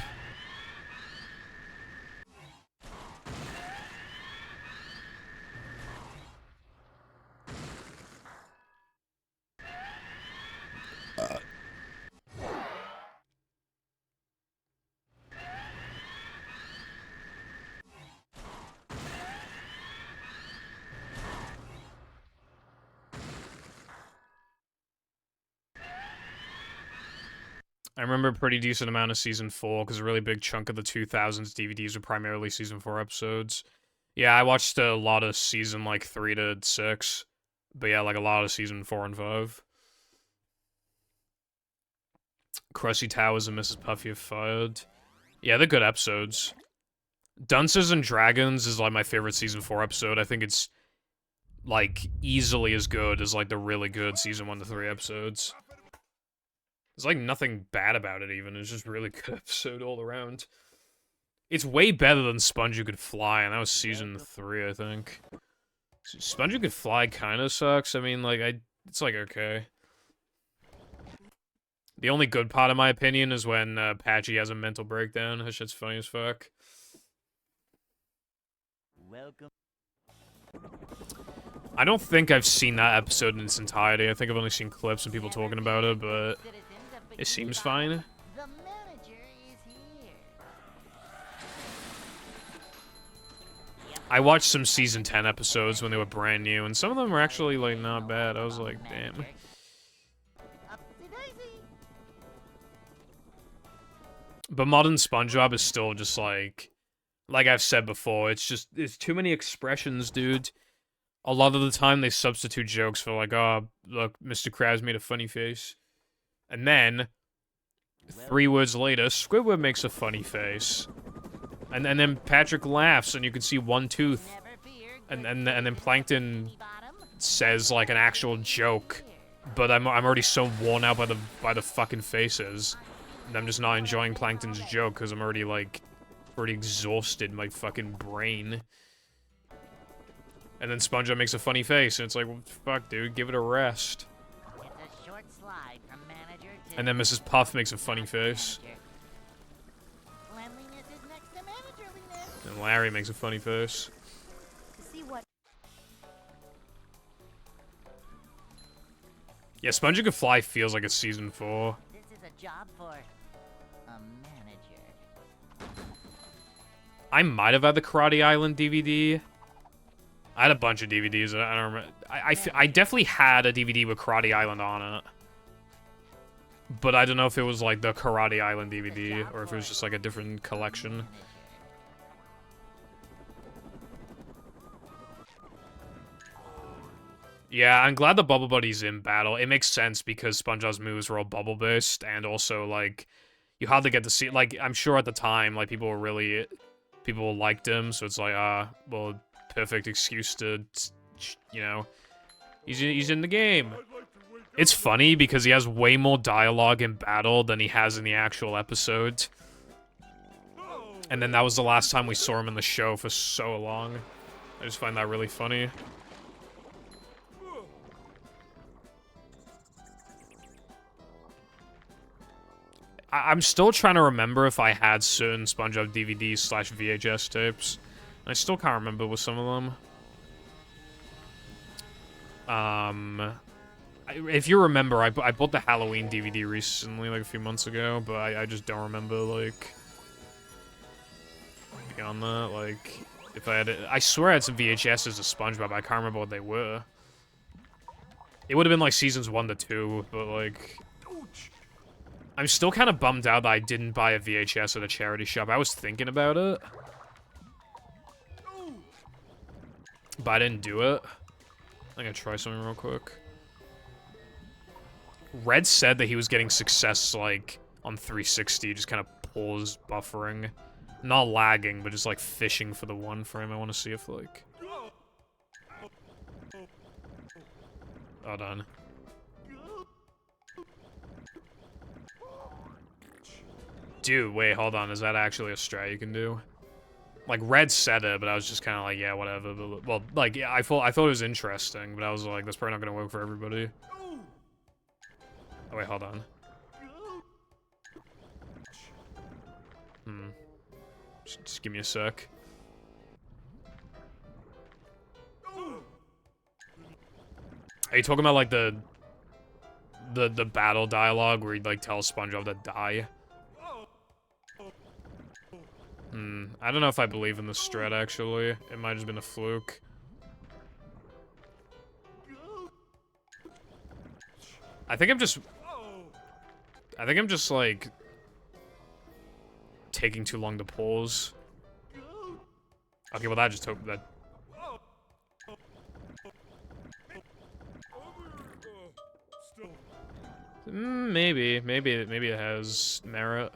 I remember a pretty decent amount of Season 4, because a really big chunk of the 2000s DVDs were primarily Season 4 episodes. Yeah, I watched a lot of Season, like, 3 to 6. But yeah, like, a lot of Season 4 and 5. Krusty Towers and Mrs. Puffy Have Fired. Yeah, they're good episodes. Dunces and Dragons is, like, my favorite Season 4 episode. I think it's, like, easily as good as, like, the really good Season 1 to 3 episodes. There's, like, nothing bad about it, even. It's just a really good episode all around. It's way better than Sponge You Could Fly, and that was Season 3, I think. Sponge You Could Fly kind of sucks. I mean, like, it's, like, okay. The only good part, in my opinion, is when Patchy has a mental breakdown. That shit's funny as fuck. Welcome. I don't think I've seen that episode in its entirety. I think I've only seen clips and people talking about it, but it seems fine. The manager is here. I watched some Season 10 episodes when they were brand new, and some of them were actually, like, not bad. I was like, damn. Upsy-daisy. But modern SpongeBob is still just, like I've said before, it's too many expressions, dude. A lot of the time, they substitute jokes for, like, oh, look, Mr. Krabs made a funny face. And then, 3 words later, Squidward makes a funny face. And then Patrick laughs, and you can see one tooth. And then Plankton says, like, an actual joke. But I'm already so worn out by the fucking faces. And I'm just not enjoying Plankton's joke, because I'm already, like, exhausted my fucking brain. And then SpongeBob makes a funny face, and it's like, well, fuck, dude, give it a rest. It's a short slide from manager to And then Mrs. Puff makes a funny face. manager. Cleanliness is next to managerliness. And Larry makes a funny face. To see what Yeah, Sponge You Could Fly feels like it's Season 4. This a job for a manager. I might have had the Karate Island DVD. I had a bunch of DVDs. I don't remember. I definitely had a DVD with Karate Island on it. But I don't know if it was like the Karate Island DVD or if it was just like a different collection. Yeah, I'm glad the Bubble Buddy's in battle. It makes sense because SpongeBob's moves were all bubble based, and also like you hardly get to see. Like I'm sure at the time, like people liked him, so it's like well, perfect excuse to, you know, he's in the game. It's funny because he has way more dialogue in battle than he has in the actual episode. And then that was the last time we saw him in the show for so long. I just find that really funny. I'm still trying to remember if I had certain SpongeBob DVDs/VHS tapes. I still can't remember with some of them. If you remember, I bought the Halloween DVD recently, like a few months ago, but I just don't remember, like, beyond that, like, if I had it. I swear I had some VHSs of SpongeBob, I can't remember what they were. It would have been, like, seasons 1 to 2, but, like, I'm still kind of bummed out that I didn't buy a VHS at a charity shop. I was thinking about it, but I didn't do it. I'm gonna try something real quick. Red said that he was getting success, like, on 360, just kind of pause buffering. Not lagging, but just, like, fishing for the one frame. I want to see if, like... Hold on. Dude, wait, hold on. Is that actually a strat you can do? Like, Red said it, but I was just kind of like, yeah, whatever. But, well, like, yeah, I thought it was interesting, but I was like, that's probably not going to work for everybody. Oh, wait, hold on. Just give me a sec. Are you talking about, like, the battle dialogue where he, like, tells SpongeBob to die? I don't know if I believe in the strat, actually. It might have just been a fluke. I think I'm just, like, taking too long to pause. Okay, well, that just took that. Maybe it has merit.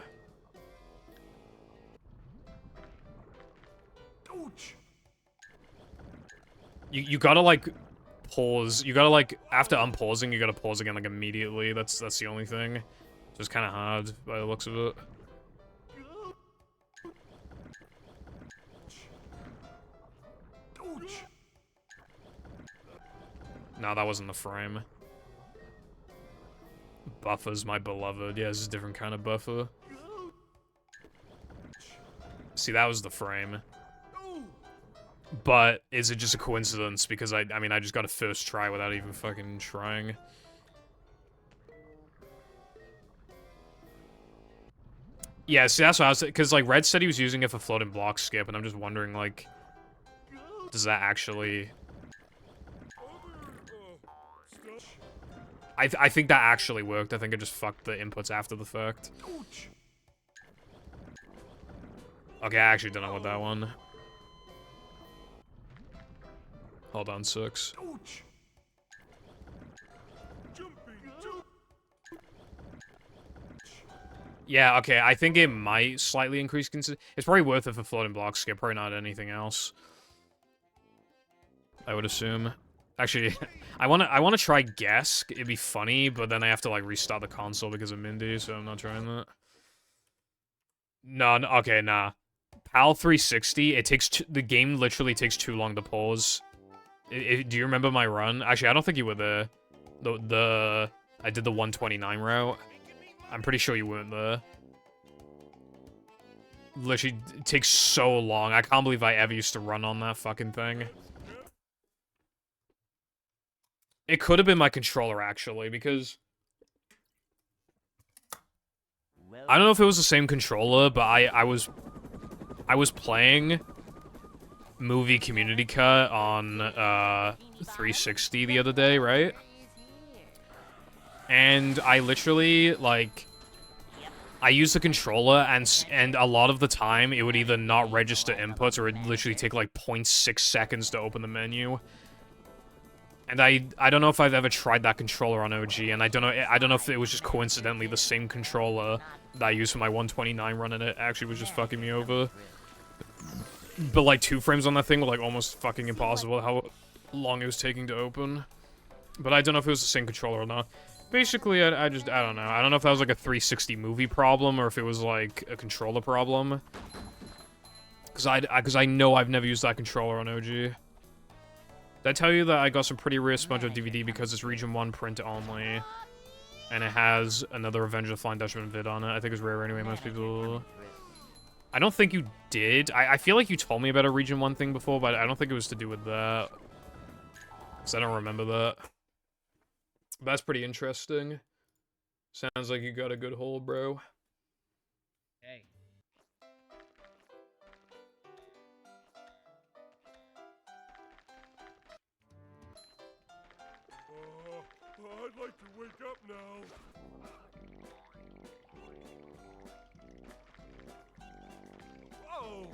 You gotta, like, pause. You gotta, like, after unpausing, you gotta pause again, like, immediately. That's the only thing. So it's kind of hard by the looks of it. No, that wasn't the frame. Buffer's my beloved. Yeah, this is a different kind of buffer. See, that was the frame. But is it just a coincidence? Because I mean, I just got a first try without even fucking trying. Yeah, see, that's what I was... Because, like, Red said he was using it for floating block skip, and I'm just wondering, like... Does that actually... I think that actually worked. I think I just fucked the inputs after the fact. Okay, I actually don't know what that one... Hold on, 6. Yeah, okay, I think it might slightly increase It's probably worth it for floating block skip, probably not anything else. I would assume. Actually, I wanna try guess. It'd be funny, but then I have to, like, restart the console because of Mindy, so I'm not trying that. No, okay, nah. PAL 360, it takes the game literally takes too long to pause. Do you remember my run? Actually, I don't think you were there. I did the 129 route. I'm pretty sure you weren't there. Literally, it takes so long. I can't believe I ever used to run on that fucking thing. It could have been my controller, actually, because... I don't know if it was the same controller, but I was playing Movie Community Cut on 360 the other day, right? And I literally like I used the controller and a lot of the time it would either not register inputs or it'd literally take like 0.6 seconds to open the menu. And I don't know if I've ever tried that controller on OG, and I don't know if it was just coincidentally the same controller that I used for my 129 run, and it actually was just fucking me over. But like 2 frames on that thing were like almost fucking impossible how long it was taking to open. But I don't know if it was the same controller or not. Basically, I don't know. I don't know if that was like a 360 movie problem or if it was like a controller problem. Cause I know I've never used that controller on OG. Did I tell you that I got some pretty rare SpongeBob DVD because it's Region 1 print only, and it has another Avenger of the Flying Dutchman vid on it? I think it's rare anyway, most people... I don't think you did. I feel like you told me about a Region 1 thing before, but I don't think it was to do with that. Because I don't remember that. That's pretty interesting. Sounds like you got a good hole, bro. Hey. I'd like to wake up now. Whoa!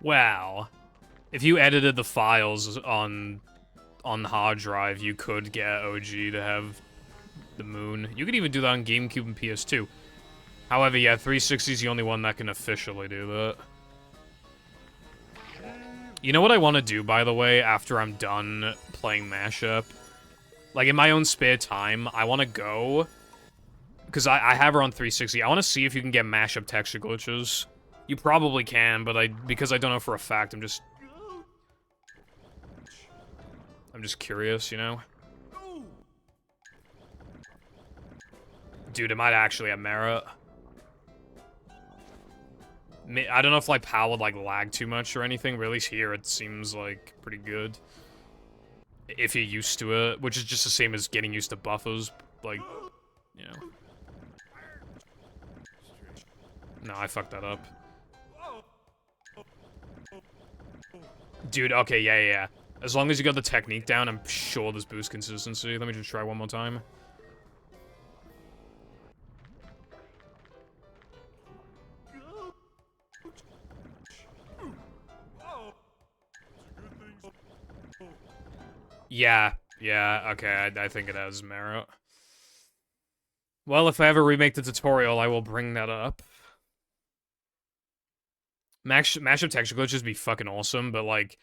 Wow. If you edited the files on hard drive, you could get OG to have the moon. You could even do that on GameCube and PS2. However, yeah, 360 is the only one that can officially do that. You know what I want to do, by the way, after I'm done playing Mashup? Like, in my own spare time, I want to go... Because I have her on 360. I want to see if you can get Mashup texture glitches. You probably can, but because I don't know for a fact, I'm just curious, you know? Dude, it might actually have merit. I don't know if, like, PAL would, like, lag too much or anything, but at least here it seems, like, pretty good. If you're used to it, which is just the same as getting used to buffers, like, you know. No, I fucked that up. Dude, okay, yeah. As long as you got the technique down, I'm sure there's boost consistency. Let me just try one more time. Yeah, okay, I think it has merit. Well, if I ever remake the tutorial, I will bring that up. Mashup texture glitches be fucking awesome, but, like,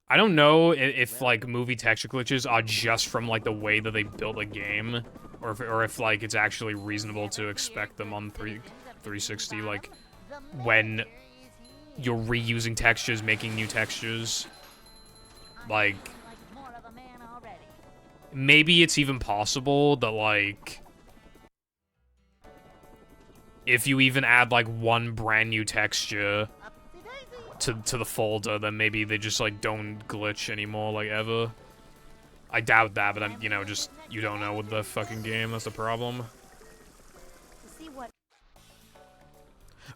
I don't know if like, movie texture glitches are just from, like, the way that they built a game, or if like, it's actually reasonable to expect them on 360, like, when you're reusing textures, making new textures. Like, maybe it's even possible that, like, if you even add, like, one brand new texture to the folder, then maybe they just, like, don't glitch anymore, like, ever. I doubt that, but I'm, you know, just, you don't know with the fucking game, that's the problem.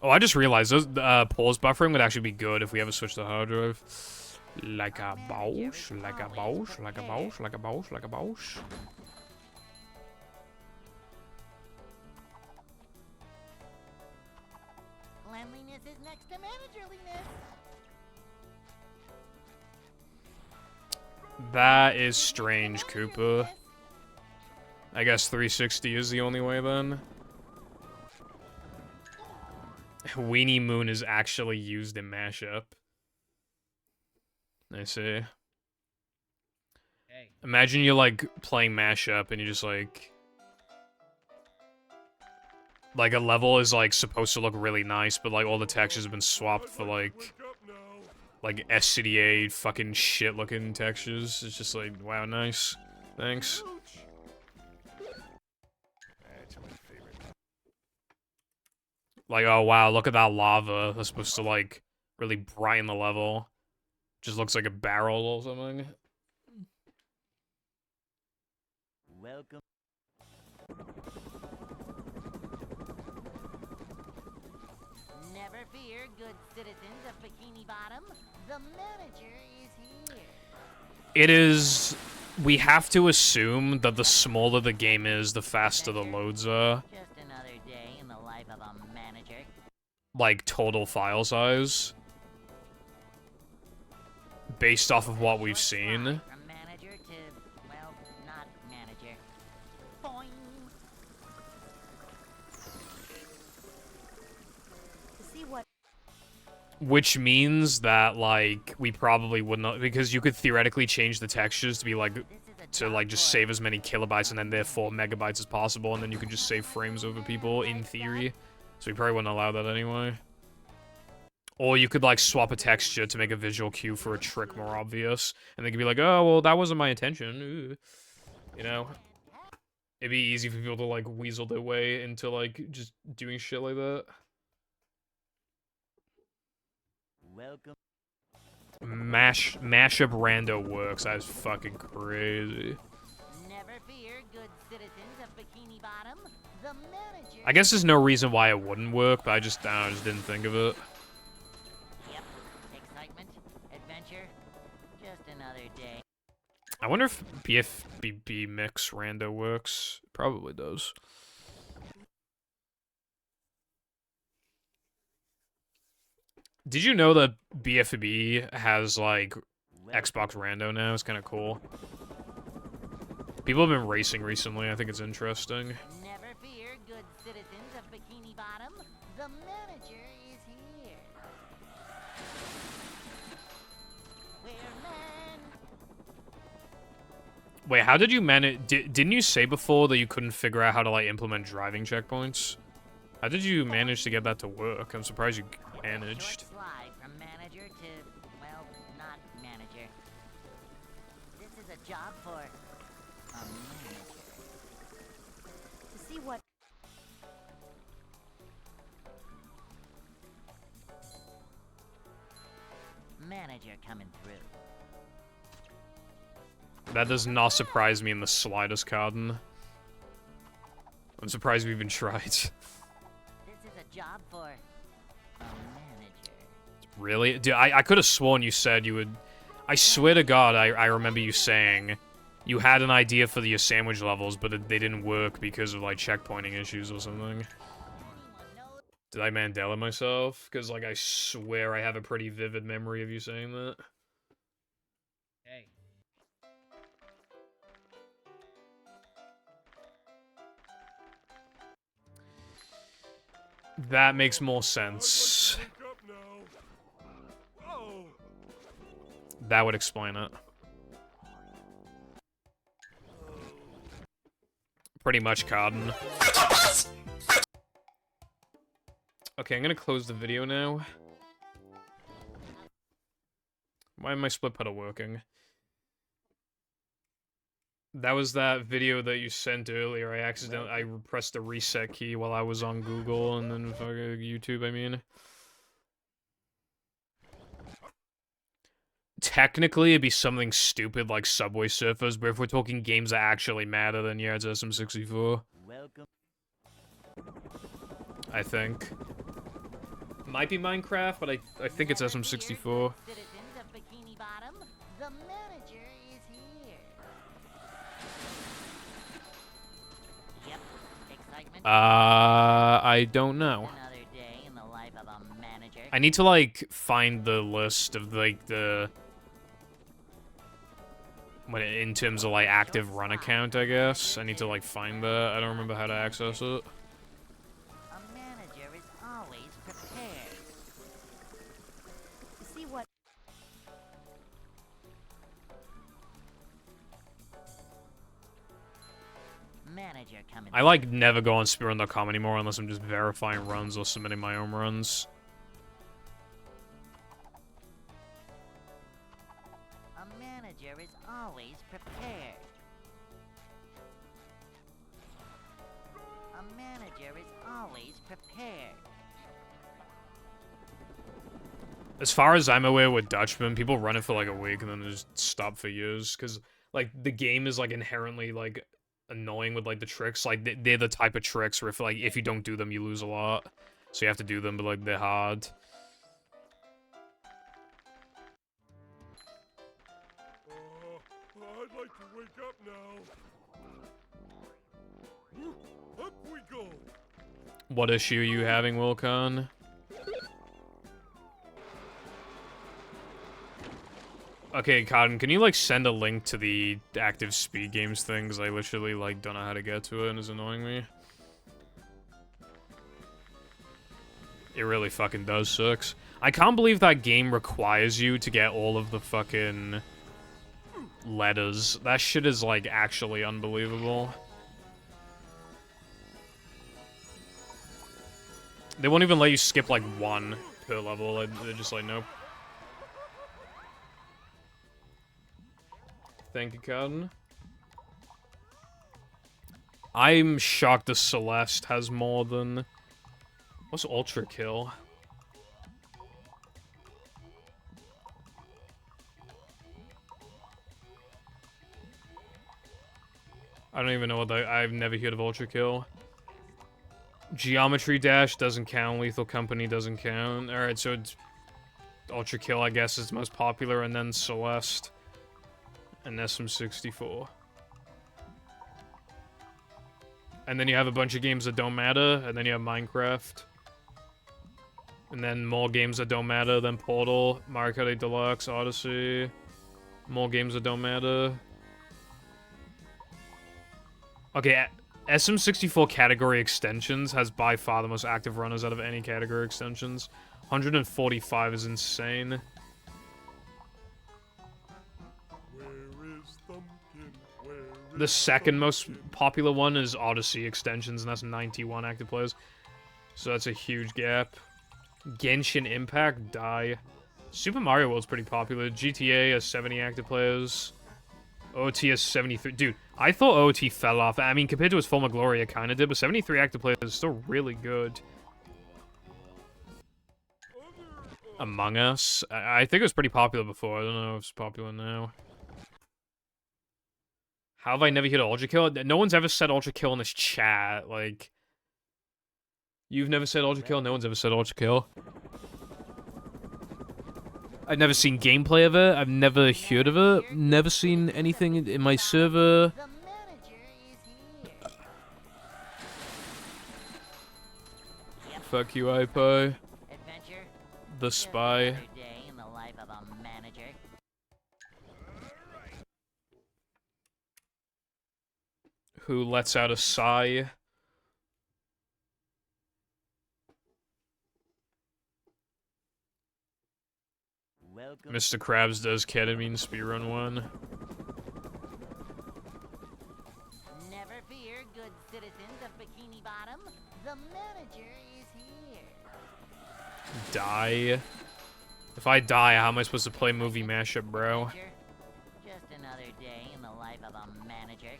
Oh, I just realized, those, pause buffering would actually be good if we ever switch to hard drive. Like a boss, like a boss, like a boss, like a boss, like a boss. Cleanliness is next to managerliness. That is strange, Koopa. I guess 360 is the only way, then. Weenie Moon is actually used in Mashup. I see. Hey. Imagine you're, like, playing Mashup and you just, like, a level is, like, supposed to look really nice, but, like, all the textures have been swapped for, like SCDA fucking shit-looking textures. It's just like, wow, nice. Thanks. That's my favorite. Like, oh wow, look at that lava. That's supposed to, like, really brighten the level. Just looks like a barrel or something. Welcome. Never fear, good citizens of Bikini Bottom. The manager is here. It is... We have to assume that the smaller the game is, the faster the loads are. Just another day in the life of a manager. Like, total file size. Based off of what we've seen. From manager to, well, not manager. Boing. To see what Which means that, like, we probably wouldn't... Because you could theoretically change the textures to be, like... To, like, just save as many kilobytes and then therefore megabytes as possible, and then you can just save frames over people, in theory. So we probably wouldn't allow that anyway. Or you could, like, swap a texture to make a visual cue for a trick more obvious. And they could be like, oh, well, that wasn't my intention. Ooh. You know? It'd be easy for people to, like, weasel their way into, like, just doing shit like that. Welcome. Mashup rando works. That's fucking crazy. Never fear, good citizens of Bikini Bottom. The manager. I guess there's no reason why it wouldn't work, but I just didn't think of it. Yep. Excitement, adventure, just another day. I wonder if BFBB mix rando works. Probably does. Did you know that BFB has, like, Xbox Rando now? It's kind of cool. People have been racing recently. I think it's interesting. Never fear, good citizens of Bikini Bottom. The manager is here. We're man. Wait, how did you manage... Didn't you say before that you couldn't figure out how to, like, implement driving checkpoints? How did you manage to get that to work? I'm surprised you managed. Short slide from manager to, well, not manager. This is a job for a manager. to see what Manager coming through. That does not surprise me in the slightest, Carden. I'm surprised we even tried. This is a job for a manager. Really? Dude, I could have sworn you said you would... I swear to God, I remember you saying you had an idea for your sandwich levels, but they didn't work because of, like, checkpointing issues or something. Anyone knows? Did I Mandela myself? Because, like, I swear I have a pretty vivid memory of you saying that. Hey. That makes more sense. Wake up now. Whoa. That would explain it. Pretty much, Carden. Okay, I'm gonna close the video now. Why am my split pedal working? That was that video that you sent earlier. I pressed the reset key while I was on Google and then fucking YouTube, I mean. Technically, it'd be something stupid like Subway Surfers, but if we're talking games that actually matter, then yeah, it's SM64. Welcome. I think. Might be Minecraft, but I think it's SM64. Citizens of Bikini Bottom, the manager is here. Yep. Excitement. I don't know. Another day in the life of a manager. I need to, like, find the list of, like, the... in terms of, like, active run account, I guess. I need to, like, find that. I don't remember how to access it. A manager is always prepared. to see what Manager coming. I, like, never go on speedrun.com anymore unless I'm just verifying runs or submitting my own runs. A manager is always prepared. A manager is always prepared. As far as I'm aware with Dutchman, people run it for like a week and then just stop for years. Because, like, the game is, like, inherently, like, annoying with, like, the tricks. Like, they're the type of tricks where, if you don't do them, you lose a lot. So you have to do them, but, like, they're hard. I'd like to wake up now. Up we go. What issue are you having, Wilcon? Okay, Cotton, can you, like, send a link to the active speed games thing? Because I literally, like, don't know how to get to it and it's annoying me. It really fucking does sucks. I can't believe that game requires you to get all of the fucking letters. That shit is, like, actually unbelievable. They won't even let you skip, like, one per level. They're just like, nope. Thank you, Cotton. I'm shocked the Celeste has more than... What's Ultra Kill? I don't even know what that... I've never heard of Ultra Kill. Geometry Dash doesn't count. Lethal Company doesn't count. Alright, so it's... Ultra Kill, I guess, is the most popular, and then Celeste. And SM64. And then you have a bunch of games that don't matter, and then you have Minecraft. And then more games that don't matter, then Portal, Mario Kart 8 Deluxe, Odyssey. More games that don't matter. Okay, SM64 category extensions has by far the most active runners out of any category extensions. 145 is insane. The second most popular one is Odyssey extensions, and that's 91 active players. So that's a huge gap. Genshin Impact, die. Super Mario World's pretty popular. GTA has 70 active players. OT has 73. Dude, I thought OT fell off. I mean, compared to its former glory, it kind of did, but 73 active players is still really good. Among Us. I think it was pretty popular before. I don't know if it's popular now. How have I never hit Ultra Kill? No one's ever said Ultra Kill in this chat. Like, you've never said Ultra Kill? No one's ever said Ultra Kill. I've never seen gameplay of it. I've never heard of it. Never seen anything in my server. The manager is here. Fuck you, iPo. Adventure. The Just Spy. another day in the life of a manager. Who lets out a sigh. Welcome. Mr. Krabs does ketamine speedrun 1. Never fear, good citizens of Bikini Bottom. The manager is here. Die. If I die, how am I supposed to play movie mashup, bro? Adventure. Just another day in the life of a manager.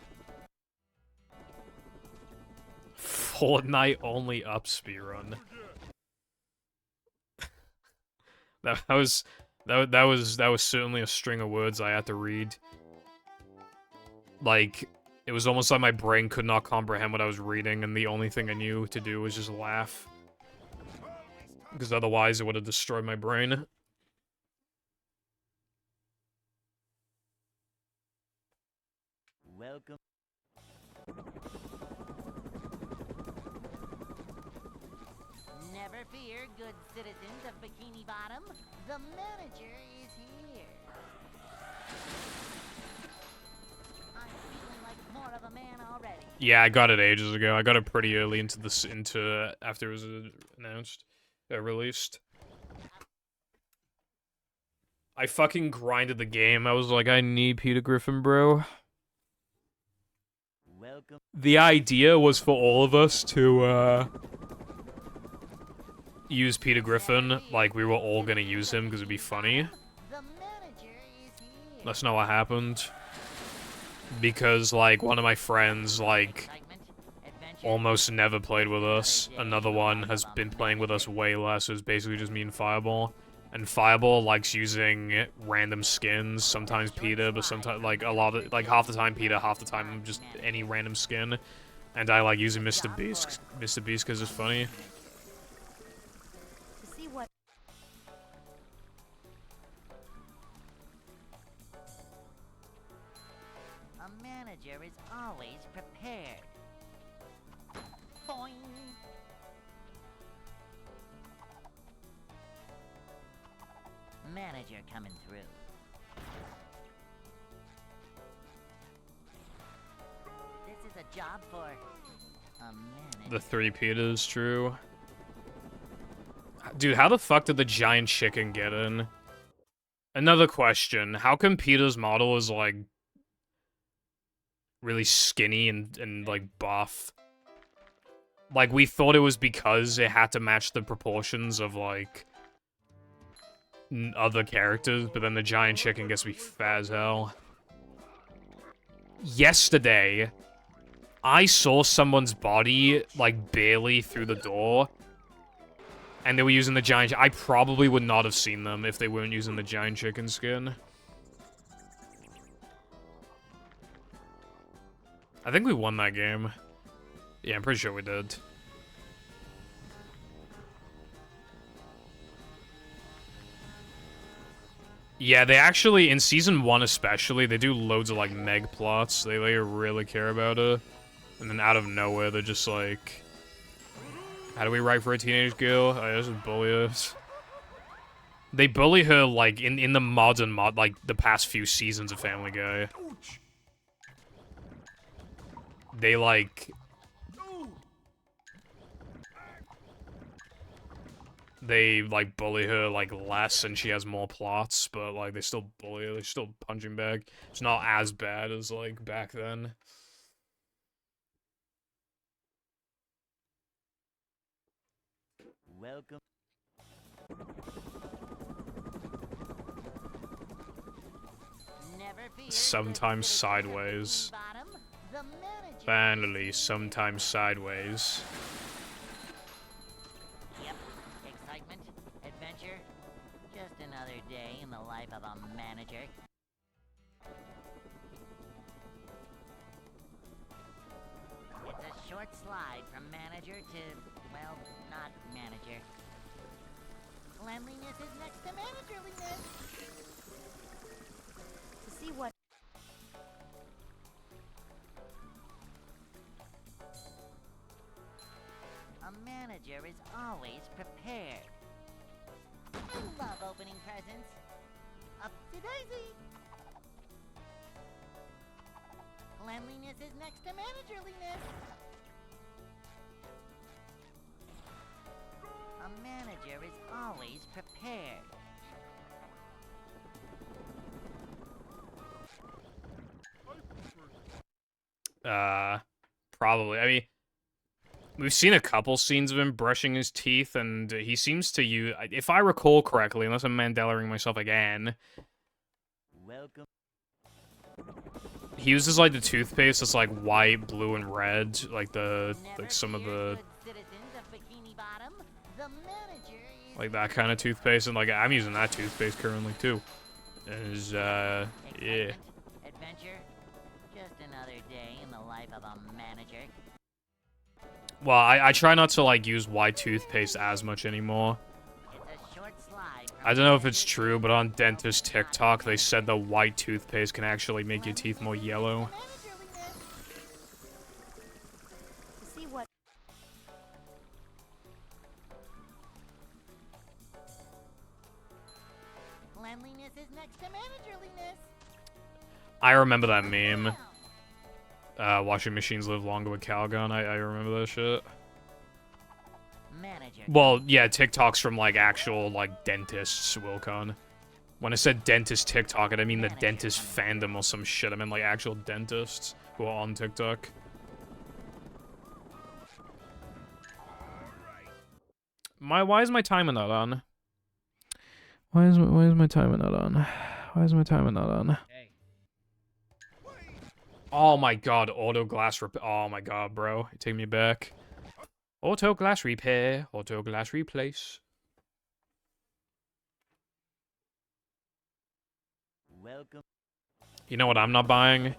Fortnite only up speedrun. that was certainly a string of words I had to read. Like, it was almost like my brain could not comprehend what I was reading, and the only thing I knew to do was just laugh. Because otherwise it would have destroyed my brain. Welcome. Never fear, good citizens of Bikini Bottom. The manager is here. I'm feeling like more of a man already. Yeah, I got it ages ago. I got it pretty early into after it was announced, released. I fucking grinded the game. I was like, I need Peter Griffin, bro. Welcome. The idea was for all of us to, use Peter Griffin. Like, we were all gonna use him because it'd be funny. The manager is here. That's not what happened. Because, like, one of my friends, like, Excitement, adventure. almost never played with us. Another one has been playing with us way less. It was basically just me and Fireball. And Fireball likes using random skins, sometimes Peter, but sometimes, like, half the time Peter, half the time just any random skin. And I like using Mr. Beast because it's funny. To see what A manager is always prepared. Boing. Manager coming through. This is a job for a manager. The 3 Peters, true. Dude, how the fuck did the giant chicken get in? Another question. How come Peter's model is, like, really skinny and like, buff? Like, we thought it was because it had to match the proportions of, like, other characters, but then the giant chicken gets to be fat as hell. Yesterday, I saw someone's body, like, barely through the door, and they were using the giant... I probably would not have seen them if they weren't using the giant chicken skin. I think we won that game. Yeah, I'm pretty sure we did. Yeah, they actually, in Season 1 especially, they do loads of, like, meg plots. They really care about it. And then out of nowhere, they're just like... How do we write for a teenage girl? Oh, yeah, this is bully us. They bully her, like, in the modern like, the past few seasons of Family Guy. They, like... They, like, bully her, like, less, and she has more plots, but, like, they still bully her, they're still punching back. It's not as bad as, like, back then. Welcome. Never fear, Sometimes sideways. Bottom, the manager. Finally, sometimes sideways. Yep. Excitement, adventure, just another day in the life of a manager. It's a short slide from manager to, well, not manager. Cleanliness is next to managerliness. to see what A manager is always prepared. I love opening presents. Up-to-daisy! Cleanliness is next to managerliness. A manager is always prepared. Probably. I mean, we've seen a couple scenes of him brushing his teeth, and he seems to use, if I recall correctly, unless I'm Mandelaing myself again, Welcome. he uses, like, the toothpaste that's, like, white, blue, and red, like, some of the, Citizens of Bikini Bottom, the manager is like, that kind of toothpaste, and, like, I'm using that toothpaste currently, too. Is, yeah. excitement, adventure, just another day in the life of a manager. Well, I try not to, like, use white toothpaste as much anymore. It's a short slide from I don't know if it's true, but on dentist TikTok, they said the white toothpaste can actually make your teeth more yellow. to see what Cleanliness is next to managerliness. I remember that meme. Washing machines live longer with Calgon. I remember that shit. Manager. Well, yeah, TikToks from, like, actual, like, dentists, Wilcon. When I said dentist TikTok, I didn't mean the dentist fandom or some shit. I meant, like, actual dentists who are on TikTok. Why is my timer not on? Why is my timer not on? Why is my timer not on? Hey. Oh my god, auto glass repair. Oh my god, bro. Take me back. Auto glass repair. Auto glass replace. welcome. You know what I'm not buying?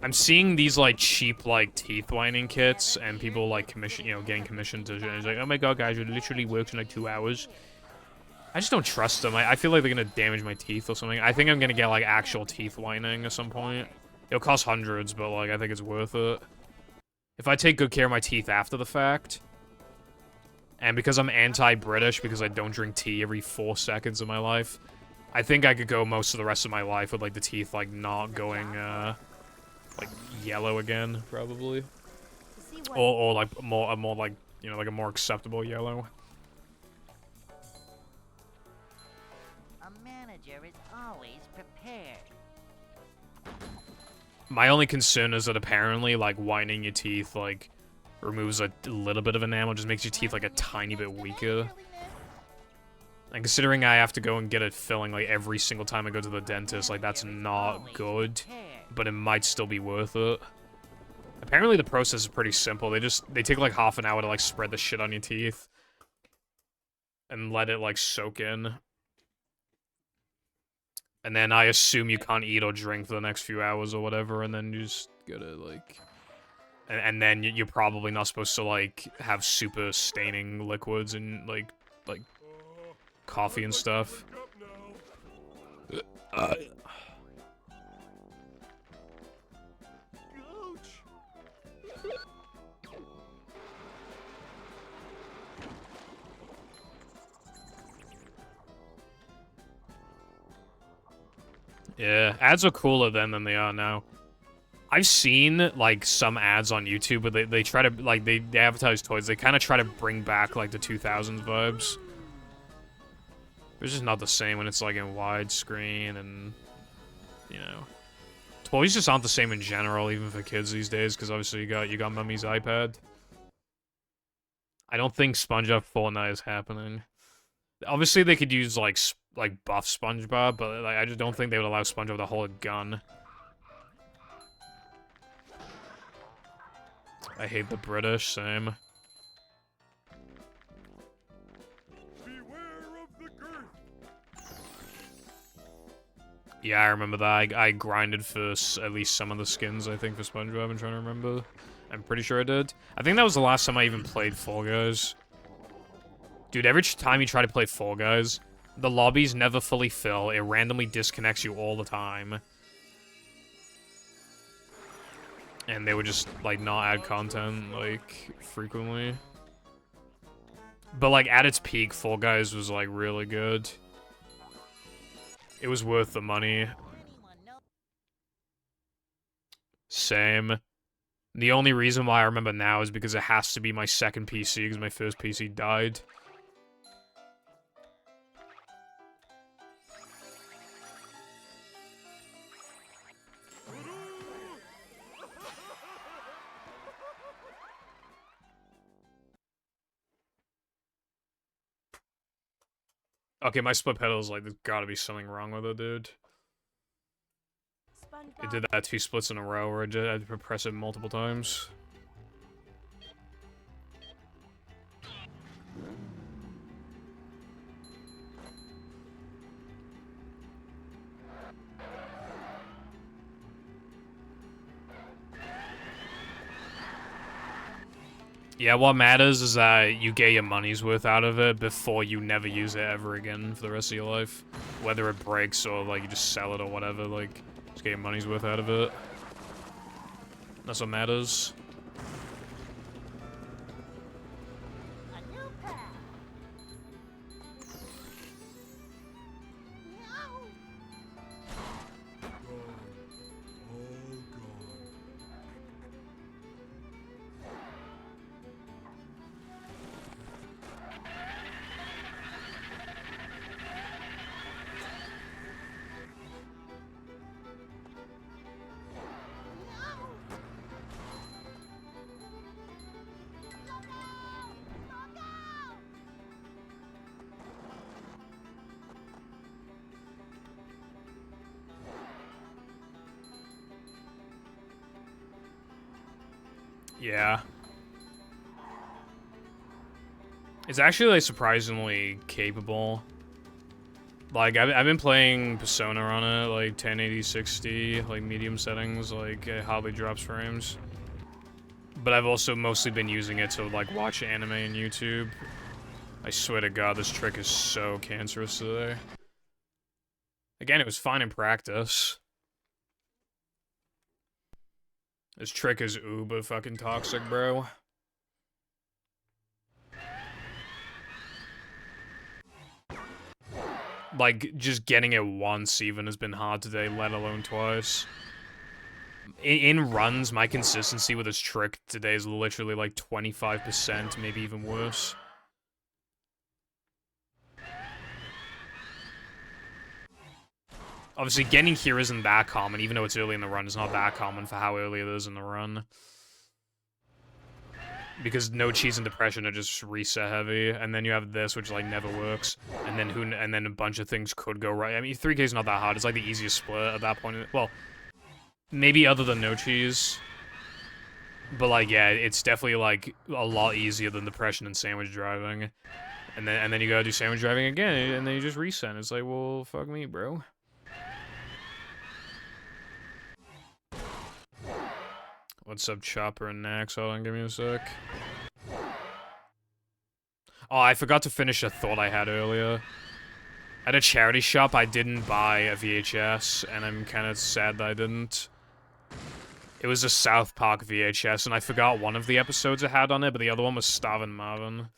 I'm seeing these, like, cheap, like, teeth whitening kits, and people, like, commission, you know, getting commissioned to, and it's like, oh my god, guys, it literally works in, like, 2 hours. I just don't trust them. I feel like they're gonna damage my teeth or something. I think I'm gonna get, like, actual teeth whitening at some point. It'll cost hundreds, but, like, I think it's worth it. If I take good care of my teeth after the fact, and because I'm anti-British, because I don't drink tea every 4 seconds of my life, I think I could go most of the rest of my life with, like, the teeth, like, not going, like, yellow again, probably. See what Or like, a more, like, you know, like a more acceptable yellow. A manager is always prepared. My only concern is that apparently, like, whitening your teeth, like, removes a little bit of enamel, just makes your teeth, like, a tiny bit weaker. And considering I have to go and get it filling, like, every single time I go to the dentist, like, that's not good. But it might still be worth it. Apparently the process is pretty simple. They take, like, half an hour to, like, spread the shit on your teeth. And let it, like, soak in. And then I assume you can't eat or drink for the next few hours or whatever, and then you just gotta, like... And then you're probably not supposed to, like, have super staining liquids and, like coffee and stuff. Yeah, ads are cooler then than they are now. I've seen, like, some ads on YouTube, but they try to, like, they advertise toys. They kind of try to bring back, like, the 2000s vibes. It's just not the same when it's, like, in widescreen and, you know. Toys just aren't the same in general, even for kids these days, because obviously you got Mummy's iPad. I don't think SpongeBob Fortnite is happening. Obviously, they could use, like buff SpongeBob, but, like, I just don't think they would allow SpongeBob to hold a gun. I hate the British, same. Yeah, I remember that. I grinded for at least some of the skins, I think, for SpongeBob. I'm trying to remember. I'm pretty sure I did. I think that was the last time I even played Fall Guys. Dude, every time you try to play Fall Guys, the lobbies never fully fill. It randomly disconnects you all the time. And they would just, like, not add content, like, frequently. But, like, at its peak, Fall Guys was, like, really good. It was worth the money. Same. The only reason why I remember now is because it has to be my second PC, because my first PC died. Okay, my split pedal's like, there's gotta be something wrong with it, dude. It did that 2 splits in a row where I had to press it multiple times. Yeah, what matters is that you get your money's worth out of it before you never use it ever again for the rest of your life. Whether it breaks or, like, you just sell it or whatever, like, just get your money's worth out of it. That's what matters. Yeah. It's actually, like, surprisingly capable. Like, I've been playing Persona on it, like 1080, 60, like medium settings, like it hardly drops frames. But I've also mostly been using it to like watch anime and YouTube. I swear to God, this trick is so cancerous today. Again, it was fine in practice. This trick is uber fucking toxic, bro. Like, just getting it once even has been hard today, let alone twice. In runs, my consistency with this trick today is literally like 25%, maybe even worse. Obviously, getting here isn't that common, even though it's early in the run, it's not that common for how early it is in the run. Because no cheese and depression are just reset heavy, and then you have this, which like never works, and then a bunch of things could go right. I mean, 3K is not that hard. It's like the easiest split at that point. Well, maybe other than no cheese, but like yeah, it's definitely like a lot easier than depression and sandwich driving. And then you gotta do sandwich driving again, and then you just reset. It's like, well, fuck me, bro. What's up, Chopper and Nax? Hold on, give me a sec. Oh, I forgot to finish a thought I had earlier. At a charity shop, I didn't buy a VHS, and I'm kind of sad that I didn't. It was a South Park VHS, and I forgot one of the episodes it had on it, but the other one was Starvin' Marvin.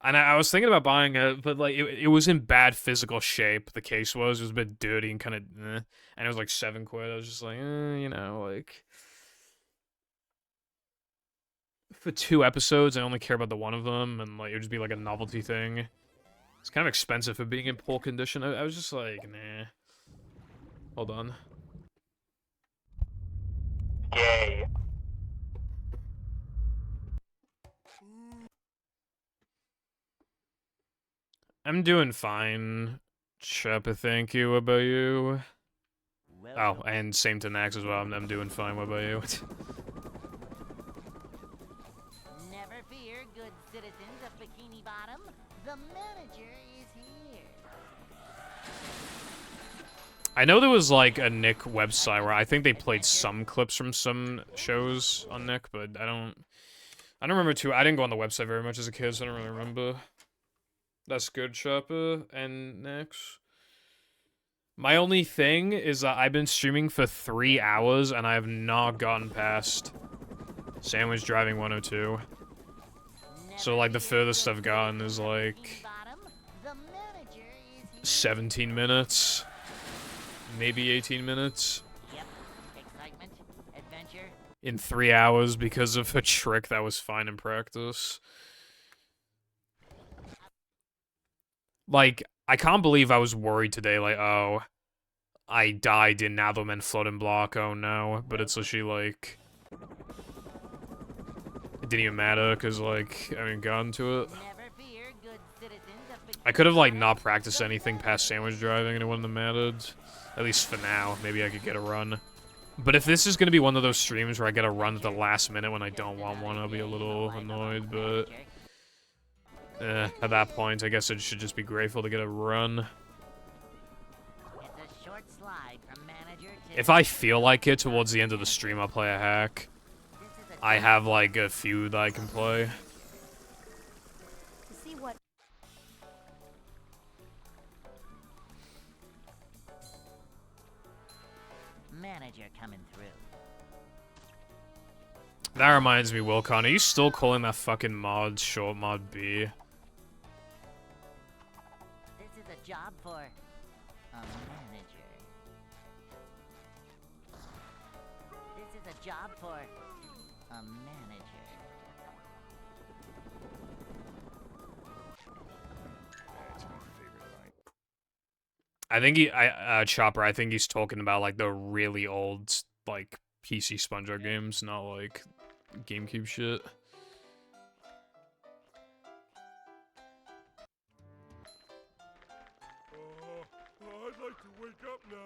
And I was thinking about buying it, but like it was in bad physical shape. The case was. It was a bit dirty and kind of, and it was like £7. I was just like, you know, like. For 2 episodes, I only care about the one of them, and like it would just be like a novelty thing. It's kind of expensive for being in poor condition. I was just like, nah. Hold on. Gay. I'm doing fine, Chopper. Thank you. What about you? Oh, and same to Nax as well. I'm doing fine. What about you? Never fear, good citizens of Bikini Bottom. The manager is here. I know there was like a Nick website where I think they played some clips from some shows on Nick, but I don't remember too. I didn't go on the website very much as a kid, so I don't really remember. That's good, Chopper and Nax. My only thing is that I've been streaming for 3 hours and I have not gotten past Sandwich Driving 102. So like the furthest I've gotten is like 17 minutes, maybe 18 minutes. Yep. Excitement, adventure. In 3 hours because of a trick that was fine in practice. Like, I can't believe I was worried today, like, oh, I died in Nathleman Floating Block, oh no. But it's literally like, it didn't even matter, because, like, I haven't gotten to it. I could have, like, not practiced anything past sandwich driving and it wouldn't have mattered. At least for now, maybe I could get a run. But if this is going to be one of those streams where I get a run at the last minute when I don't want one, I'll be a little annoyed, but... at that point, I guess I should just be grateful to get a run. If I feel like it towards the end of the stream, I'll play a hack. I have, like, a few that I can play. See what Manager coming through. That reminds me, Wilcon, are you still calling that fucking mod short mod B? This is a job for a manager. This is a job for a manager. That's my favorite line. I think Chopper, I think he's talking about, like, the really old, like, PC SpongeBob games, not, like, GameCube shit. I'd like to wake up now.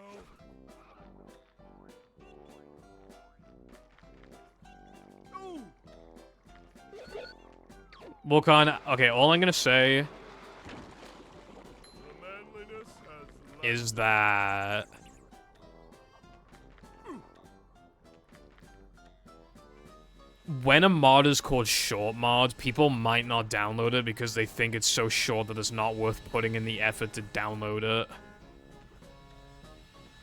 Wilcon, okay, all I'm gonna say... The manliness has is that when a mod is called short mod, people might not download it because they think it's so short that it's not worth putting in the effort to download it.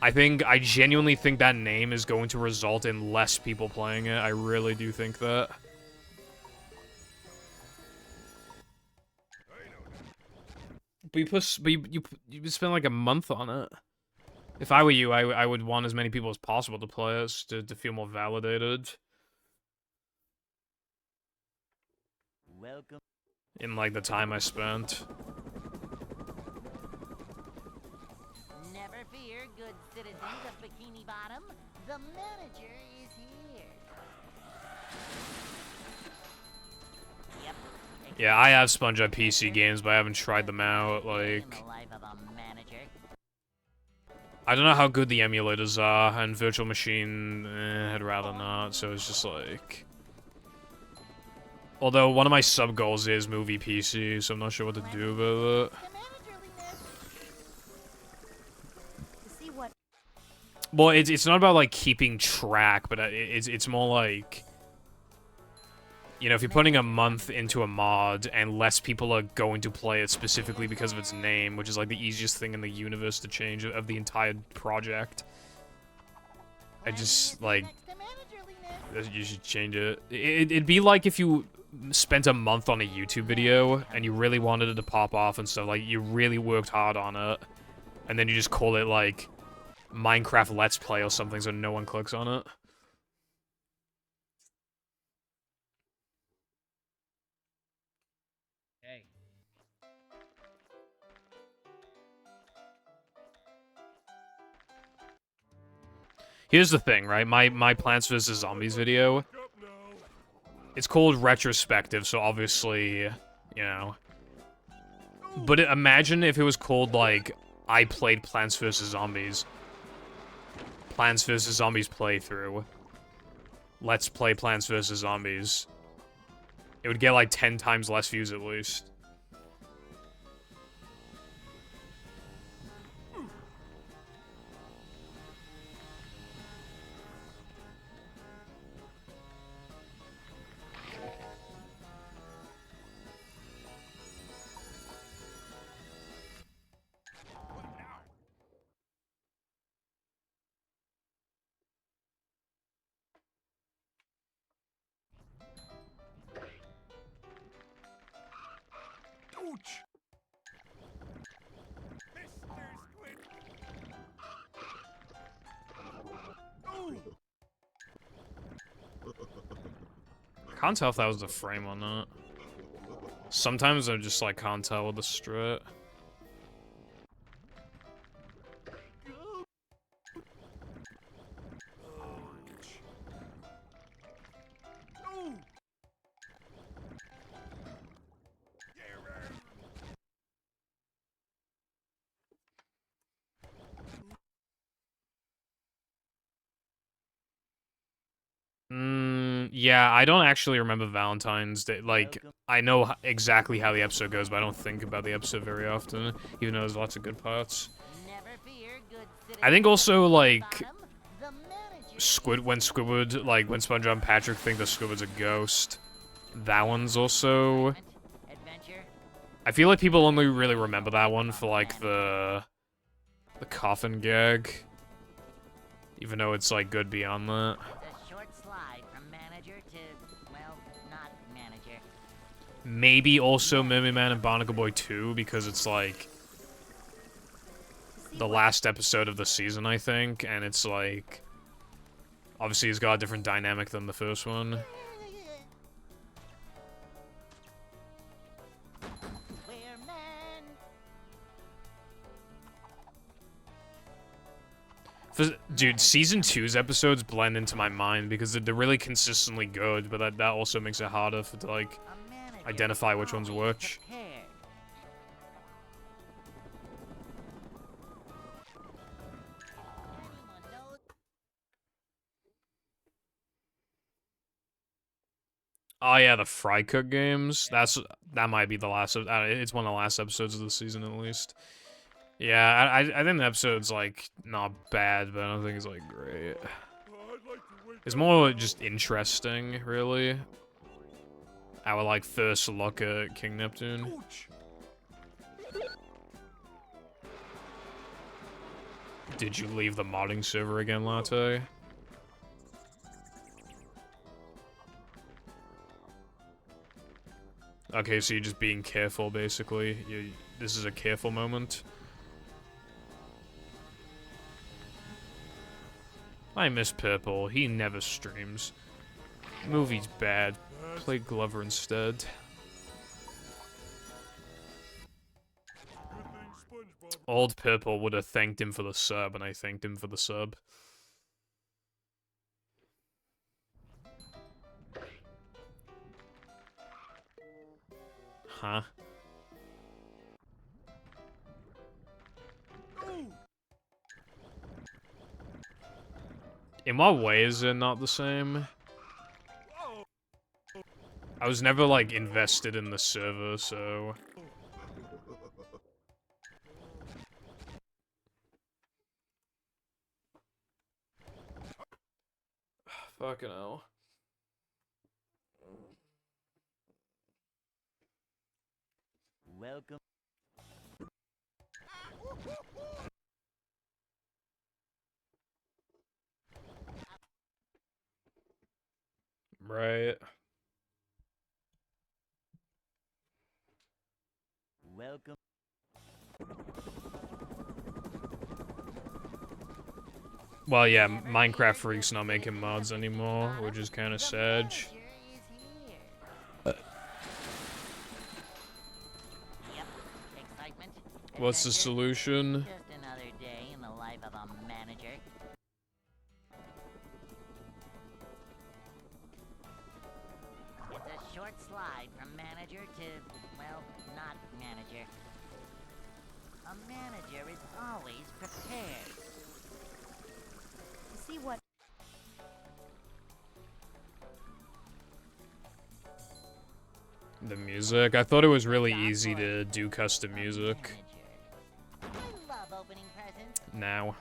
I genuinely think that name is going to result in less people playing it. I really do think that. But you spent like a month on it. If I were you, I would want as many people as possible to play it to feel more validated. Welcome. In like the time I spent. Never fear, good citizens of Bikini Bottom. The manager is here. Yep. Yeah, I have SpongeBob PC games, but I haven't tried them out. In Like, the life of a manager. I don't know how good the emulators are, and Virtual Machine, I'd rather not. So it's just like. Although one of my sub goals is movie PC, so I'm not sure what to do about it. To see what Well, it's not about like keeping track, but it's more like, you know, if you're putting a month into a mod and less people are going to play it specifically because of its name, which is like the easiest thing in the universe to change of the entire project. I just like you should change it. It'd be like if you spent a month on a YouTube video and you really wanted it to pop off and stuff, like you really worked hard on it, and then you just call it like Minecraft Let's Play or something so no one clicks on it. Hey. Here's the thing, right? My Plants vs. Zombies video, it's called retrospective, so obviously, you know. But imagine if it was called, like, I played Plants vs. Zombies. Plants vs. Zombies playthrough. Let's play Plants vs. Zombies. It would get, like, 10 times less views at least. Ouch! Mr. Squid! Can't tell if that was the frame or not. Sometimes I just, like, can't tell with the strut. Yeah, I don't actually remember Valentine's Day. Like, I know exactly how the episode goes, but I don't think about the episode very often, even though there's lots of good parts. Never fear, good citizens I think also, of Bikini like, Bottom. The manager Squidward, like, when SpongeBob and Patrick think that Squidward's a ghost. That one's also... Adventure. I feel like people only really remember that one for, like, the coffin gag. Even though it's, like, good beyond that. It's a short slide from manager to, well, not manager. Maybe also Mermaid Man and Barnacle Boy 2, because it's, like, to see the what last episode of the season, I think, and it's, like... Obviously, it's got a different dynamic than the first one. We're men. Dude, Season 2's episodes blend into my mind because they're really consistently good, but that also makes it harder to, like, A manager identify is which one's always which. prepared. Anyone knows? Oh yeah, the Fry Cook games. That might be the last. It's one of the last episodes of the season at least. Yeah, I think the episode's, like, not bad, but I don't think it's, like, great. It's more just interesting, really. Our, like, first look at King Neptune. Did you leave the modding server again, Latte? Okay, so you're just being careful, basically. This is a careful moment. I miss Purple. He never streams. Movie's bad. Play Glover instead. Old Purple would have thanked him for the sub, and I thanked him for the sub. Huh? In what way is it not the same? I was never, like, invested in the server, so... Fucking hell. Welcome. Right. Welcome. Well, yeah, Minecraft Freak's not making mods anymore, which is kind of sad. Yep. Excitement. What's the adventure, solution? Just another day in the life of a manager. It's a short slide from manager to, well, not manager. A manager is always prepared. To see what The music. I thought it was really easy to do custom music. I love opening presents. Now.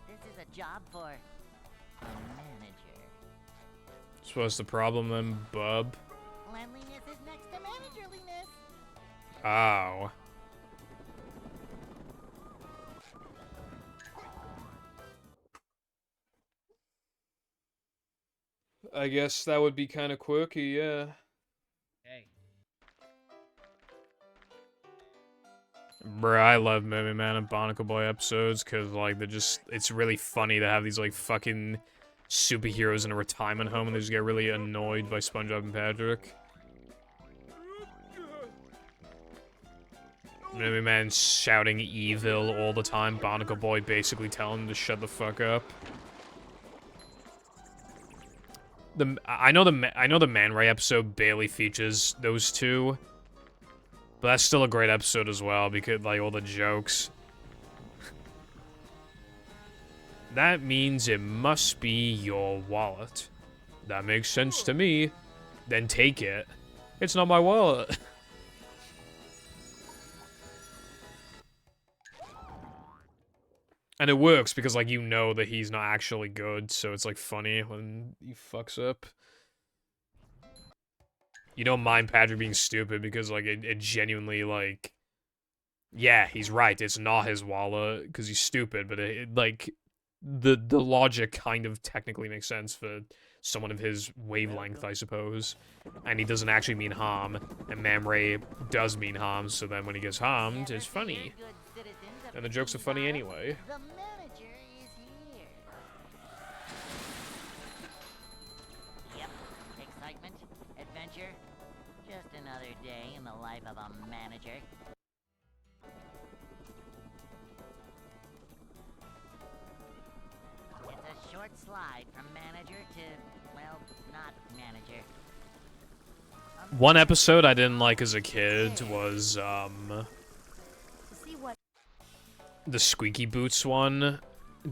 This is a job for a manager. So what's the problem then, bub? Cleanliness is next to managerliness. Ow. I guess that would be kind of quirky, yeah. Hey. Bruh, I love Mermaid Man and Barnacle Boy episodes, because, like, they're just, it's really funny to have these, like, fucking superheroes in a retirement home, and they just get really annoyed by SpongeBob and Patrick. Mermaid Man shouting evil all the time, Barnacle Boy basically telling him to shut the fuck up. I know the Man Ray episode barely features those two, but that's still a great episode as well because like all the jokes. That means it must be your wallet. That makes sense to me. Then take it. It's not my wallet. And it works because, like, you know that he's not actually good, so it's, like, funny when he fucks up. You don't mind Patrick being stupid because, like, it genuinely, like... Yeah, he's right, it's not his wallet because he's stupid, but like, the logic kind of technically makes sense for someone of his wavelength, I suppose. And he doesn't actually mean harm, and Man Ray does mean harm, so then when he gets harmed, it's funny. And the jokes are funny anyway. The manager is here. Yep. Excitement, adventure, just another day in the life of a manager. It's a short slide from manager to, well, not manager. One episode I didn't like as a kid was, to see what the Squeaky Boots one,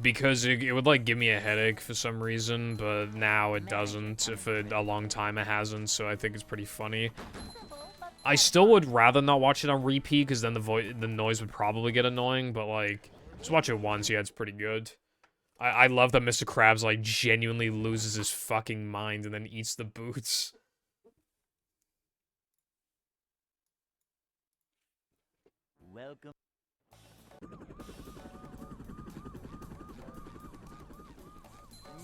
because it would, like, give me a headache for some reason, but now it doesn't. For a long time it hasn't, so I think it's pretty funny. Simple but I still would rather not watch it on repeat, because then the noise would probably get annoying, but, like, just watch it once, yeah, it's pretty good. I love that Mr. Krabs, like, genuinely loses his fucking mind and then eats the boots. Welcome.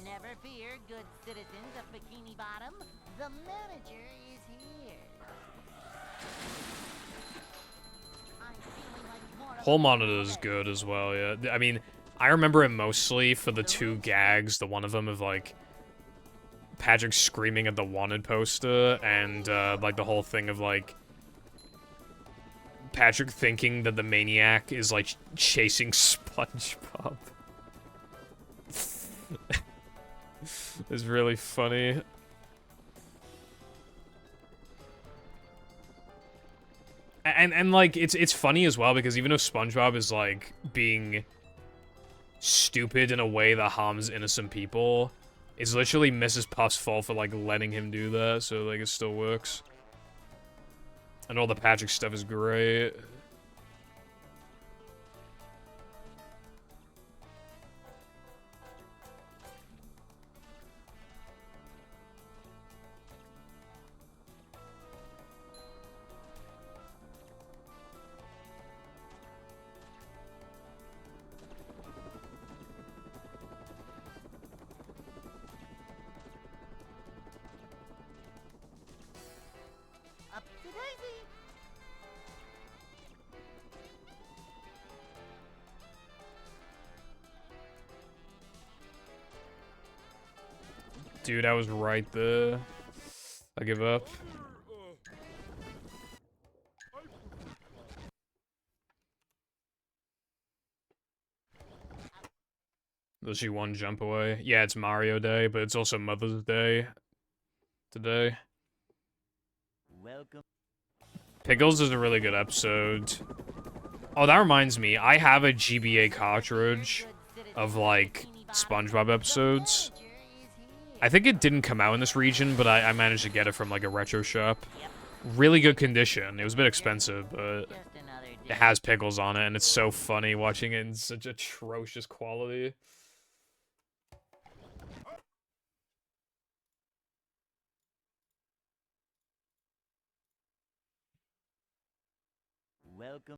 Never fear, good citizens of Bikini Bottom. The manager is here. I'm feeling like more of Whole a monitor is good as well, yeah. I mean, I remember it mostly for the two gags, the one of them of, like, Patrick screaming at the wanted poster, and, like, the whole thing of, like, Patrick thinking that the maniac is, like, chasing SpongeBob. It's really funny. And like, it's funny as well, because even though SpongeBob is, like, being stupid in a way that harms innocent people, it's literally Mrs. Puff's fault for, like, letting him do that, so, like, it still works. And all the Patrick stuff is great. up to Daisy. Dude, I was right there. I give up. Does she one jump away? Yeah, it's Mario Day, but it's also Mother's Day today. Welcome. Pickles is a really good episode. Oh, that reminds me. I have a GBA cartridge of, like, SpongeBob episodes. I think it didn't come out in this region, but I managed to get it from, like, a retro shop. Really good condition. It was a bit expensive, but it has Pickles on it, and it's so funny watching it in such atrocious quality. Welcome.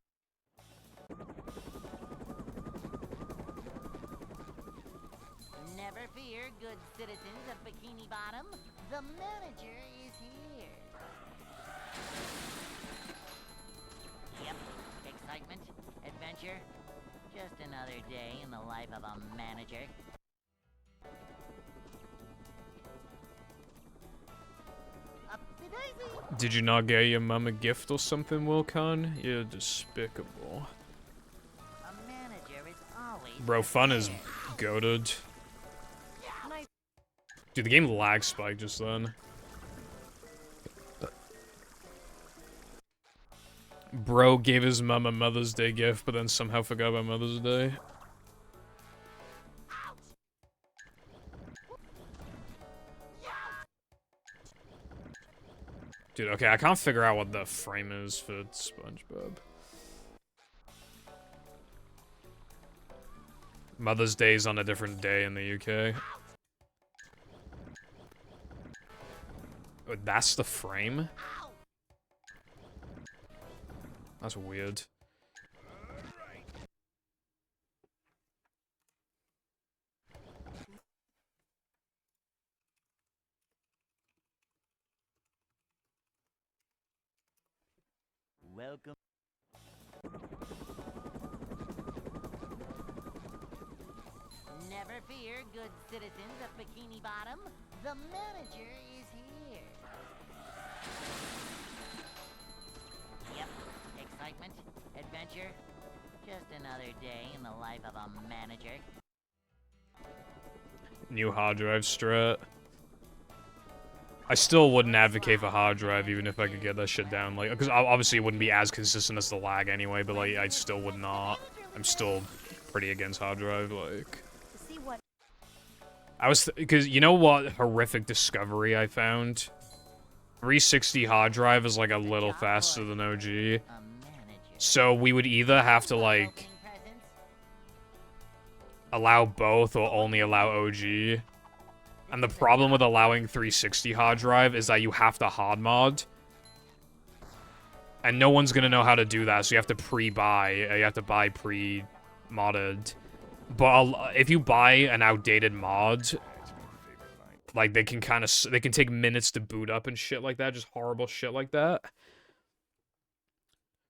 Never fear, good citizens of Bikini Bottom. The manager is here. Yep, excitement, adventure. Just another day in the life of a manager. Up to Daisy. Did you not get your mom a gift or something, Wilcon? You're despicable. A manager is always Bro, fun is goated. Dude, the game lag spiked just then. Bro gave his mom a Mother's Day gift, but then somehow forgot about Mother's Day. Dude, okay, I can't figure out what the frame is for SpongeBob. Mother's Day is on a different day in the UK. Oh, that's the frame? That's weird. welcome. Never fear, good citizens of Bikini Bottom. The manager is here. Yep, excitement, adventure. Just another day in the life of a manager. New hard drive strat. I still wouldn't advocate for hard drive even if I could get that shit down. Like, because obviously it wouldn't be as consistent as the lag anyway, but like, I still would not. I'm still pretty against hard drive, like. See what? I was, because you know what horrific discovery I found? 360 hard drive is like a little faster than OG. A manager. So we would either have to like Opening presents? allow both or only allow OG. And the problem with allowing 360 hard drive is that you have to hard mod. And no one's gonna know how to do that, so you have to pre-buy. You have to buy pre-modded. But if you buy an outdated mod, That's my favorite line. like they can take minutes to boot up and shit like that, just horrible shit like that.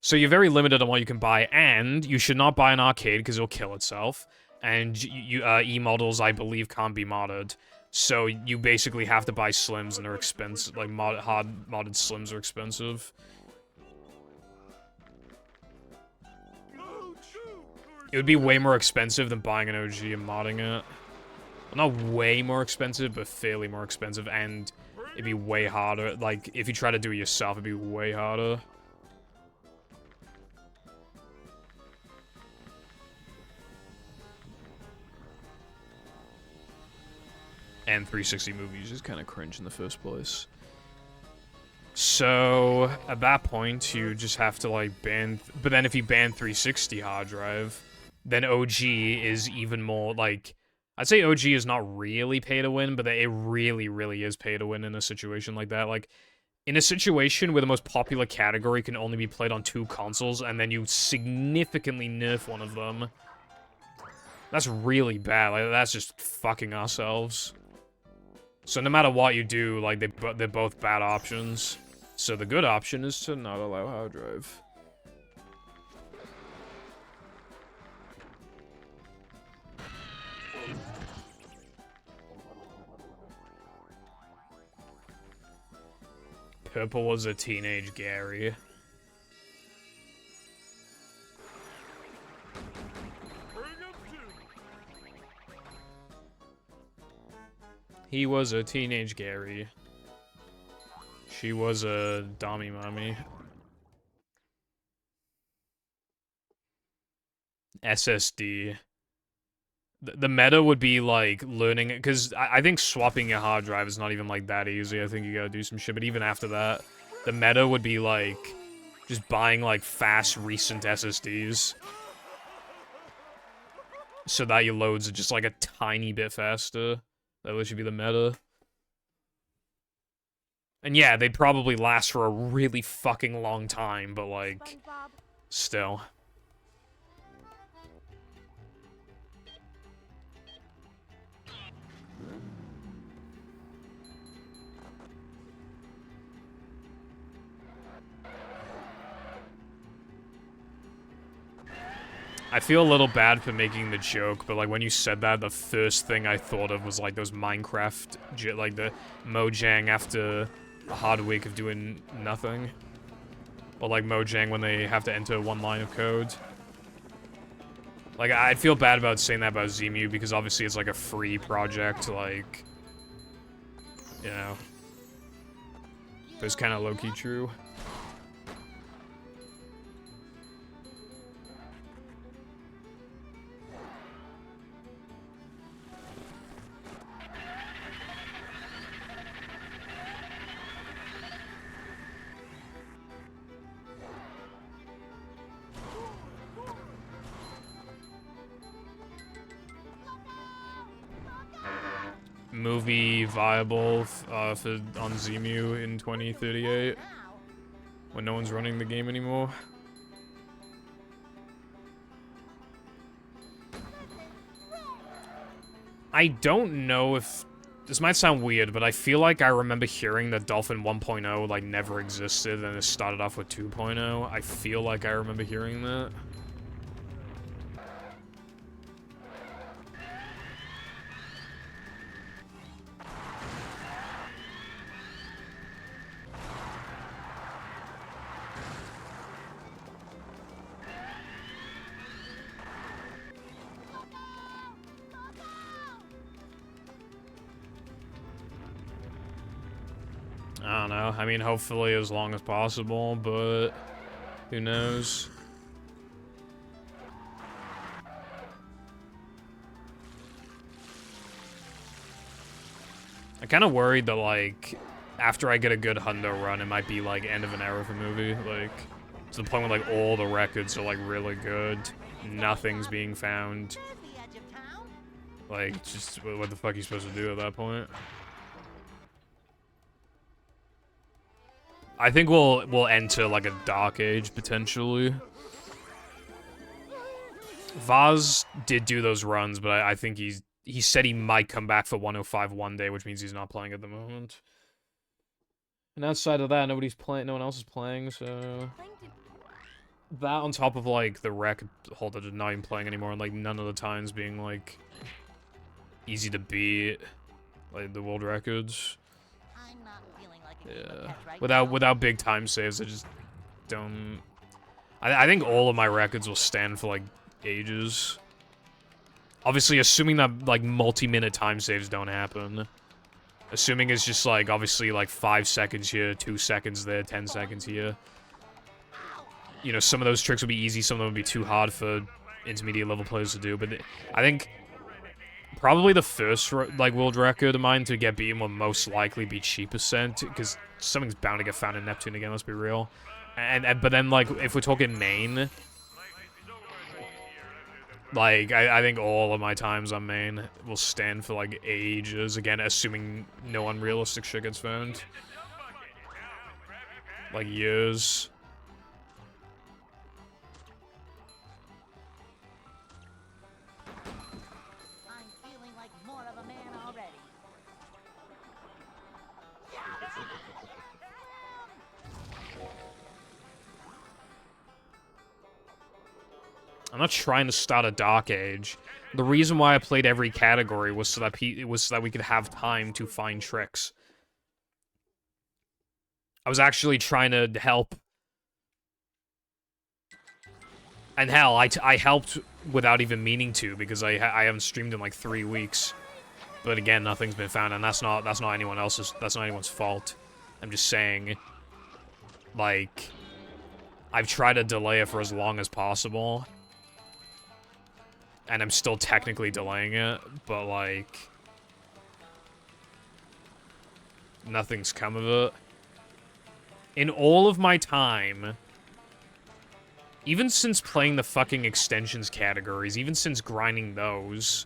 So you're very limited on what you can buy, and you should not buy an arcade because it'll kill itself. And E-models, I believe, can't be modded. So you basically have to buy slims, and they're expensive. Like hard modded slims are expensive. It would be way more expensive than buying an OG and modding it. Well, not way more expensive, but fairly more expensive, and it'd be way harder. Like, if you try to do it yourself, it'd be way harder. And 360 movies is kind of cringe in the first place. So, at that point, you just have to, like, ban... But then if you ban 360 hard drive, then OG is even more, like... I'd say OG is not really pay to win, but it really, really is pay to win in a situation like that. Like, in a situation where the most popular category can only be played on 2 consoles, and then you significantly nerf one of them, that's really bad. Like, that's just fucking ourselves. So no matter what you do, like, they're both bad options. So the good option is to not allow hard drive. Purple was a teenage Gary. He was a teenage Gary. She was a dummy mommy. SSD. The meta would be, like, learning... Because I think swapping your hard drive is not even, like, that easy. I think you gotta do some shit. But even after that, the meta would be, like, just buying, like, fast, recent SSDs. So that your loads are just, like, a tiny bit faster. That would should be the meta. And yeah, they'd probably last for a really fucking long time, but, like, SpongeBob. still. I feel a little bad for making the joke, but, like, when you said that, the first thing I thought of was, like, those Minecraft, like, the Mojang after a hard week of doing nothing. Or, like, Mojang when they have to enter one line of code. Like, I'd feel bad about saying that about Zemu, because obviously it's, like, a free project, like, you know. But it's kind of low-key true. Movie viable on Zemu in 2038 when no one's running the game anymore. I don't know if this might sound weird, but I feel like I remember hearing that Dolphin 1.0 like never existed and it started off with 2.0. I feel like I remember hearing that. I don't know. I mean, hopefully as long as possible, but who knows? I'm kind of worried that, like, after I get a good hundo run, it might be like end of an era of a movie. Like, to the point where like all the records are like really good. Nothing's being found. Like, just what the fuck are you supposed to do at that point? I think we'll enter like a dark age potentially. Vaz did do those runs, but I think he said he might come back for 105 one day, which means he's not playing at the moment. And outside of that, nobody's playing. No one else is playing, so that on top of like the record holder not even playing anymore, and like none of the times being like easy to beat, like the world records. Yeah, without big time saves, I just don't. I think all of my records will stand for like ages. Obviously, assuming that like multi-minute time saves don't happen. Assuming it's just like obviously like 5 seconds here, 2 seconds there, 10 seconds here. You know, some of those tricks would be easy, some of them would be too hard for intermediate level players to do. But I think probably the first like world record of mine to get beaten will most likely be cheap ascent, because something's bound to get found in Neptune again. Let's be real. But then like if we're talking main, like I think all of my times on main will stand for like ages. Again, assuming no unrealistic shit gets found. Like years. I'm not trying to start a dark age. The reason why I played every category was so that we could have time to find tricks. I was actually trying to help. And hell, I helped without even meaning to, because I haven't streamed in like 3 weeks. But again, nothing's been found, and that's not anyone else's. That's not anyone's fault. I'm just saying, like, I've tried to delay it for as long as possible. And I'm still technically delaying it, but, like, nothing's come of it. In all of my time, even since playing the fucking extensions categories, even since grinding those,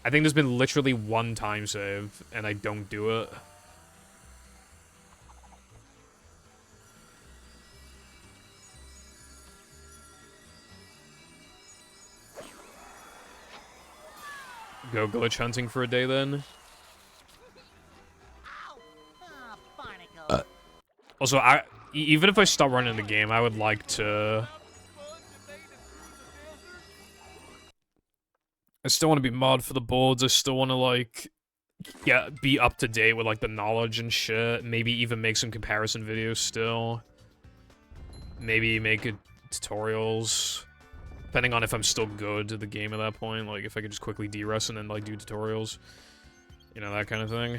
I think there's been literally 1 time save, and I don't do it. Go glitch hunting for a day, then. Also, even if I stop running the game, I would like to. I still want to be mod for the boards. I still want to like, be up to date with like the knowledge and shit. Maybe even make some comparison videos still. Maybe make tutorials. Depending on if I'm still good at the game at that point, like if I could just quickly de-rest and then like do tutorials, you know, that kind of thing.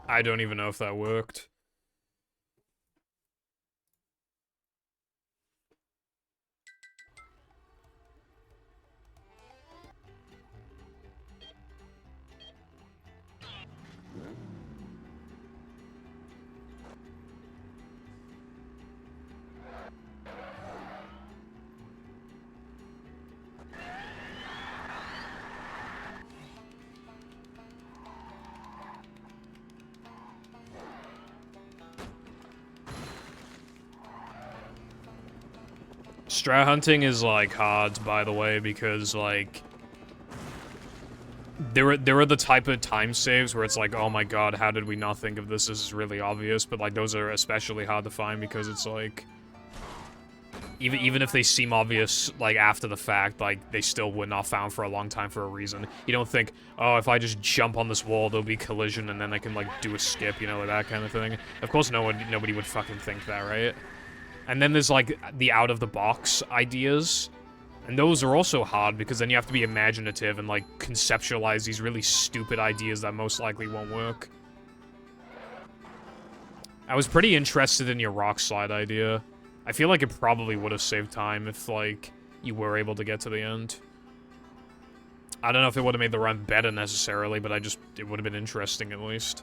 I don't even know if that worked. Strat hunting is like hard, by the way, because like there are the type of time saves where it's like, oh my god, how did we not think of this? This is really obvious, but like those are especially hard to find because it's like Even if they seem obvious, like, after the fact, like, they still were not found for a long time for a reason. You don't think, oh, if I just jump on this wall, there'll be collision, and then I can, like, do a skip, you know, like that kind of thing. Of course, nobody would fucking think that, right? And then there's, like, the out-of-the-box ideas. And those are also hard, because then you have to be imaginative and, like, conceptualize these really stupid ideas that most likely won't work. I was pretty interested in your rock slide idea. I feel like it probably would have saved time if, like, you were able to get to the end. I don't know if it would have made the run better necessarily, but it would have been interesting at least.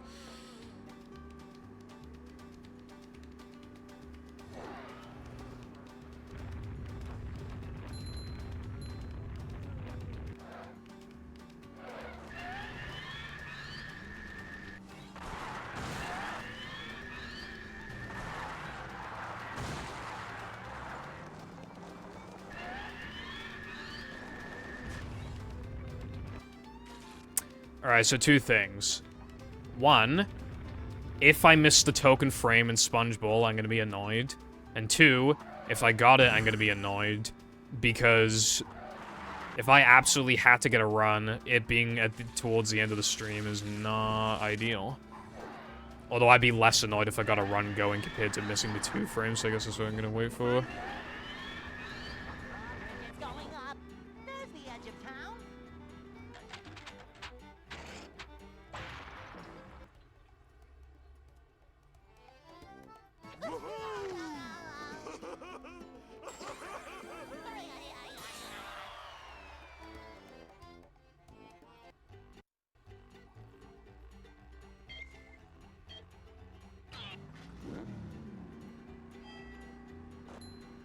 Alright, so two things. One, if I miss the token frame in Sponge Bowl, I'm gonna be annoyed. And two, if I got it, I'm gonna be annoyed. Because if I absolutely had to get a run, it being towards the end of the stream is not ideal. Although I'd be less annoyed if I got a run going compared to missing the 2 frames, so I guess that's what I'm gonna wait for. It's going up. There's the edge of town.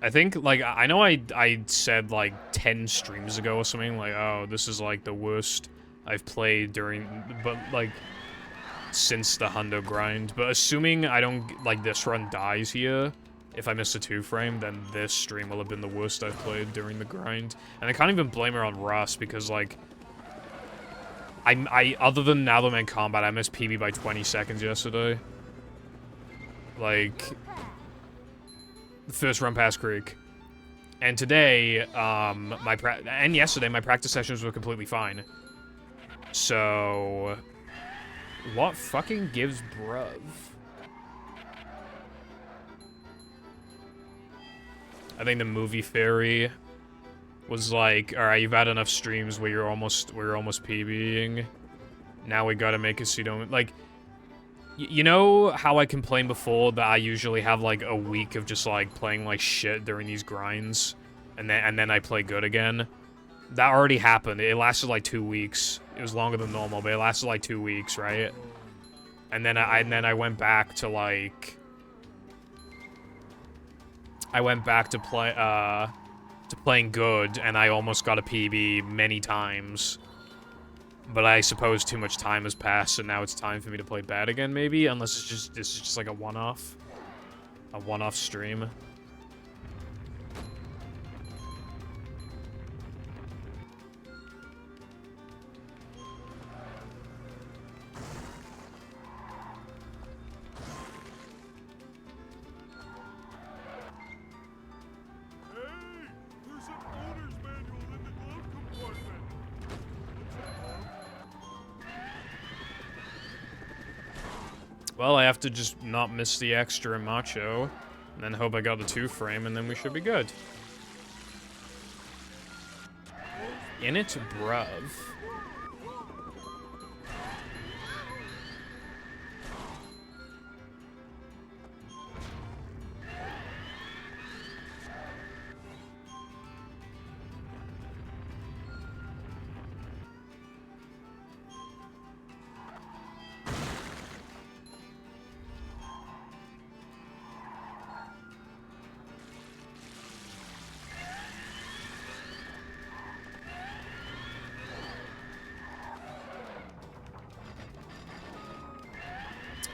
I think, like, I know I said, like, 10 streams ago or something, like, oh, this is, like, the worst I've played since the Hundo grind. But assuming I don't, like, this run dies here, if I miss a 2 frame, then this stream will have been the worst I've played during the grind. And I can't even blame her on Russ, because, like, other than Nailman Combat, I missed PB by 20 seconds yesterday. Like, the first run past Creek. And today, and yesterday, my practice sessions were completely fine. So, what fucking gives bruv? I think the movie fairy was like, alright, you've had enough streams where we're almost PBing. Now we gotta make it so you don't, like, you know how I complained before that I usually have, like, a week of just, like, playing like shit during these grinds, and then I play good again? That already happened. It lasted, like, 2 weeks. It was longer than normal, but it lasted, like, 2 weeks, right? And then I went back to, like... I went back to playing good, and I almost got a PB many times. But I suppose too much time has passed, and now it's time for me to play bad again, maybe? Unless this is just like a one-off stream. Well, I have to just not miss the extra in Macho, and then hope I got the 2 frame, and then we should be good. In it, bruv.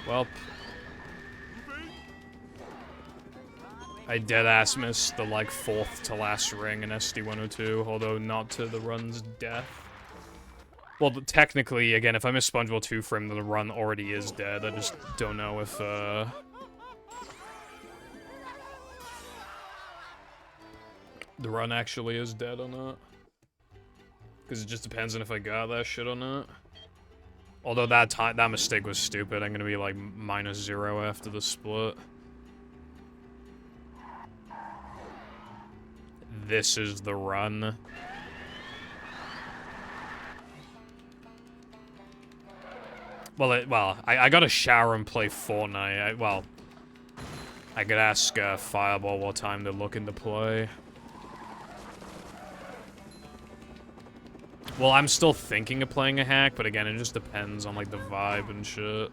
Well, I deadass missed the, like, 4th to last ring in SD102, although not to the run's death. Well, technically, again, if I miss SpongeBob 2 frame, then the run already is dead. I just don't know if, the run actually is dead or not. Because it just depends on if I got that shit or not. Although that mistake was stupid. I'm gonna be like -0 after the split. This is the run. Well, I gotta shower and play Fortnite. I could ask Fireball what time they're looking to play. Well, I'm still thinking of playing a hack, but again, it just depends on, like, the vibe and shit.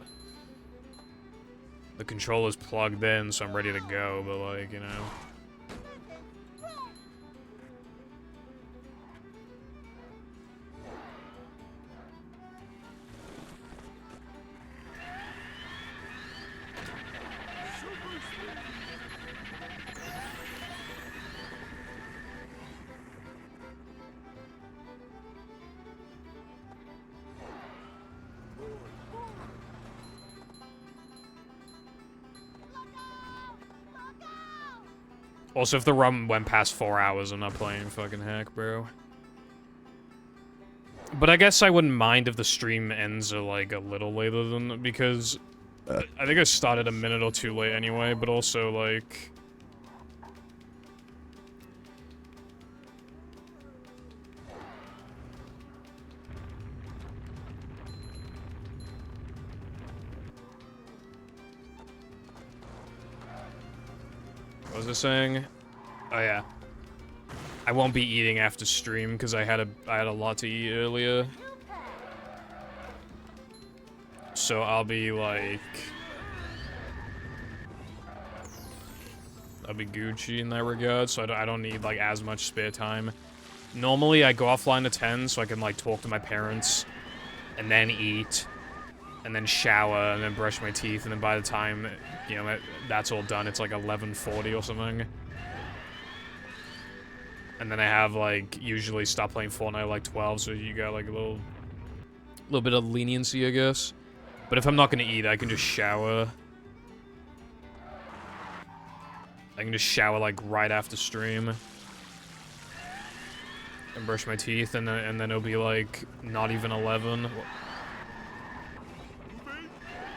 The controller's plugged in, so I'm ready to go, but, like, you know. Also, if the run went past 4 hours, I'm not playing fucking hack, bro. But I guess I wouldn't mind if the stream ends like a little later than, because I think I started a minute or two late anyway, but also like... What was I saying? Oh yeah. I won't be eating after stream because I had a lot to eat earlier. So I'll be like... I'll be Gucci in that regard, so I don't need like as much spare time. Normally I go offline at 10 so I can like talk to my parents and then eat and then shower and then brush my teeth, and then by the time, you know, that's all done, it's like 11:40 or something. And then I have like usually stop playing Fortnite like 12, so you got like a little bit of leniency, I guess. But if I'm not gonna eat, I can just shower. I can just shower like right after stream and brush my teeth, and then it'll be like not even 11.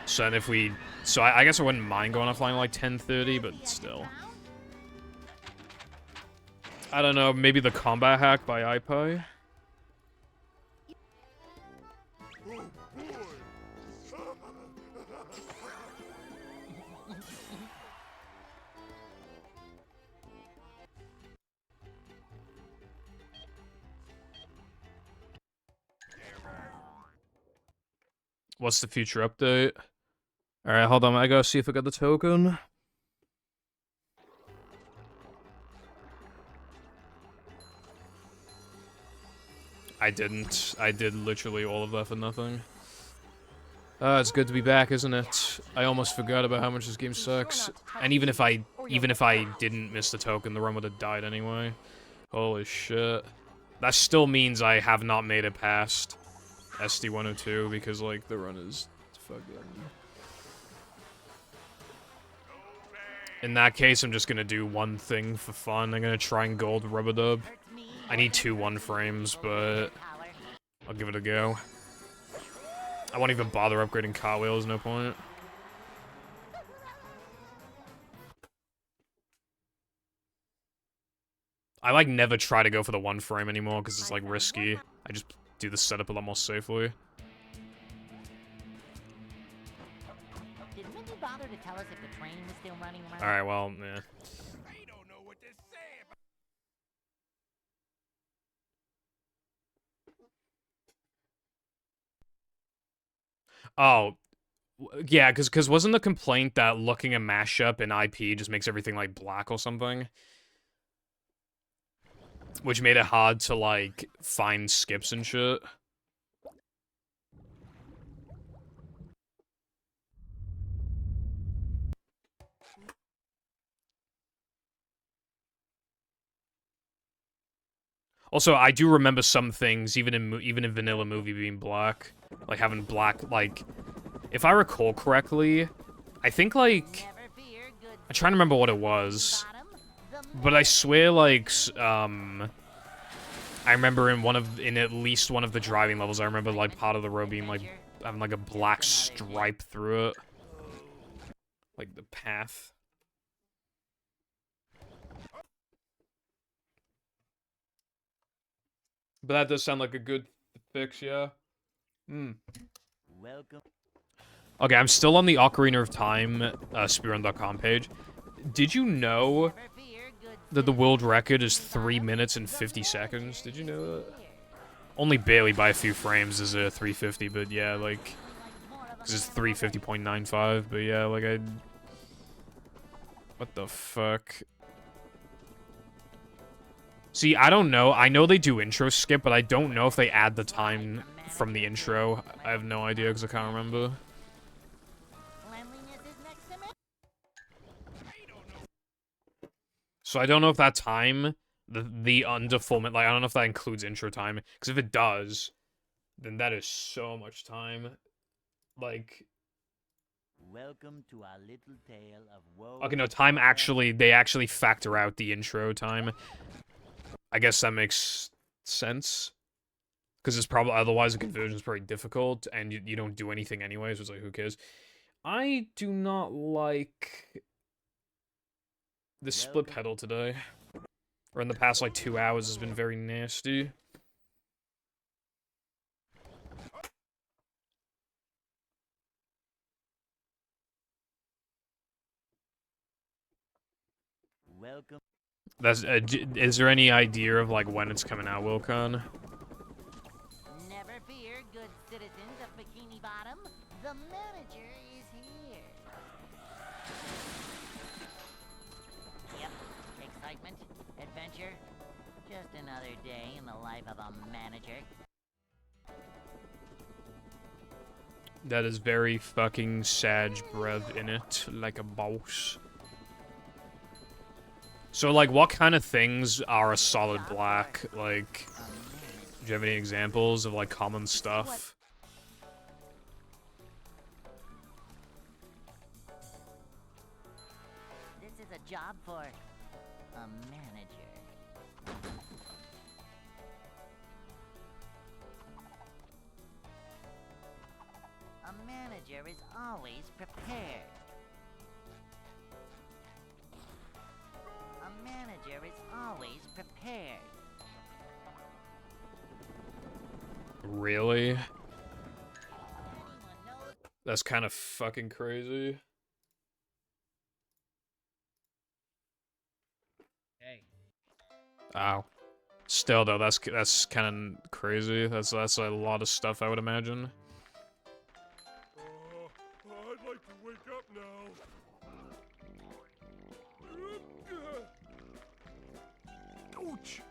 So if we, I guess I wouldn't mind going offline like 10:30, but still. I don't know, maybe the combat hack by iPie? What's the future update? Alright, hold on, I gotta see if I got the token. I didn't. I did literally all of that for nothing. It's good to be back, isn't it? I almost forgot about how much this game sucks. And even if I didn't miss the token, the run would have died anyway. Holy shit. That still means I have not made it past SD102 because, like, the run is fucking... In that case, I'm just gonna do one thing for fun. I'm gonna try and gold Rubber Dub. I need 2 1-frames, but I'll give it a go. I won't even bother upgrading cartwheels, no point. I, like, never try to go for the 1-frame anymore because it's, like, risky. I just do the setup a lot more safely. Did Mindy bother to tell us if the train was still running around? Alright, well, yeah. I don't know what to say about... Oh, yeah, because wasn't the complaint that looking a mashup in IP just makes everything, like, black or something? Which made it hard to, like, find skips and shit. Also, I do remember some things, even in Vanilla Movie, being black. Like, having black, like... If I recall correctly, I think, like... I'm trying to remember what it was. But I swear, like, I remember in at least one of the driving levels, I remember, like, part of the road being, like, having, like, a black stripe through it. Like, the path. But that does sound like a good fix, yeah. Welcome. Okay, I'm still on the Ocarina of Time speedrun.com page. Did you know Never fear, good that the world record is 3 minutes and 50 seconds? Did you know that? Only barely by a few frames is a 350, but yeah, like... Because it's 350.95, but yeah, like I... What the fuck? See, I don't know. I know they do intro skip, but I don't know if they add the time from the intro. I have no idea, because I can't remember. Cleanliness is next to me. So I don't know if that time, the under 4 minute, like, I don't know if that includes intro time. Because if it does, then that is so much time. Like... Welcome to our little tale of woe. Okay, no, time actually, they actually factor out the intro time. I guess that makes sense. Because it's probably, otherwise the conversion is pretty difficult, and you don't do anything anyways, so it's like, who cares? I do not like the split pedal today. Or in the past, like, 2 hours has been very nasty. Welcome. That's, is there any idea of, like, when it's coming out, Wilcon? Never fear, good citizens of Bikini Bottom. The manager is here. Yep. Excitement, adventure. Just another day in the life of a manager. That is very fucking Sag breath in it, like a boss. So, like, what kind of things are a solid black? Like, do you have any examples of, like, common stuff? This is a job for a manager. A manager is always prepared. A manager is always prepared. Really? Anyone knows? That's kind of fucking crazy. Hey. Ow. Still, though, that's kind of crazy. That's a lot of stuff, I would imagine. I'd like to wake up now. Ouch!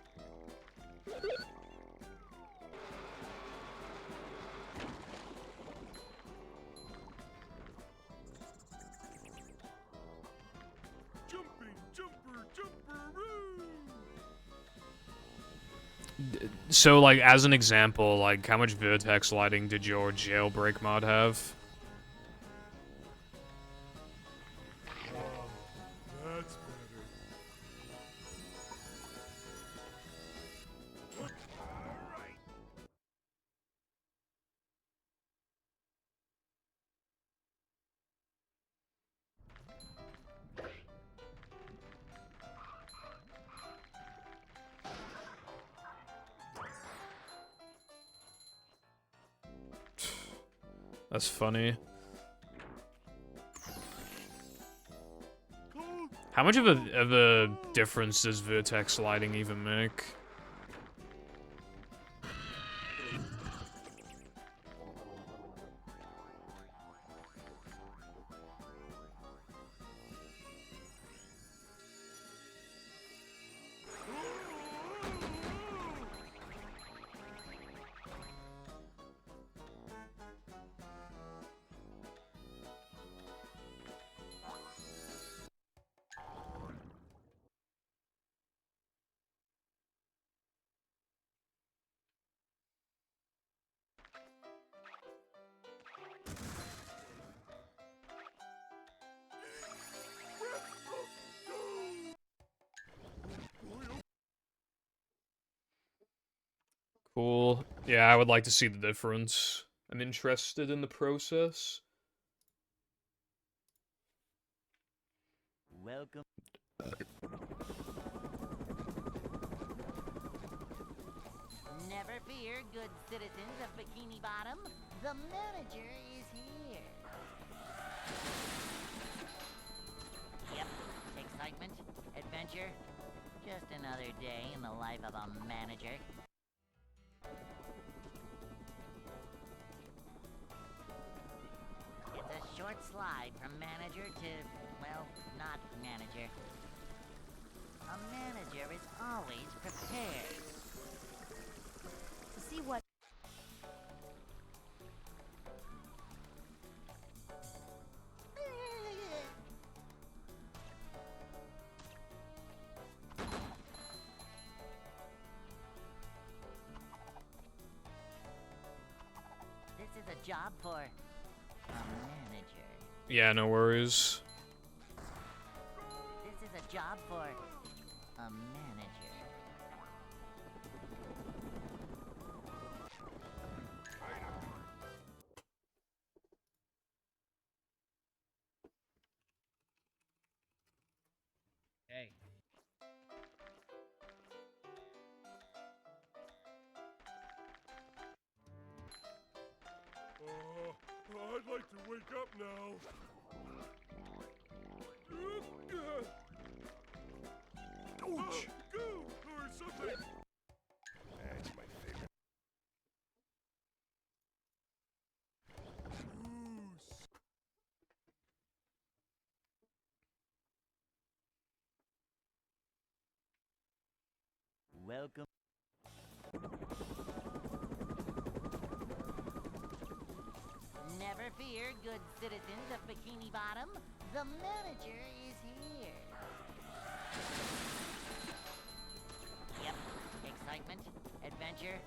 Jumping, jumper, jumperoo! So, like, as an example, like, how much vertex lighting did your jailbreak mod have? That's better. Alright. That's funny. How much of a difference does vertex lighting even make? Cool. Yeah, I would like to see the difference. I'm interested in the process. Welcome. Never fear, good citizens of Bikini Bottom. The manager is here. Yep, excitement, adventure. Just another day in the life of a manager. It's a short slide from manager to, well, not manager. A manager is always prepared. To see what... This is a job for a manager. Yeah, no worries. This is a job for a manager. Hey. I'd like to wake up now. Ouch! Go! Or something! That's my favorite. Goose. Welcome. Never fear, good citizens of Bikini Bottom. The manager is here. Yep, excitement, adventure.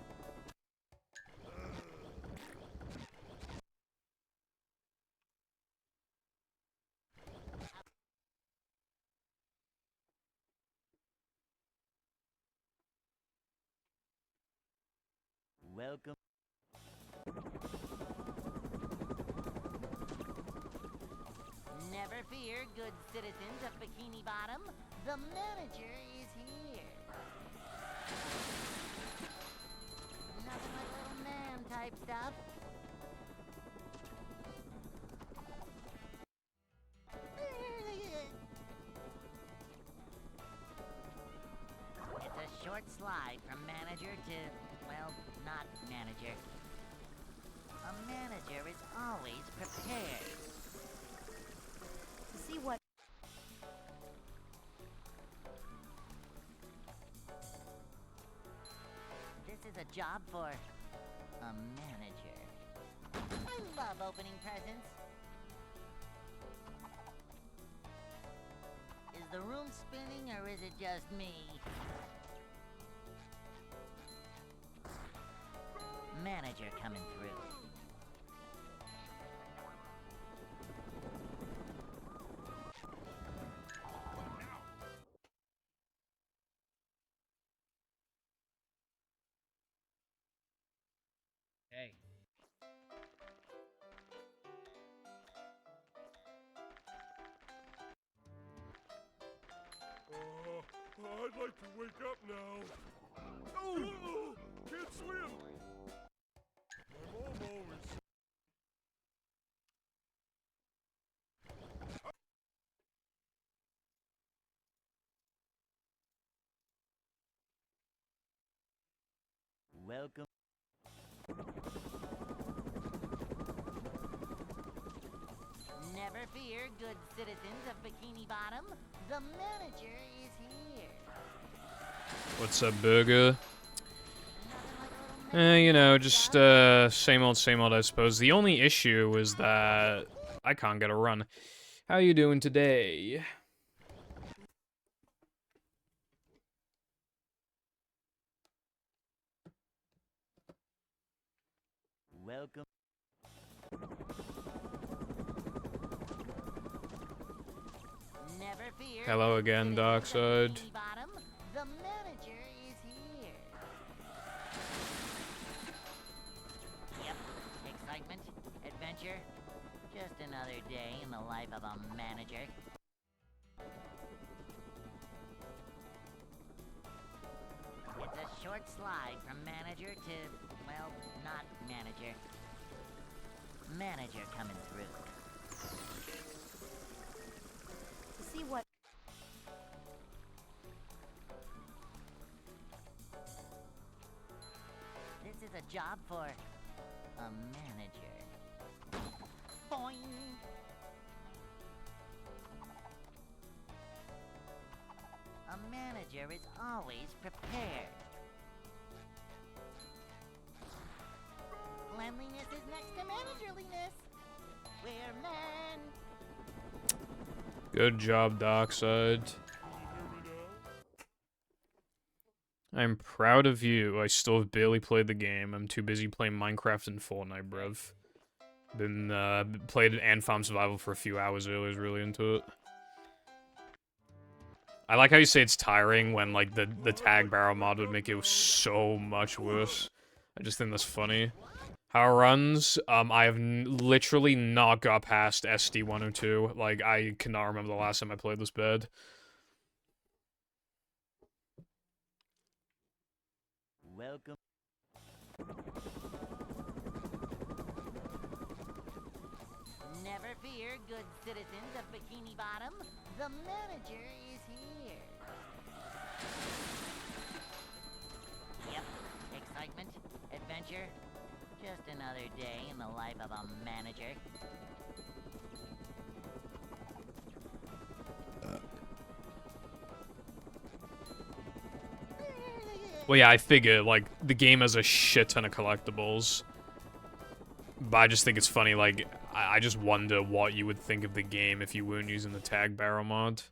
Welcome. Never fear, good citizens of Bikini Bottom. The manager is here. Nothing like little man type stuff. It's a short slide from manager to, well, not manager. A manager is always prepared. To see what... This is a job for a manager. I love opening presents. Is the room spinning or is it just me? Manager coming through. Hey. I'd like to wake up now. Oh! Can't swim! My mom always... Welcome. Never fear, good citizens of Bikini Bottom. The manager is here. What's up, Burger? Nothing like a little You know, man just, stuff. same old, I suppose. The only issue is that I can't get a run. How you doing today? Welcome. Never fear. Hello good again, citizens of Darkside. Bikini Bottom. The manager is here. Excitement? Adventure? Just another day in the life of a manager. It's a short slide from manager to, well, not manager. Manager coming through. To see what. This is a job for a manager. Boing! A manager is always prepared. Cleanliness is next to managerliness. We're men. Good job, Dockside. I'm proud of you. I still have barely played the game. I'm too busy playing Minecraft and Fortnite, bruv. Been, played Ant Farm Survival for a few hours earlier, was really into it. I like how you say it's tiring when, like, the tag barrel mod would make it so much worse. I just think that's funny. How it runs, I have literally not got past SD102. Like, I cannot remember the last time I played this bed. Welcome. Never fear, good citizens of Bikini Bottom. The manager is here. Yep. Excitement, adventure. Just another day in the life of a manager. Well, yeah, I figure, like, the game has a shit ton of collectibles. But I just think it's funny, like, I just wonder what you would think of the game if you weren't using the tag barrel mod.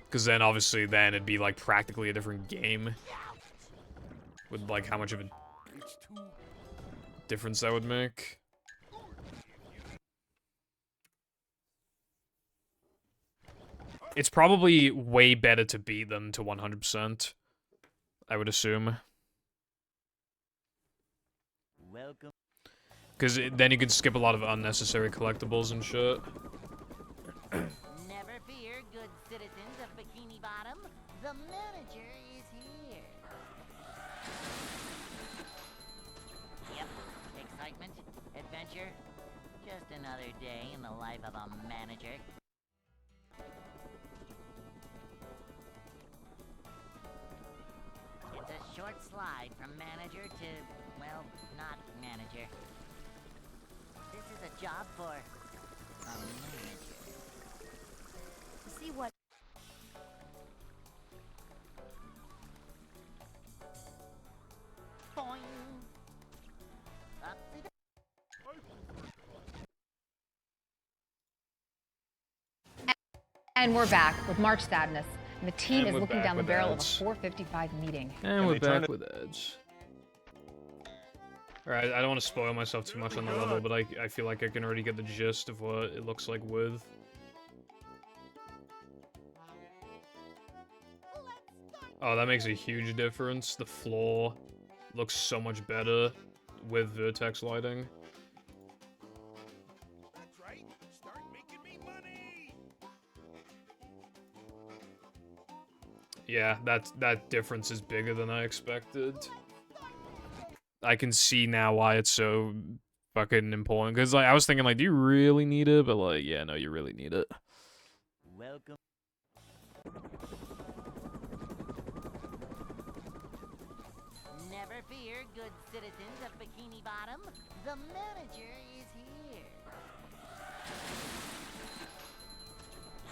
Because then, obviously, then it'd be, like, practically a different game. With, like, how much of a difference that would make. It's probably way better to beat than to 100%. I would assume. Welcome. Because then you could skip a lot of unnecessary collectibles and shit. Never fear, good citizens of Bikini Bottom. The manager is here. Yep. Excitement, adventure. Just another day in the life of a manager. It's a short slide from manager to, well, not manager. This is a job for a manager. To see what. Boing. Up to the And we're back with March Sadness. And the team And is we're looking back down the with barrel of a ads. 4:55 meeting. And we're back with Edge. Alright, I don't want to spoil myself too much on the level, but I feel like I can already get the gist of what it looks like with. Oh, that makes a huge difference. The floor looks so much better with vertex lighting. That's right. Start making me money. Yeah, that difference is bigger than I expected. I can see now why it's so fucking important. Because, like, I was thinking, like, do you really need it? But, like, yeah, no, you really need it. welcome. Never fear, good citizens of Bikini Bottom. The manager is here.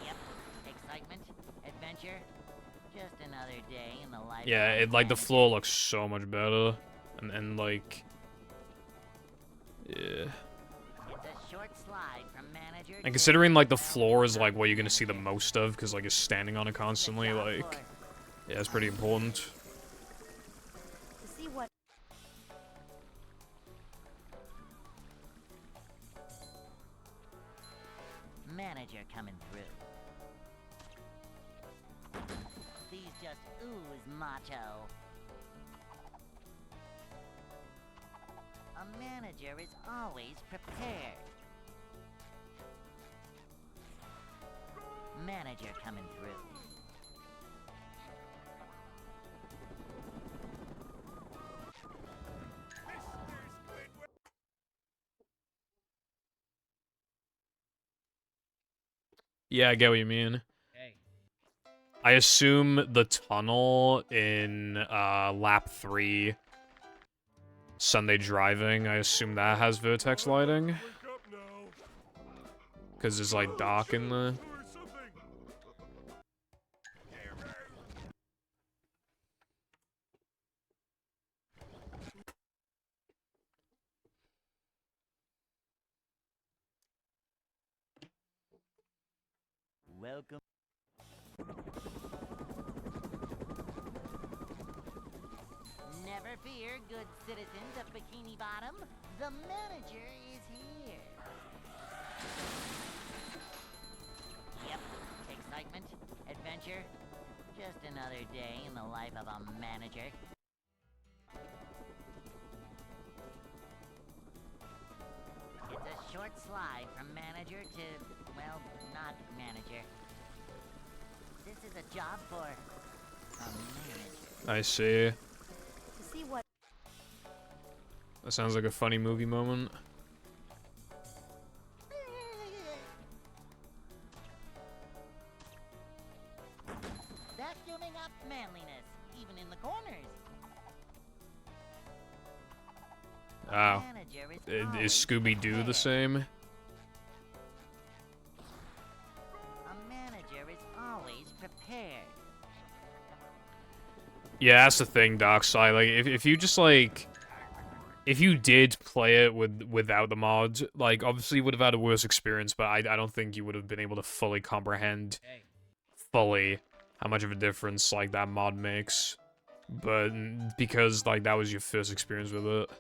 Yep. Excitement, adventure. Just another day in the life. Yeah, of a it, like, the manager. floor looks so much better. And like... Yeah. It's a short slide from manager. And to, considering, like, the well, floor is, not like, what you're gonna see the manager. most of, because, like, you're standing on it constantly, It's a job like... for Yeah, it's pretty important. To see what. Manager coming through. These just ooze macho. A manager is always prepared. Manager coming through. Yeah, I get what you mean. Hey. I assume the tunnel in lap 3 Sunday driving, I assume that has vertex lighting. Wake up now. Because it's like dark in the... Or something. Welcome. Never fear, good citizens of Bikini Bottom. The manager is here. Yep, excitement, adventure. Just another day in the life of a manager. It's a short slide from manager to, well, not manager. This is a job for a manager. I see. To see what That sounds like a funny movie moment. Vacuuming up manliness, even in the corners. Oh. Manager Is always Scooby-Doo the prepared. same? A manager is always prepared. Yeah, that's the thing, Darkside. Like, if you just, like... If you did play it without the mod, like, obviously you would have had a worse experience, but I don't think you would have been able to fully comprehend Hey. fully how much of a difference, like, that mod makes. But because, like, that was your first experience with it,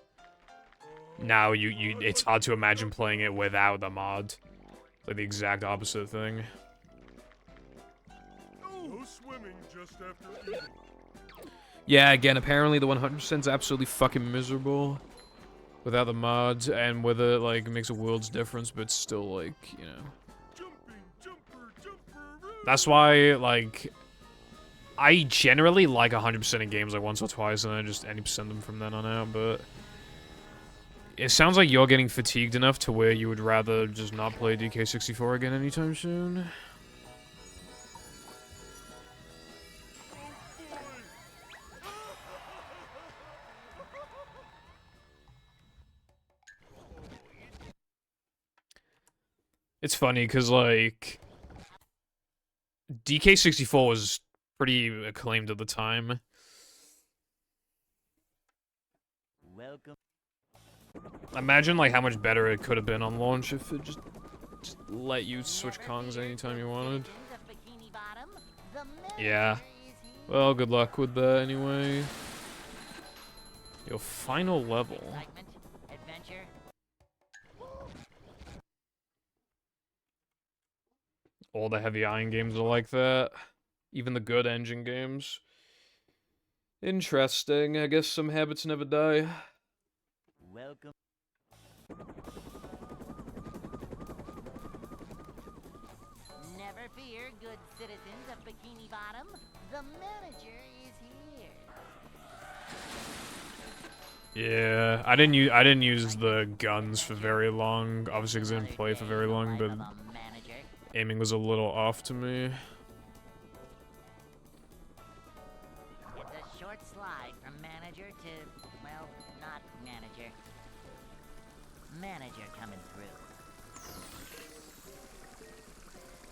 now it's hard to imagine playing it without the mod. Like, the exact opposite thing. No swimming just after eating. Yeah, again, apparently the 100% is absolutely fucking miserable without the mods, and with it, like, it makes a world's difference, but still, like, you know. Jumping, jumper, That's why, like, I generally like 100% in games, like, once or twice, and then just any percent them from then on out, but it sounds like you're getting fatigued enough to where you would rather just not play DK64 again anytime soon. It's funny, because, like, DK64 was pretty acclaimed at the time. Welcome. Imagine, like, how much better it could have been on launch if it just let you switch Kongs anytime you wanted. Citizens of Bikini Bottom, the manager Yeah. is here. Well, good luck with that anyway. Your final level. Excitement, adventure. All the heavy iron games are like that. Even the good engine games. Interesting. I guess some habits never die. Welcome. Never fear, good citizens of Bikini Bottom. The manager is here. Yeah, I didn't use the guns for very long. Obviously, because I didn't play for very long, but Life of a manager. aiming was a little off to me. It's a short slide from manager to, well, not manager. Manager coming through.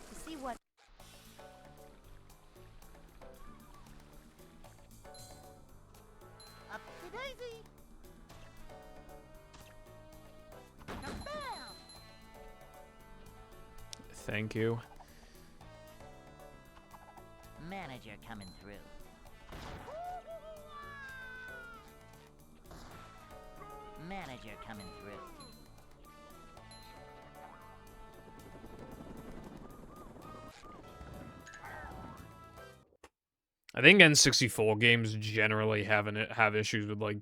to see what Up to Daisy. Kabam! Thank you. Manager coming through. Manager coming through. I think N64 games generally have issues with, like,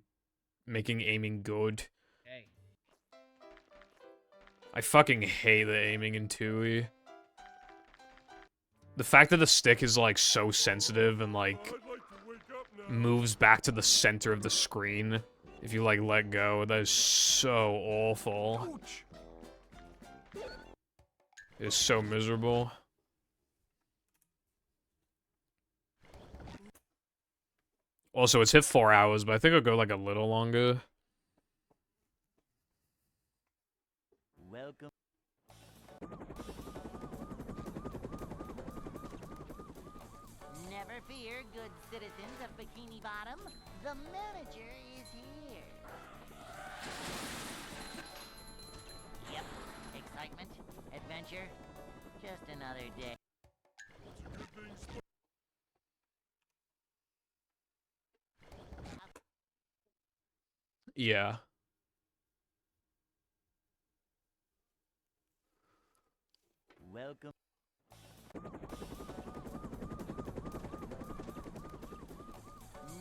making aiming good. Hey. I fucking hate the aiming in Tui. The fact that the stick is, like, so sensitive and, like, I'd like to wake up now. moves back to the center of the screen if you, like, let go, that is so awful. Ouch! It is so miserable. Also, it's hit 4 hours, but I think it'll go, like, a little longer. Welcome. Never fear, good citizens of Bikini Bottom. The manager is here. Yep. Excitement, adventure, just another day. Good things. Yeah. Welcome.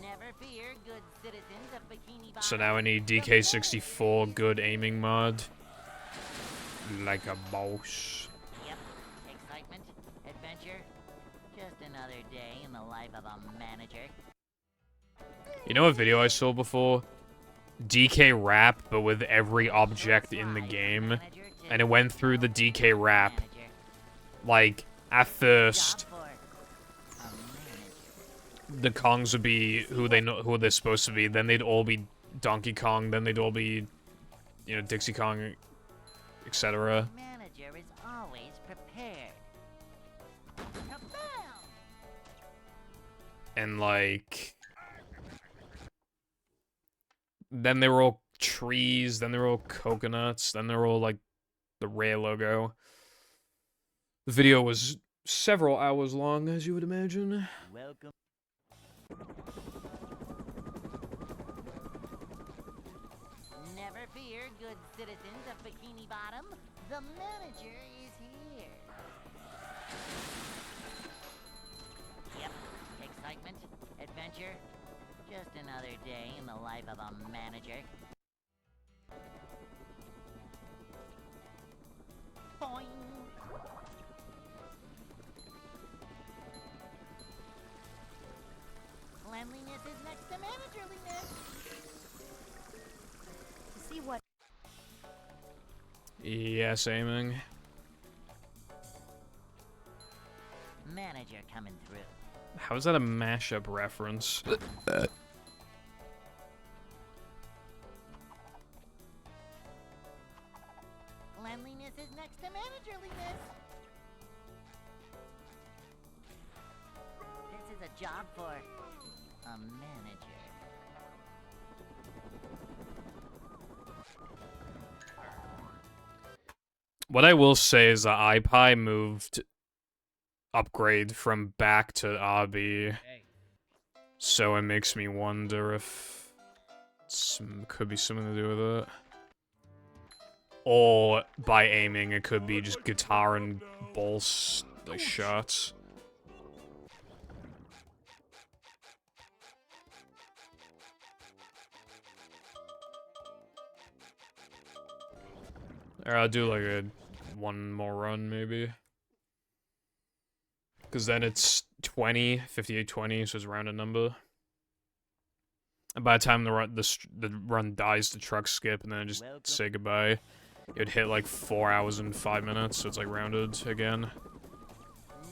Never fear, good citizens of Bikini Bottom. So now I need DK64 good aiming mod. Like a boss. Yep. Excitement, adventure, just another day in the life of a manager. You know what video I saw before? DK rap, but with every object in the game. And it went through the DK rap. Like, at first, the Kongs would be who they're supposed to be. Then they'd all be Donkey Kong. Then they'd all be, you know, Dixie Kong, etc. Manager is always prepared. Kabam! And like, then they were all trees. Then they were all coconuts. Then they were all like the Rare logo. The video was several hours long, as you would imagine. Welcome. Never fear, good citizens of Bikini Bottom. The manager is here. Yep. Excitement, adventure, just another day in the life of a manager. Boing. Cleanliness is next to managerliness. To see what Yes, aiming. Manager coming through. How is that a mashup reference? Cleanliness is next to managerliness. This is a job for a manager. What I will say is that iPie moved upgrade from back to RB, Hey. so it makes me wonder if could be something to do with it. Or by aiming, it could be just guitar and balls like shots. Or I'll do like a one more run maybe. Because then it's 20, 58, 20, so it's a rounded number. And by the time the run dies, the truck skip, and then I just say goodbye. It would hit like 4 hours and 5 minutes, so it's like rounded again.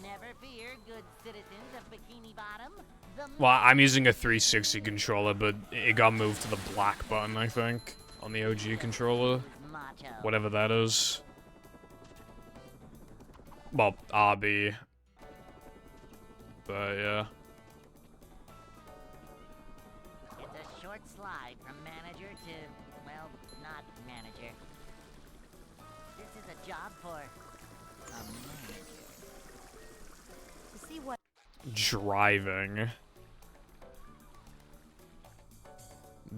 Never fear, good citizens of Bikini Bottom. The Well, I'm using a 360 controller, but it got moved to the black button, I think, on the OG controller. macho. Whatever that is. Well, RB. But yeah. It's a short slide from manager to, well, not manager. This is a job for a manager. to see what Driving.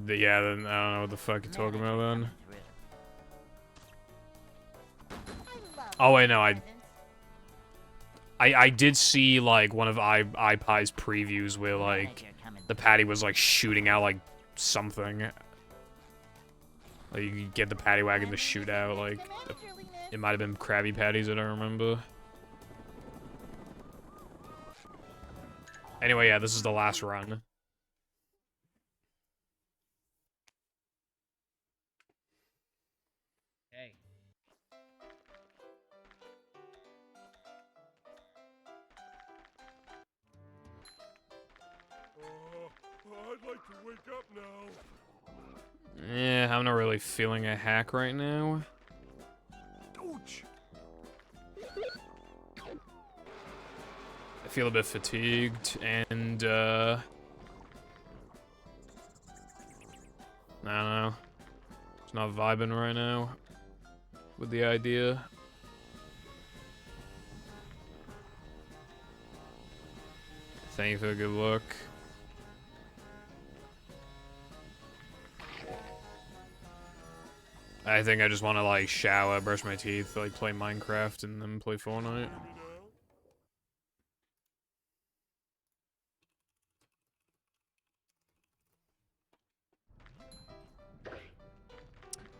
Yeah, then I don't know what the fuck you're talking about then. Oh, wait, no, I did see, like, one of iPie's previews where, like, the patty was, like, shooting out, like, something. Like, you could get the paddy wagon to shoot out, like, it might have been Krabby Patties, I don't remember. Anyway, yeah, this is the last run. Hey. I'd like to wake up now. Yeah, I'm not really feeling a hack right now. Ouch! I feel a bit fatigued, and, I don't know. It's not vibing right now with the idea. Thank you for the good look. I think I just want to, like, shower, brush my teeth, like, play Minecraft, and then play Fortnite.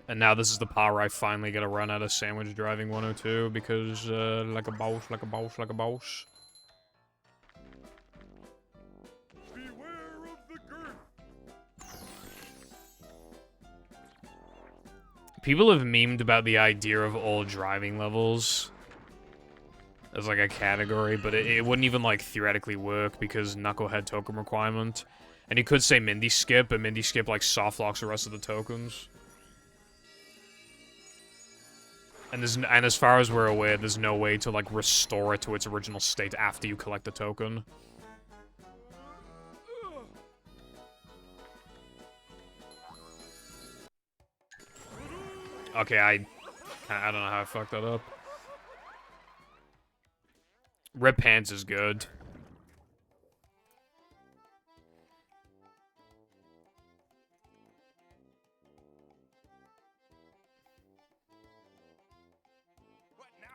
And now this is the part where I finally get a run out of Sandwich Driving 102, because, like a boss, like a boss, like a boss. Beware of the girth. People have memed about the idea of all driving levels as like a category, but it wouldn't even like theoretically work because Knucklehead token requirement. And you could say Mindy Skip, but Mindy Skip like soft locks the rest of the tokens. And as far as we're aware, there's no way to like restore it to its original state after you collect the token. Okay, I don't know how I fucked that up. Rip Pants is good.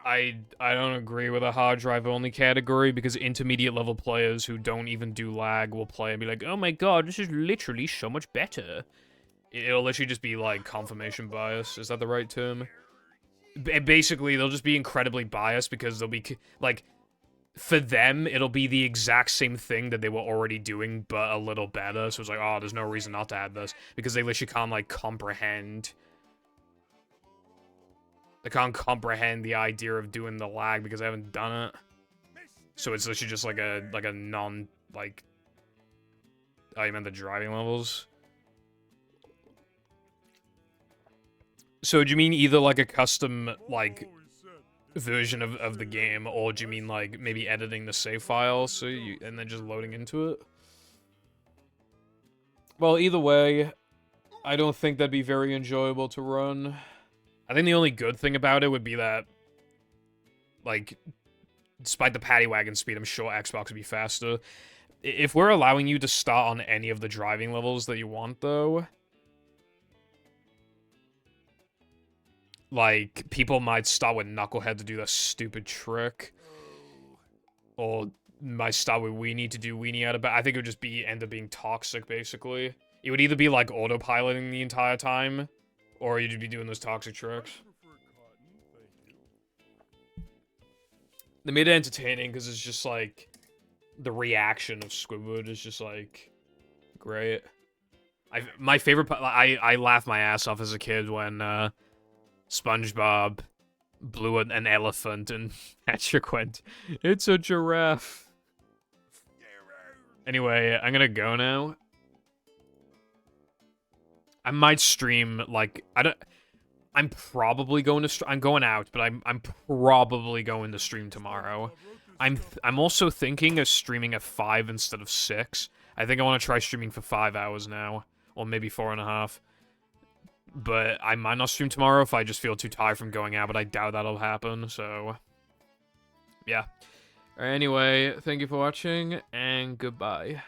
I don't agree with a hard drive only category because intermediate level players who don't even do lag will play and be like, oh my god, this is literally so much better. It'll literally just be like confirmation bias. Is that the right term? Basically, they'll just be incredibly biased because they'll be like, for them, it'll be the exact same thing that they were already doing, but a little better. So it's like, oh, there's no reason not to add this because they literally can't like comprehend. They can't comprehend the idea of doing the lag because they haven't done it. So it's literally just like a non like. Oh, you meant the driving levels? So do you mean either like a custom like version of the game, or do you mean like maybe editing the save file so you and then just loading into it? Well, either way, I don't think that'd be very enjoyable to run. I think the only good thing about it would be that, like, despite the paddy wagon speed, I'm sure Xbox would be faster. If we're allowing you to start on any of the driving levels that you want, though, like, people might start with Knucklehead to do that stupid trick. Or might start with Weenie to do Weenie out of I think it would just end up being toxic, basically. It would either be, like, autopiloting the entire time, or you'd be doing those toxic tricks. They made it entertaining because it's just, like, the reaction of Squidward is just, like, great. My favorite part, I laughed my ass off as a kid when, SpongeBob blew an elephant and Patrick went, it's a giraffe. Anyway, I'm gonna go now. I might stream, like, I'm probably going to I'm going out, but I'm probably going to stream tomorrow. I'm also thinking of streaming at 5 instead of 6. I think I want to try streaming for 5 hours now, or maybe 4.5. But I might not stream tomorrow if I just feel too tired from going out, but I doubt that'll happen, so yeah. Anyway, thank you for watching, and goodbye.